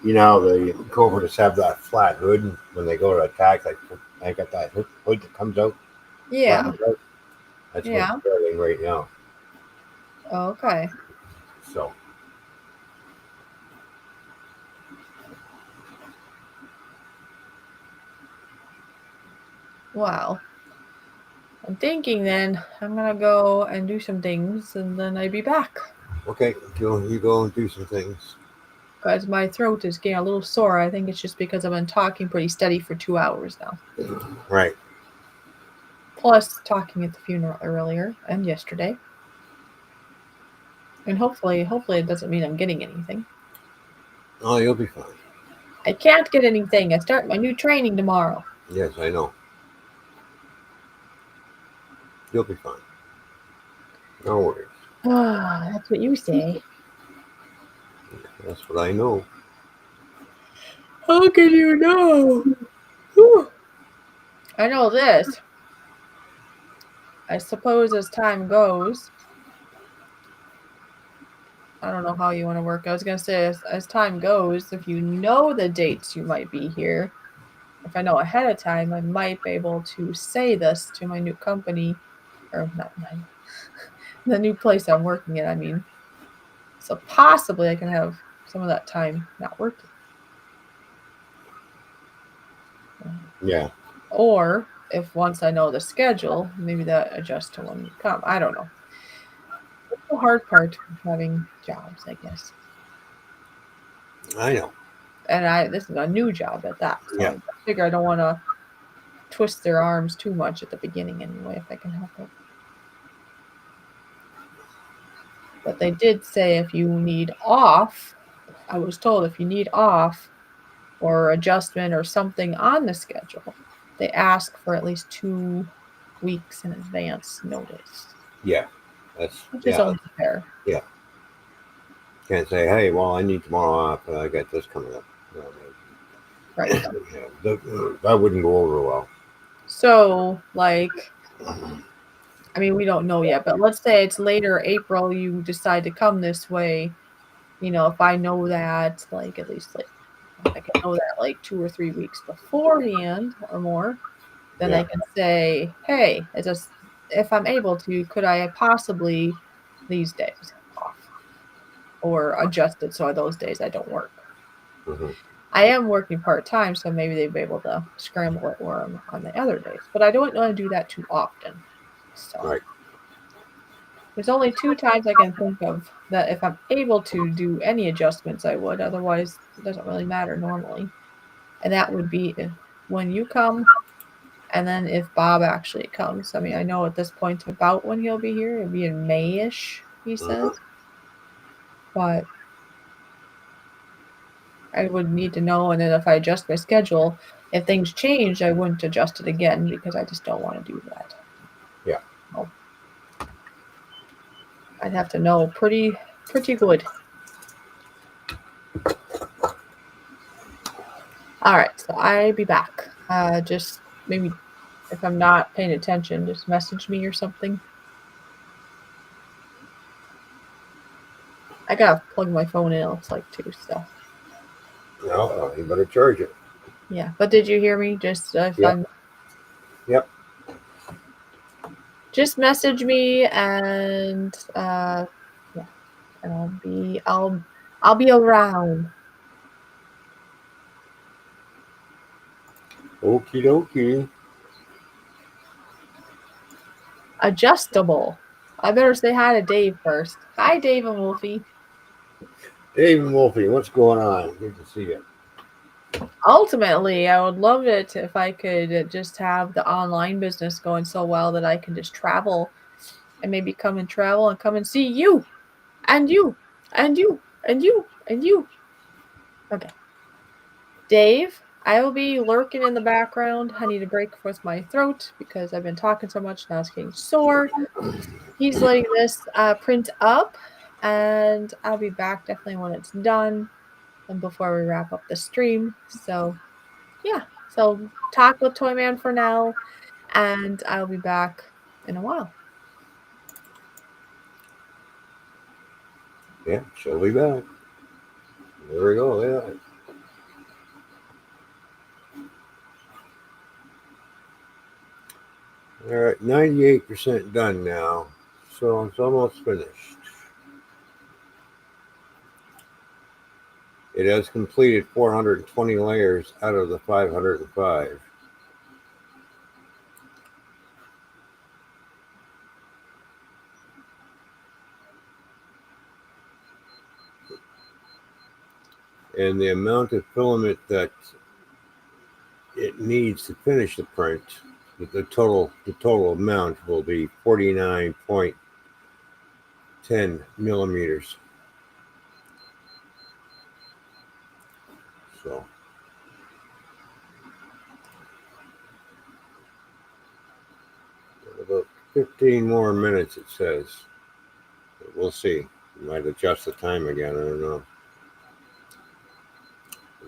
You know, the Coverts have that flat hood, and when they go to attack, like I got that hood that comes out, Yeah, flattens out. That's what's yeah. building right now. Okay. So, Wow. I'm thinking then I'm gonna go and do some things and then I'll be back. okay, you go and do some things. Because my throat is getting a little sore. I think it's just because I've been talking pretty steady for 2 hours now. Right. Plus talking at the funeral earlier and yesterday. And hopefully it doesn't mean I'm getting anything. Oh, you'll be fine. I can't get anything. I start my new training tomorrow. Yes, I know. You'll be fine. No worries. Ah, that's what you say. That's what I know. How can you know? Whew. I know this. I suppose as time goes, I don't know how you want to work. I was going to say, as time goes, if you know the dates you might be here, if I know ahead of time, I might be able to say this to my new company, or not my, the new place I'm working at, I mean. So possibly I can have some of that time not working. Yeah. Or if once I know the schedule, maybe that adjusts to when you come. I don't know. That's the hard part of having jobs, I guess. I know. And this is a new job at that, so Yeah. I figure I don't want to twist their arms too much at the beginning anyway, if I can help it. But they did say if you need off, I was told if you need off or adjustment or something on the schedule, they ask for at least 2 weeks in advance notice, Yeah. That's which is yeah. only fair. Yeah. Can't say, hey, well, I need tomorrow off. I got this coming up. You know, Right. yeah, that wouldn't go over well. So, like, I mean, we don't know yet, but let's say it's later April, you decide to come this way. If I know that, like, at least, like, if I can know that, like, 2 or 3 weeks beforehand or more, then I Yeah. can say, hey, if I'm able to, could I possibly these days off or adjust it so those days I don't work? Hmm. I am working part time, so maybe they'd be able to scramble it or on the other days, but I don't want to do that too often. So Right. there's only 2 times I can think of that if I'm able to do any adjustments, I would. Otherwise, it doesn't really matter normally. And that would be when you come, and then if Bob actually comes. I mean, I know at this point about when he'll be here. It'll be in May-ish, he Hmm. says. But I would need to know, and then if I adjust my schedule, if things change, I wouldn't adjust it again because I just don't want to do that. Yeah. So I'd have to know pretty good. All right, so I'll be back. Just maybe if I'm not paying attention, just message me or something. I gotta plug my phone in, it looks like too. So No, you better charge it. yeah, but did you hear me? Just if Yep. I'm Yep. just message me and yeah, and I'll be around. Okie dokie. Adjustable. I better say hi to Dave first. Hi, Dave and Wolfie. Dave and Wolfie, what's going on? Good to see you. Ultimately, I would love it if I could just have the online business going so well that I can just travel and maybe come and travel and come and see you and you and you and you and you. Okay. Dave, I will be lurking in the background. I need a break with my throat because I've been talking so much now it's getting sore. He's letting this print up, and I'll be back definitely when it's done and before we wrap up the stream. So, yeah. So, talk with Toyman for now, and I'll be back in a while. Yeah, she'll be back. There we go. Yeah. All right, 98% done now. So it's almost finished. It has completed 420 layers out of the 505. And the amount of filament that it needs to finish the print, the total amount will be 49.10 millimeters. So about 15 more minutes, it says. But we'll see. We might adjust the time again. I don't know.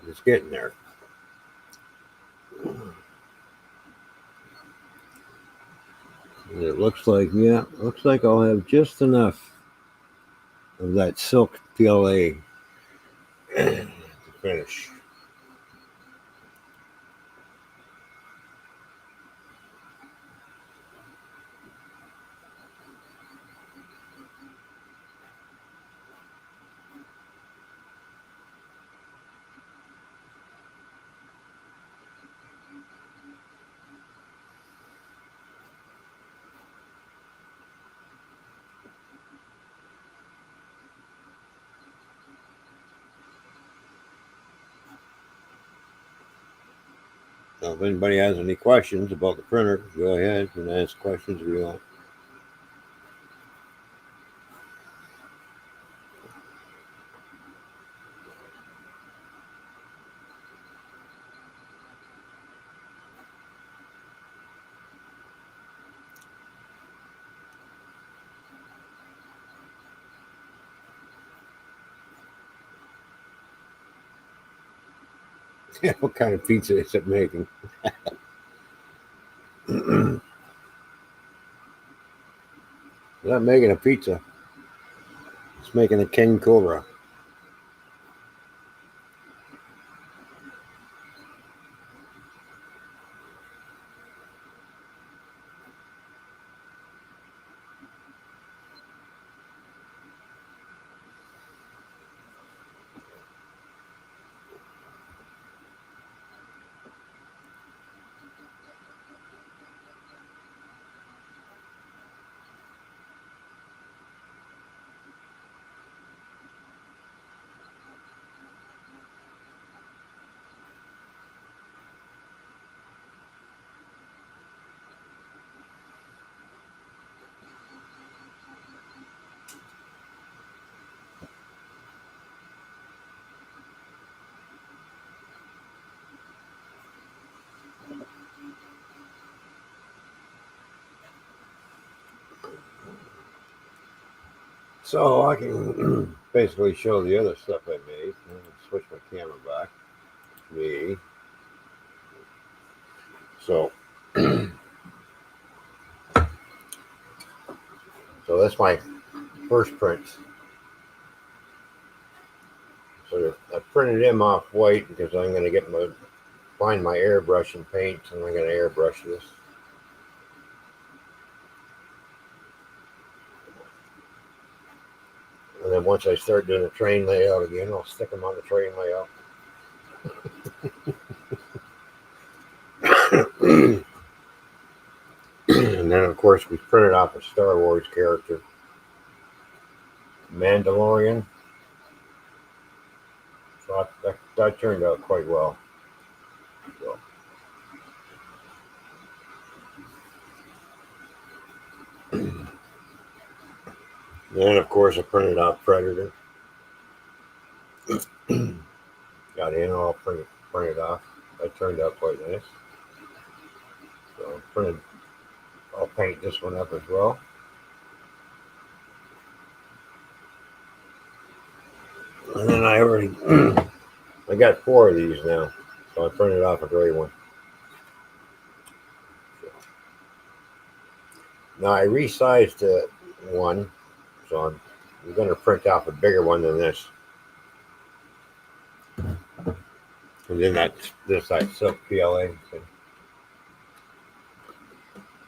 It's getting there. And it looks like, yeah, looks like I'll have just enough of that silk PLA to finish. Now, if anybody has any questions about the printer, go ahead and ask questions if you want. What kind of pizza is it making? It's not making a pizza. It's making a king cobra. So I can basically show the other stuff I made. Switch my camera back. Me. So, so that's my first print. So I printed him off white because I'm going to find my airbrush and paint, and I'm going to airbrush this. And then once I start doing the train layout again, I'll stick them on the train layout. And then, of course, we printed off a Star Wars character, Mandalorian. So that turned out quite well. So. Then, of course, I printed out Predator. Got in all printed off. That turned out quite nice. So I'll paint this one up as well. And then I got 4 of these now. So I printed off a gray one. Now I resized one, so I'm going to print off a bigger one than this. And then this silk PLA thing.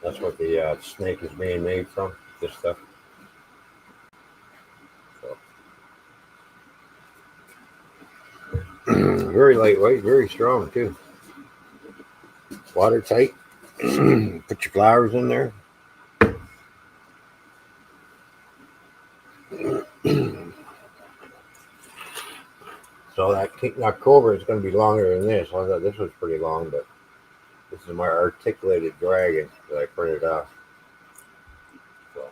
That's what the snake is being made from, this stuff. So. Very lightweight, very strong too. Watertight. Put your flowers in there. So that October is going to be longer than this. I thought this was pretty long, but this is my articulated dragon that I printed off. So.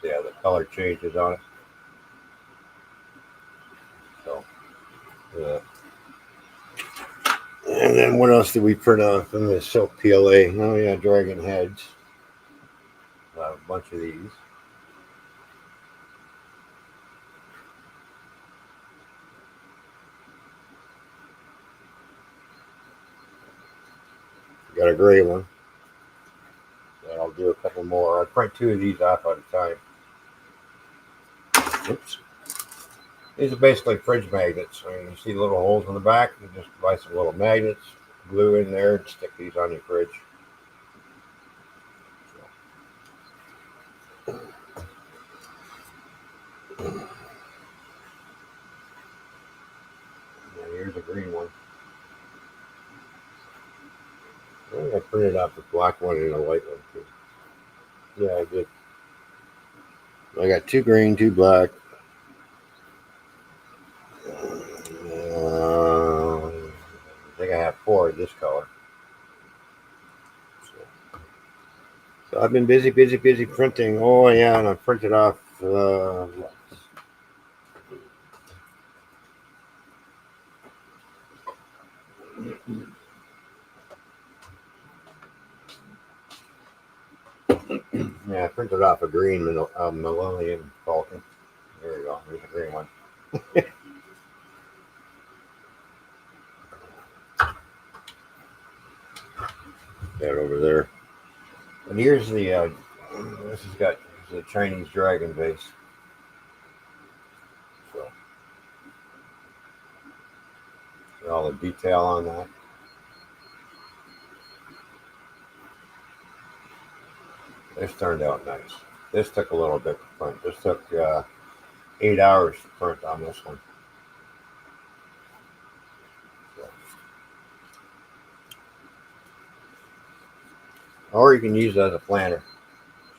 Yeah, the color changes on it. So, yeah. And then what else did we print off from the silk PLA? Oh yeah, dragon heads. A bunch of these. Got a gray one. And I'll do a couple more. I'll print 2 of these off at a time. Oops. These are basically fridge magnets. I mean, you see little holes in the back. You just buy some little magnets, glue in there, and stick these on your fridge. And here's a green one. I think I printed out the black one and a white one too. Yeah, I did. I got 2 green, 2 black. I think I have 4 of this color. So I've been busy printing. Oh yeah, and I printed off. Yeah, I printed off a green Millennium Falcon. There we go. There's a green one. That over there. And here's the. This has got the Chinese dragon base. So all the detail on that. This turned out nice. This took a little bit to print. This took 8 hours to print on this one. So. Or you can use it as a planner.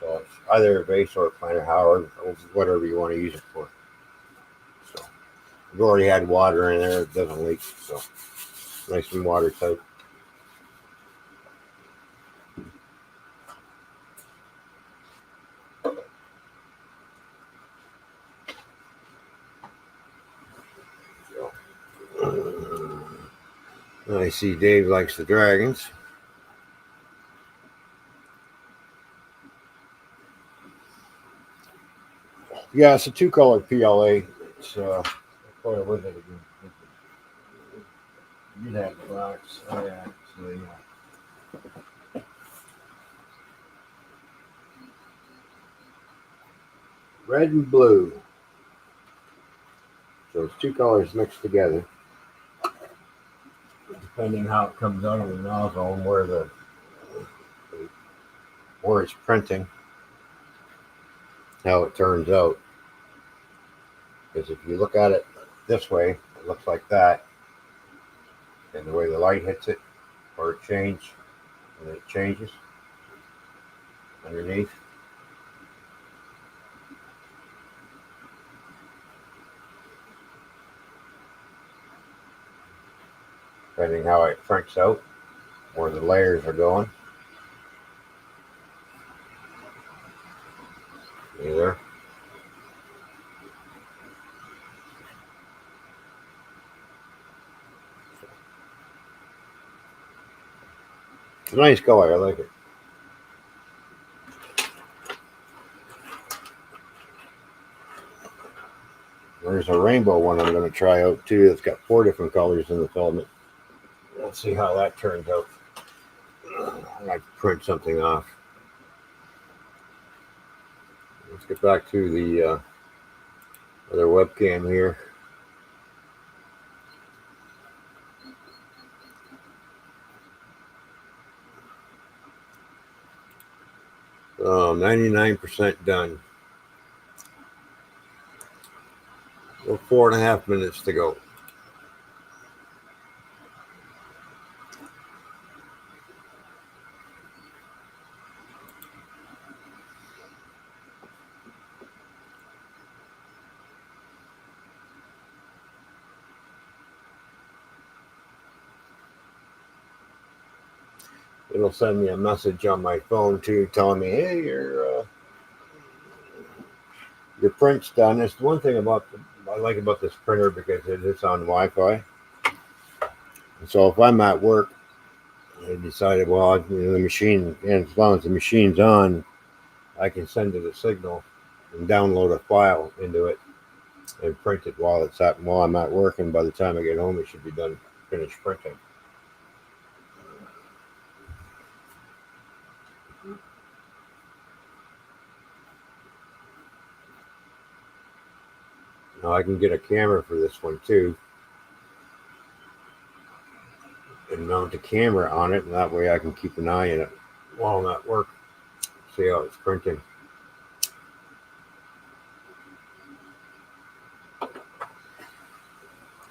So it's either a base or a planner, however, whatever you want to use it for. So we've already had water in there; it doesn't leak. So nice and watertight. I see Dave likes the dragons. Yeah, it's a 2-color PLA. It's what was it again? You had the box. Oh yeah, so yeah. Red and blue. So it's 2 colors mixed together. Depending how it comes out of the nozzle and where it's printing, how it turns out. Because if you look at it this way, it looks like that. And the way the light hits it, or it changes underneath. Depending how it prints out, where the layers are going. See there? It's a nice color. I like it. There's a rainbow one I'm going to try out too. It's got 4 different colors in the filament. Let's see how that turns out. I might print something off. Let's get back to the other webcam here. 99% done. Well, 4.5 minutes to go. It'll send me a message on my phone too, telling me, "Hey, your print's done." It's one thing I like about this printer because it is on Wi-Fi. So if I'm at work, I decided, well, the machine, and as long as the machine's on, I can send it a signal and download a file into it and print it while I'm at work. And by the time I get home, it should be done, finished printing. Now I can get a camera for this one too, and mount a camera on it, and that way I can keep an eye on it while I'm at work. See how it's printing. I've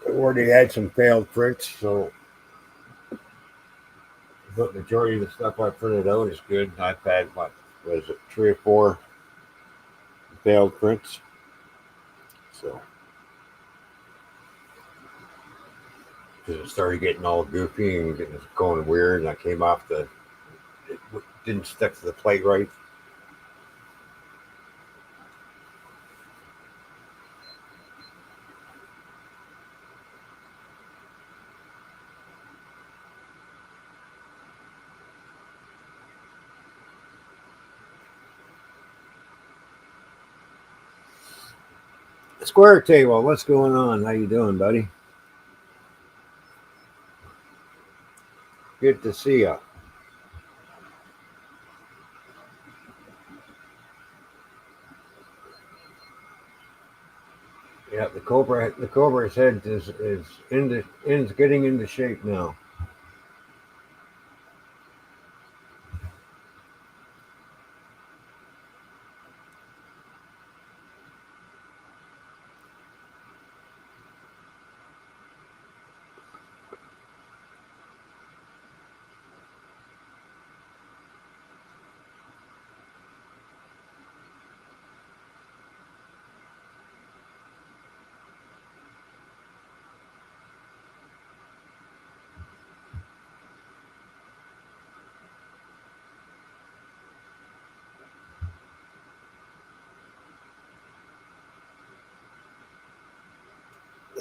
already had some failed prints, so the majority of the stuff I printed out is good. I've had, what was it, 3 or 4 failed prints. So, because it started getting all goofy and going weird, and I came off it didn't stick to the plate right. Square Table, what's going on? How you doing, buddy? Good to see you. Yeah, the Cobra's head is getting into shape now.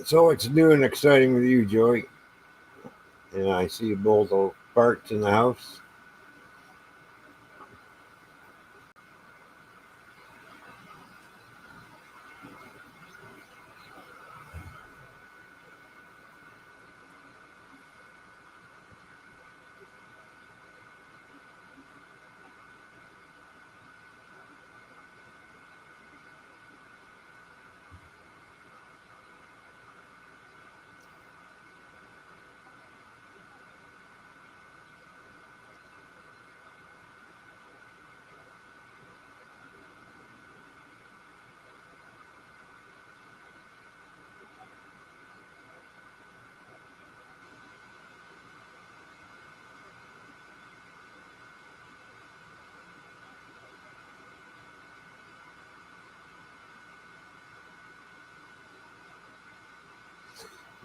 So it's new and exciting with you, Joey. And I see both of Bart's in the house.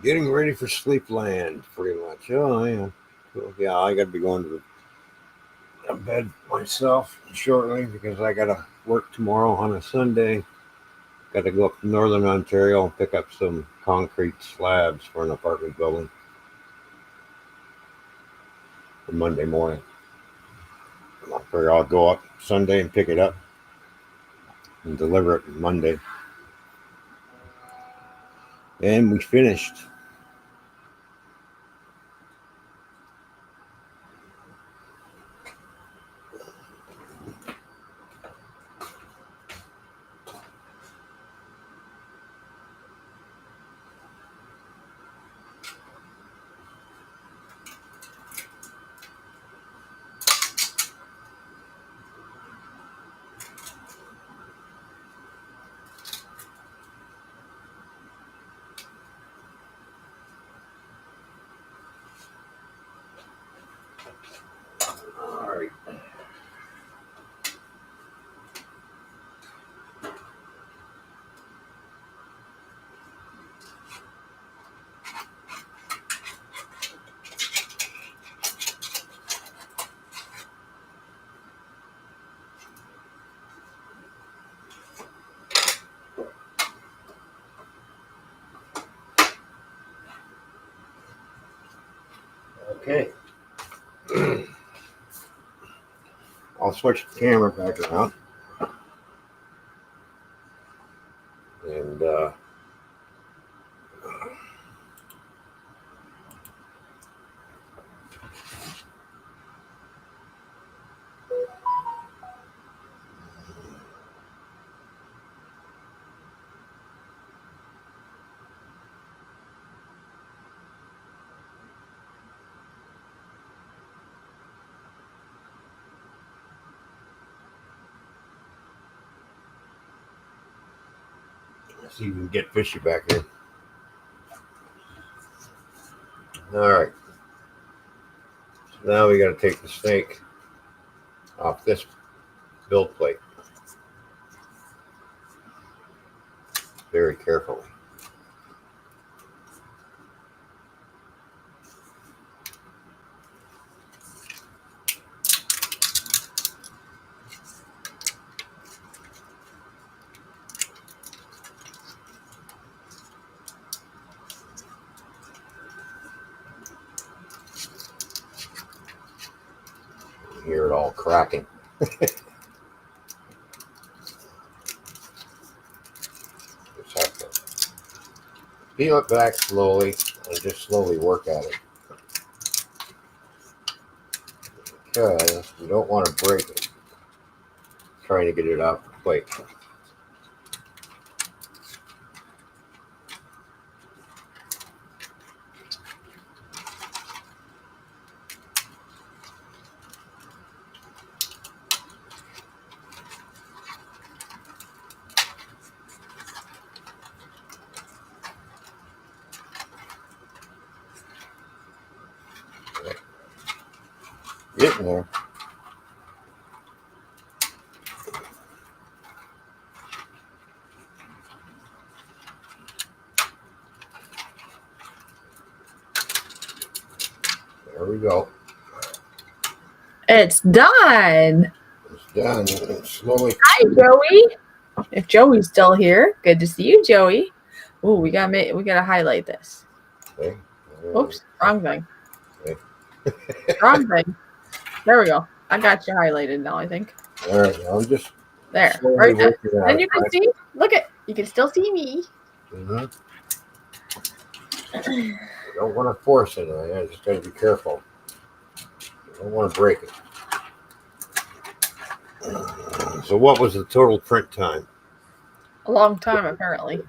Getting ready for Sleepland, pretty much. Oh, yeah. Well, yeah, I got to be going to bed myself shortly because I got to work tomorrow on a Sunday. Got to go up to Northern Ontario and pick up some concrete slabs for an apartment building for Monday morning. Or I'll go up Sunday and pick it up and deliver it Monday. And we finished. All right. Okay. I'll switch the camera back around. And see if we can get Fishy back here. All right. So now we got to take the snake off this build plate very carefully. You hear it all cracking. Just have to peel it back slowly and just slowly work at it. Because we don't want to break it trying to get it off the plate. Getting there. There we go. It's done. It's done. It's slowly. Hi, Joey. If Joey's still here, good to see you, Joey. Ooh, we gotta highlight this. Okay. Oops, wrong thing. Okay. Wrong thing. There we go. I got you highlighted now, I think. All right. I'm just there. slowly Right there. working out. And you can see. Look at. You can still see me. Mm-hmm. You don't want to force it. I just got to be careful. You don't want to break it. So what was the total print time? A long time, apparently.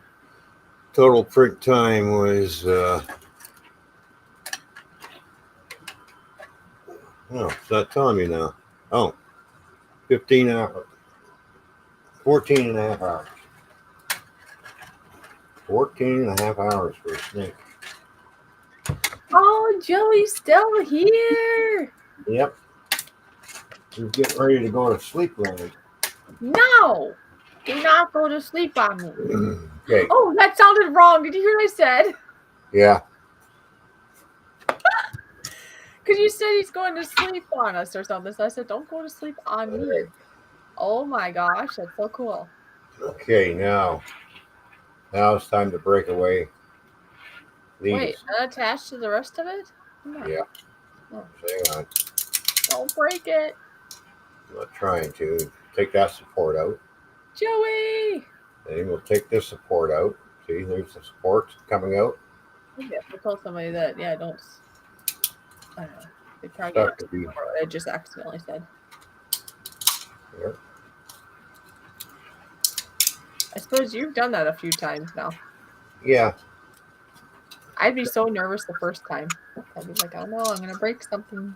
Total print time was, no, it's not telling me now. Oh, 15 hours. 14 and a half hours. 14 and a half hours for a snake. Oh, Joey's still here. Yep. We're getting ready to go to sleep land. No. Do not go to sleep on me. Okay. Oh, that sounded wrong. Did you hear what I said? Yeah. Because you said he's going to sleep on us or something. So I said, don't go to sleep on me. Right. Oh my gosh, that's so cool. Okay, now it's time to break away these. Wait, attached to the rest of it? Yeah. Oh. Hang on. Don't break it. I'm not trying to. Take that support out. Joey! And we'll take this support out. See, there's the support coming out. Yeah, I told somebody that, yeah, don't. I don't know. They probably Stuff get to be what I just accidentally said. here. I suppose you've done that a few times now. Yeah. I'd be so nervous the first time. I'd be like, oh no, I'm gonna break something.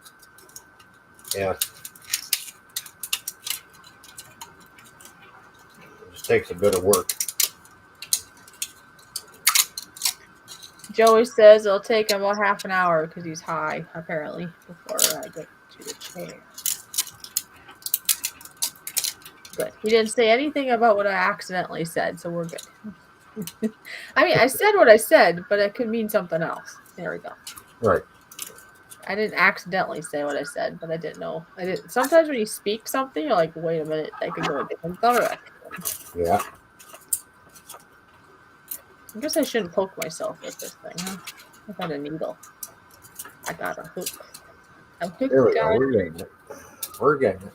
Yeah. It just takes a bit of work. Joey says it'll take him about half an hour because he's high, apparently, before I get to the chair. Good. He didn't say anything about what I accidentally said, so we're good. I mean, I said what I said, but it could mean something else. There we go. Right. I didn't accidentally say what I said, but I didn't know. I didn't. Sometimes when you speak something, you're like, wait a minute, that could go a different direction. Yeah. I guess I shouldn't poke myself with this thing, huh? I got a needle. I got a hook. I'm hooked, There we go. guys. We're getting it. We're getting it.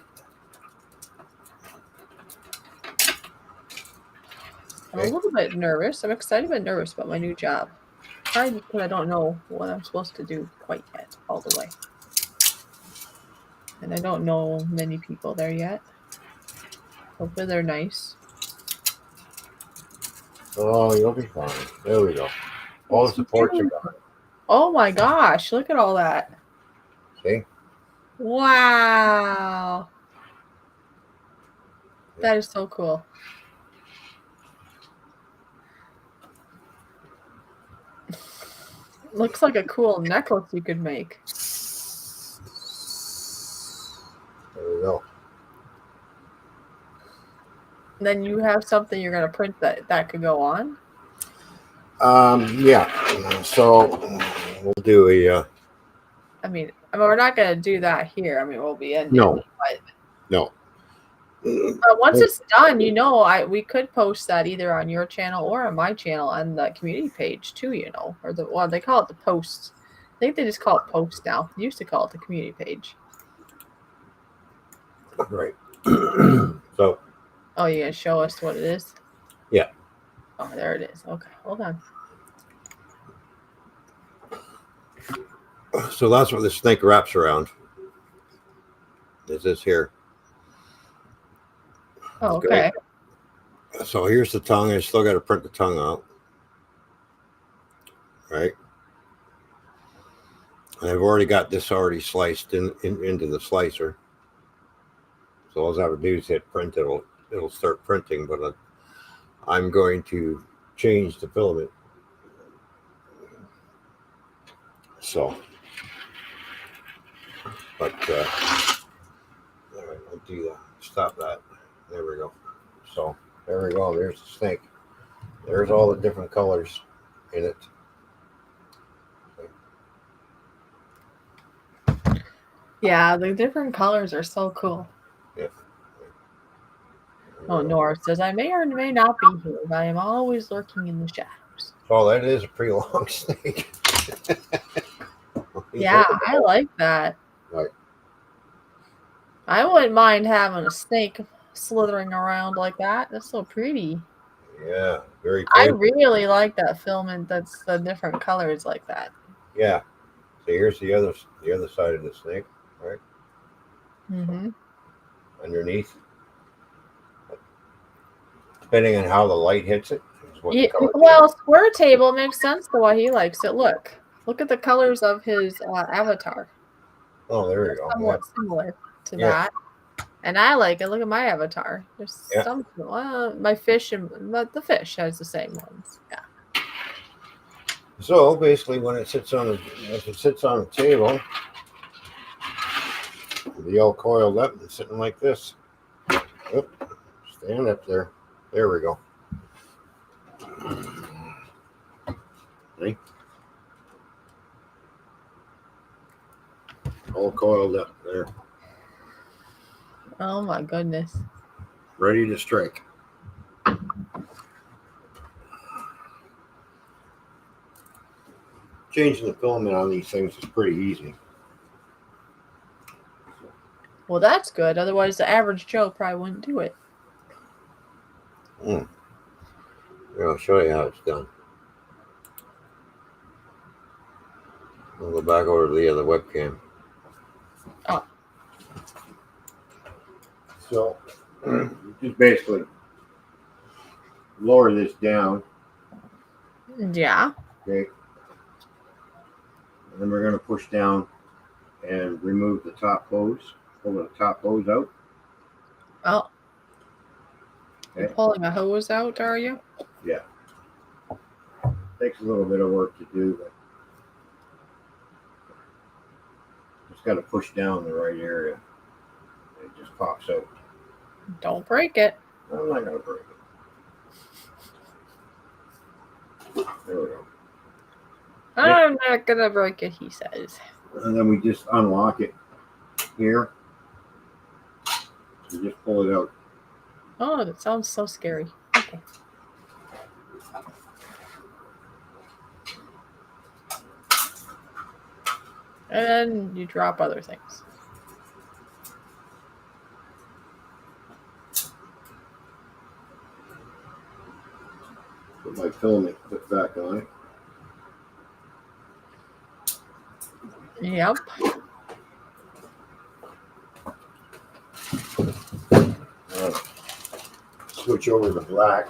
I'm a little bit nervous. I'm excited but nervous about my new job. Probably because I don't know what I'm supposed to do quite yet, all the way. And I don't know many people there yet. Hopefully they're nice. Oh, you'll be fine. There we go. All the supports are gone. Oh my gosh, look at all that. See? Wow. That is so cool. Looks like a cool necklace you could make. There we go. Then you have something you're going to print that could go on? Yeah. So we'll do a. I mean, we're not going to do that here. I mean, we'll be ending. No. But No. once it's done, we could post that either on your channel or on my channel on the community page too, or they call it the post. I think they just call it post now. They used to call it the community page. Right. So. Oh, you're going to show us what it is? Yeah. Oh, there it is. Okay, hold on. So that's what the snake wraps around. Is this here? Oh, okay. So here's the tongue. I still got to print the tongue out. Right. And I've already got this already sliced into the slicer. So all I have to do is hit print. It'll start printing. But I'm going to change the filament. So. But all right, I'll do that. Stop that. There we go. So there we go. There's the snake. There's all the different colors in it. Yeah, the different colors are so cool. Yeah. Oh, Nora says, I may or may not be here, but I am always lurking in the shadows. Oh, that is a pretty long snake. Yeah, I like that. Right. I wouldn't mind having a snake slithering around like that. That's so pretty. Yeah, very I cool. really like that filament that's the different colors like that. Yeah. So here's the other side of the snake, right? Mm-hmm. Underneath. Depending on how the light hits it. Yeah, well, Square Table makes sense to why he likes it. Look at the colors of his avatar. Oh, there you go. Somewhat similar to that. And I like it. Look at my avatar. There's some my fish and the fish has the same ones. Yeah. So basically, when it sits on the table, the all coiled up and sitting like this. Oop, stand up there. There we go. See? All coiled up there. Oh my goodness. Ready to strike. Changing the filament on these things is pretty easy. Well, that's good. Otherwise, the average Joe probably wouldn't do it. Here, I'll show you how it's done. I'll go back over to the other webcam. Oh. So, just basically lower this down. Yeah. Okay. And then we're going to push down and remove the top hose. Pull the top hose out. Oh. You're Okay. pulling a hose out, are you? Yeah. Takes a little bit of work to do, but just got to push down the right area. It just pops out. Don't break it. I'm not going to break it. There we go. I'm not gonna break it, he says. And then we just unlock it here. You just pull it out. Oh, that sounds so scary. Okay. And then you drop other things. Put my filament clip back on it. Yep. Switch over to black.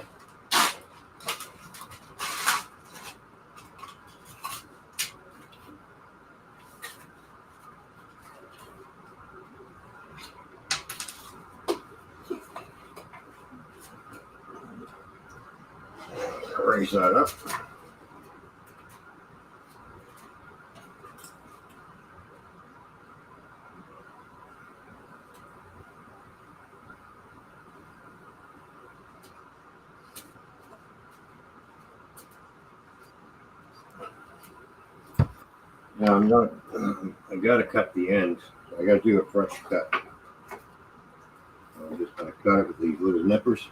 Raise that up. Now I'm not. I got to cut the ends. I got to do a fresh cut. I'm just going to cut it with these little nippers.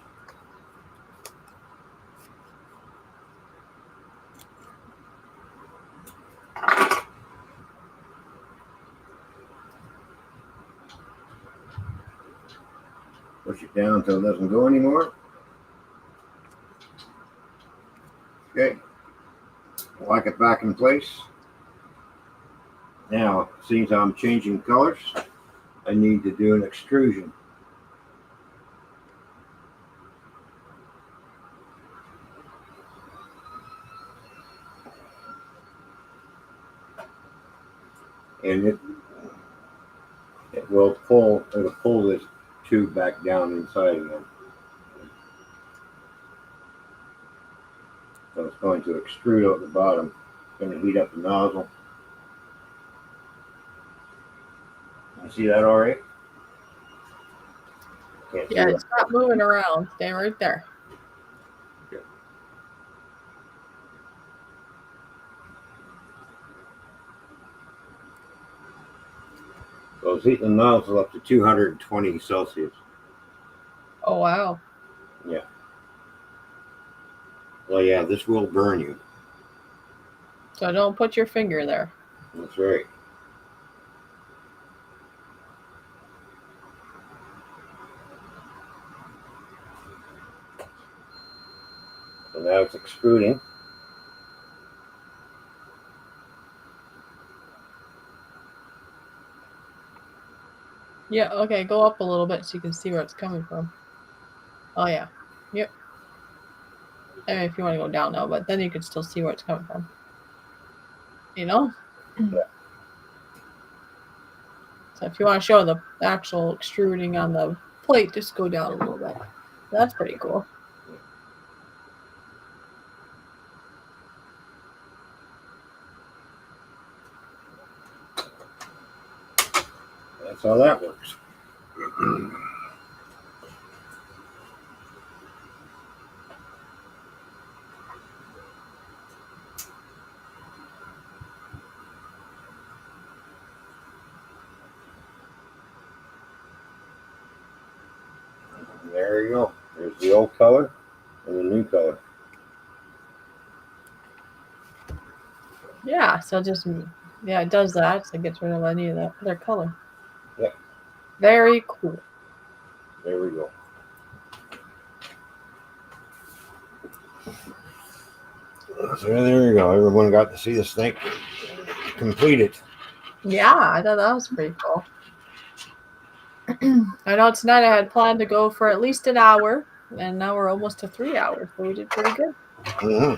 Push it down until it doesn't go anymore. Okay. Lock it back in place. Now, since I'm changing colors, I need to do an extrusion. And it'll pull this tube back down inside again. So it's going to extrude out the bottom. It's going to heat up the nozzle. You see that all right? Yeah, it's not moving around. Stay right there. So it's heating the nozzle up to 220 Celsius. Oh, wow. Yeah. Well, yeah, this will burn you. So don't put your finger there. That's right. So now it's extruding. Yeah, okay, go up a little bit so you can see where it's coming from. Oh, yeah. Yep. I mean, if you want to go down now, but then you can still see where it's coming from. You know? Yeah. So if you want to show the actual extruding on the plate, just go down a little bit. That's pretty cool. That's how that works. There you go. There's the old color and the new color. Yeah, so just, yeah, it does that. So it gets rid of any of that other color. Yep. Very cool. There we go. So there you go. Everyone got to see the snake completed. Yeah, I thought that was pretty cool. I know tonight I had planned to go for at least an hour, and now we're almost to 3 hours, so we did pretty good. Mm-hmm.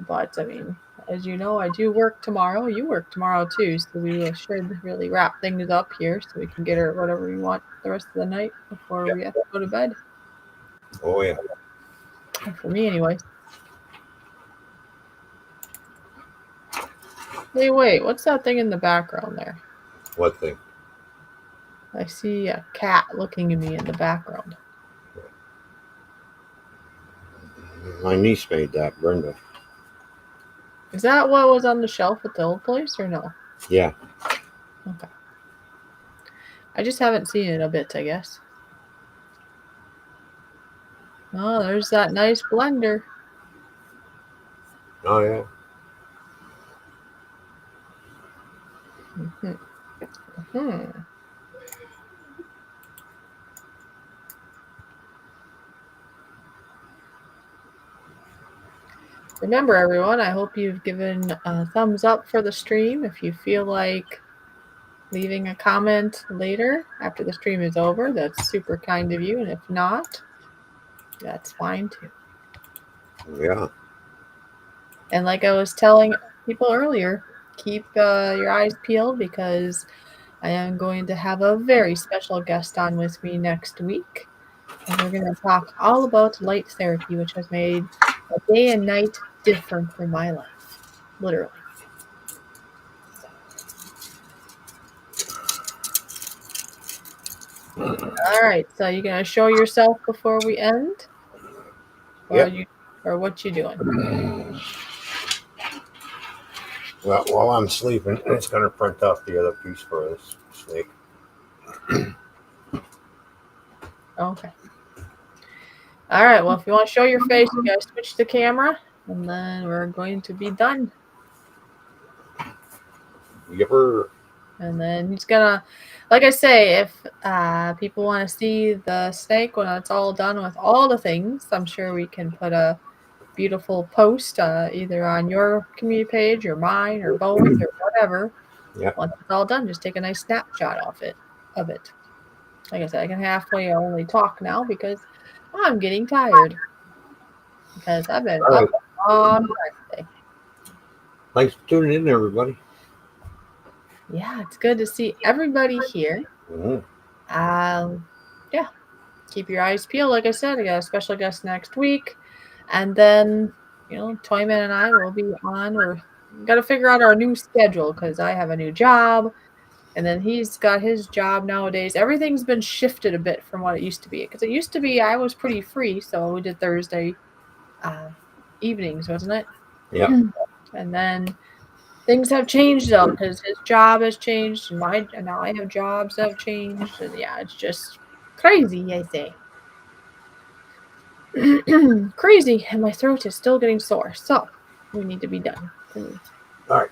But I mean, as you know, I do work tomorrow. You work tomorrow too, so we should really wrap things up here so we can get her whatever we want the rest of the night before we have to go to bed. Oh yeah. For me, anyway. Hey, wait, what's that thing in the background there? What thing? I see a cat looking at me in the background. My niece made that, Brenda. Is that what was on the shelf at the old place or no? Yeah. Okay. I just haven't seen it a bit, I guess. Oh, there's that nice blender. Oh yeah. Mm-hmm. Mm-hmm. Remember, everyone, I hope you've given a thumbs up for the stream. If you feel like leaving a comment later after the stream is over, that's super kind of you. And if not, that's fine too. Yeah. And like I was telling people earlier, keep your eyes peeled because I am going to have a very special guest on with me next week. And we're going to talk all about light therapy, which has made a day and night different in my life. Literally. All right, so you gonna show yourself before we end, or Yep. or what you doing? Well, while I'm sleeping, it's gonna print off the other piece for this snake. Okay. All right. Well, if you want to show your face, you guys switch the camera, and then we're going to be done. Yipper. And then he's gonna, like I say, if people want to see the snake when it's all done with all the things, I'm sure we can put a beautiful post either on your community page or mine or both or whatever. Yeah. Once it's all done, just take a nice snapshot of it. Like I said, I can halfway only talk now because I'm getting tired. Because I've been up a long time today. Thanks for tuning in, everybody. Yeah, it's good to see everybody here. Mm-hmm. Yeah, keep your eyes peeled. Like I said, I got a special guest next week. And then, Toyman and I will be on. We're got to figure out our new schedule because I have a new job. And then he's got his job nowadays. Everything's been shifted a bit from what it used to be. Because it used to be I was pretty free, so we did Thursday evenings, wasn't it? Yeah. And then things have changed though, because his job has changed, and now I have jobs that have changed, and yeah, it's just crazy, I say. Crazy, and my throat is still getting sore, so we need to be done. All right.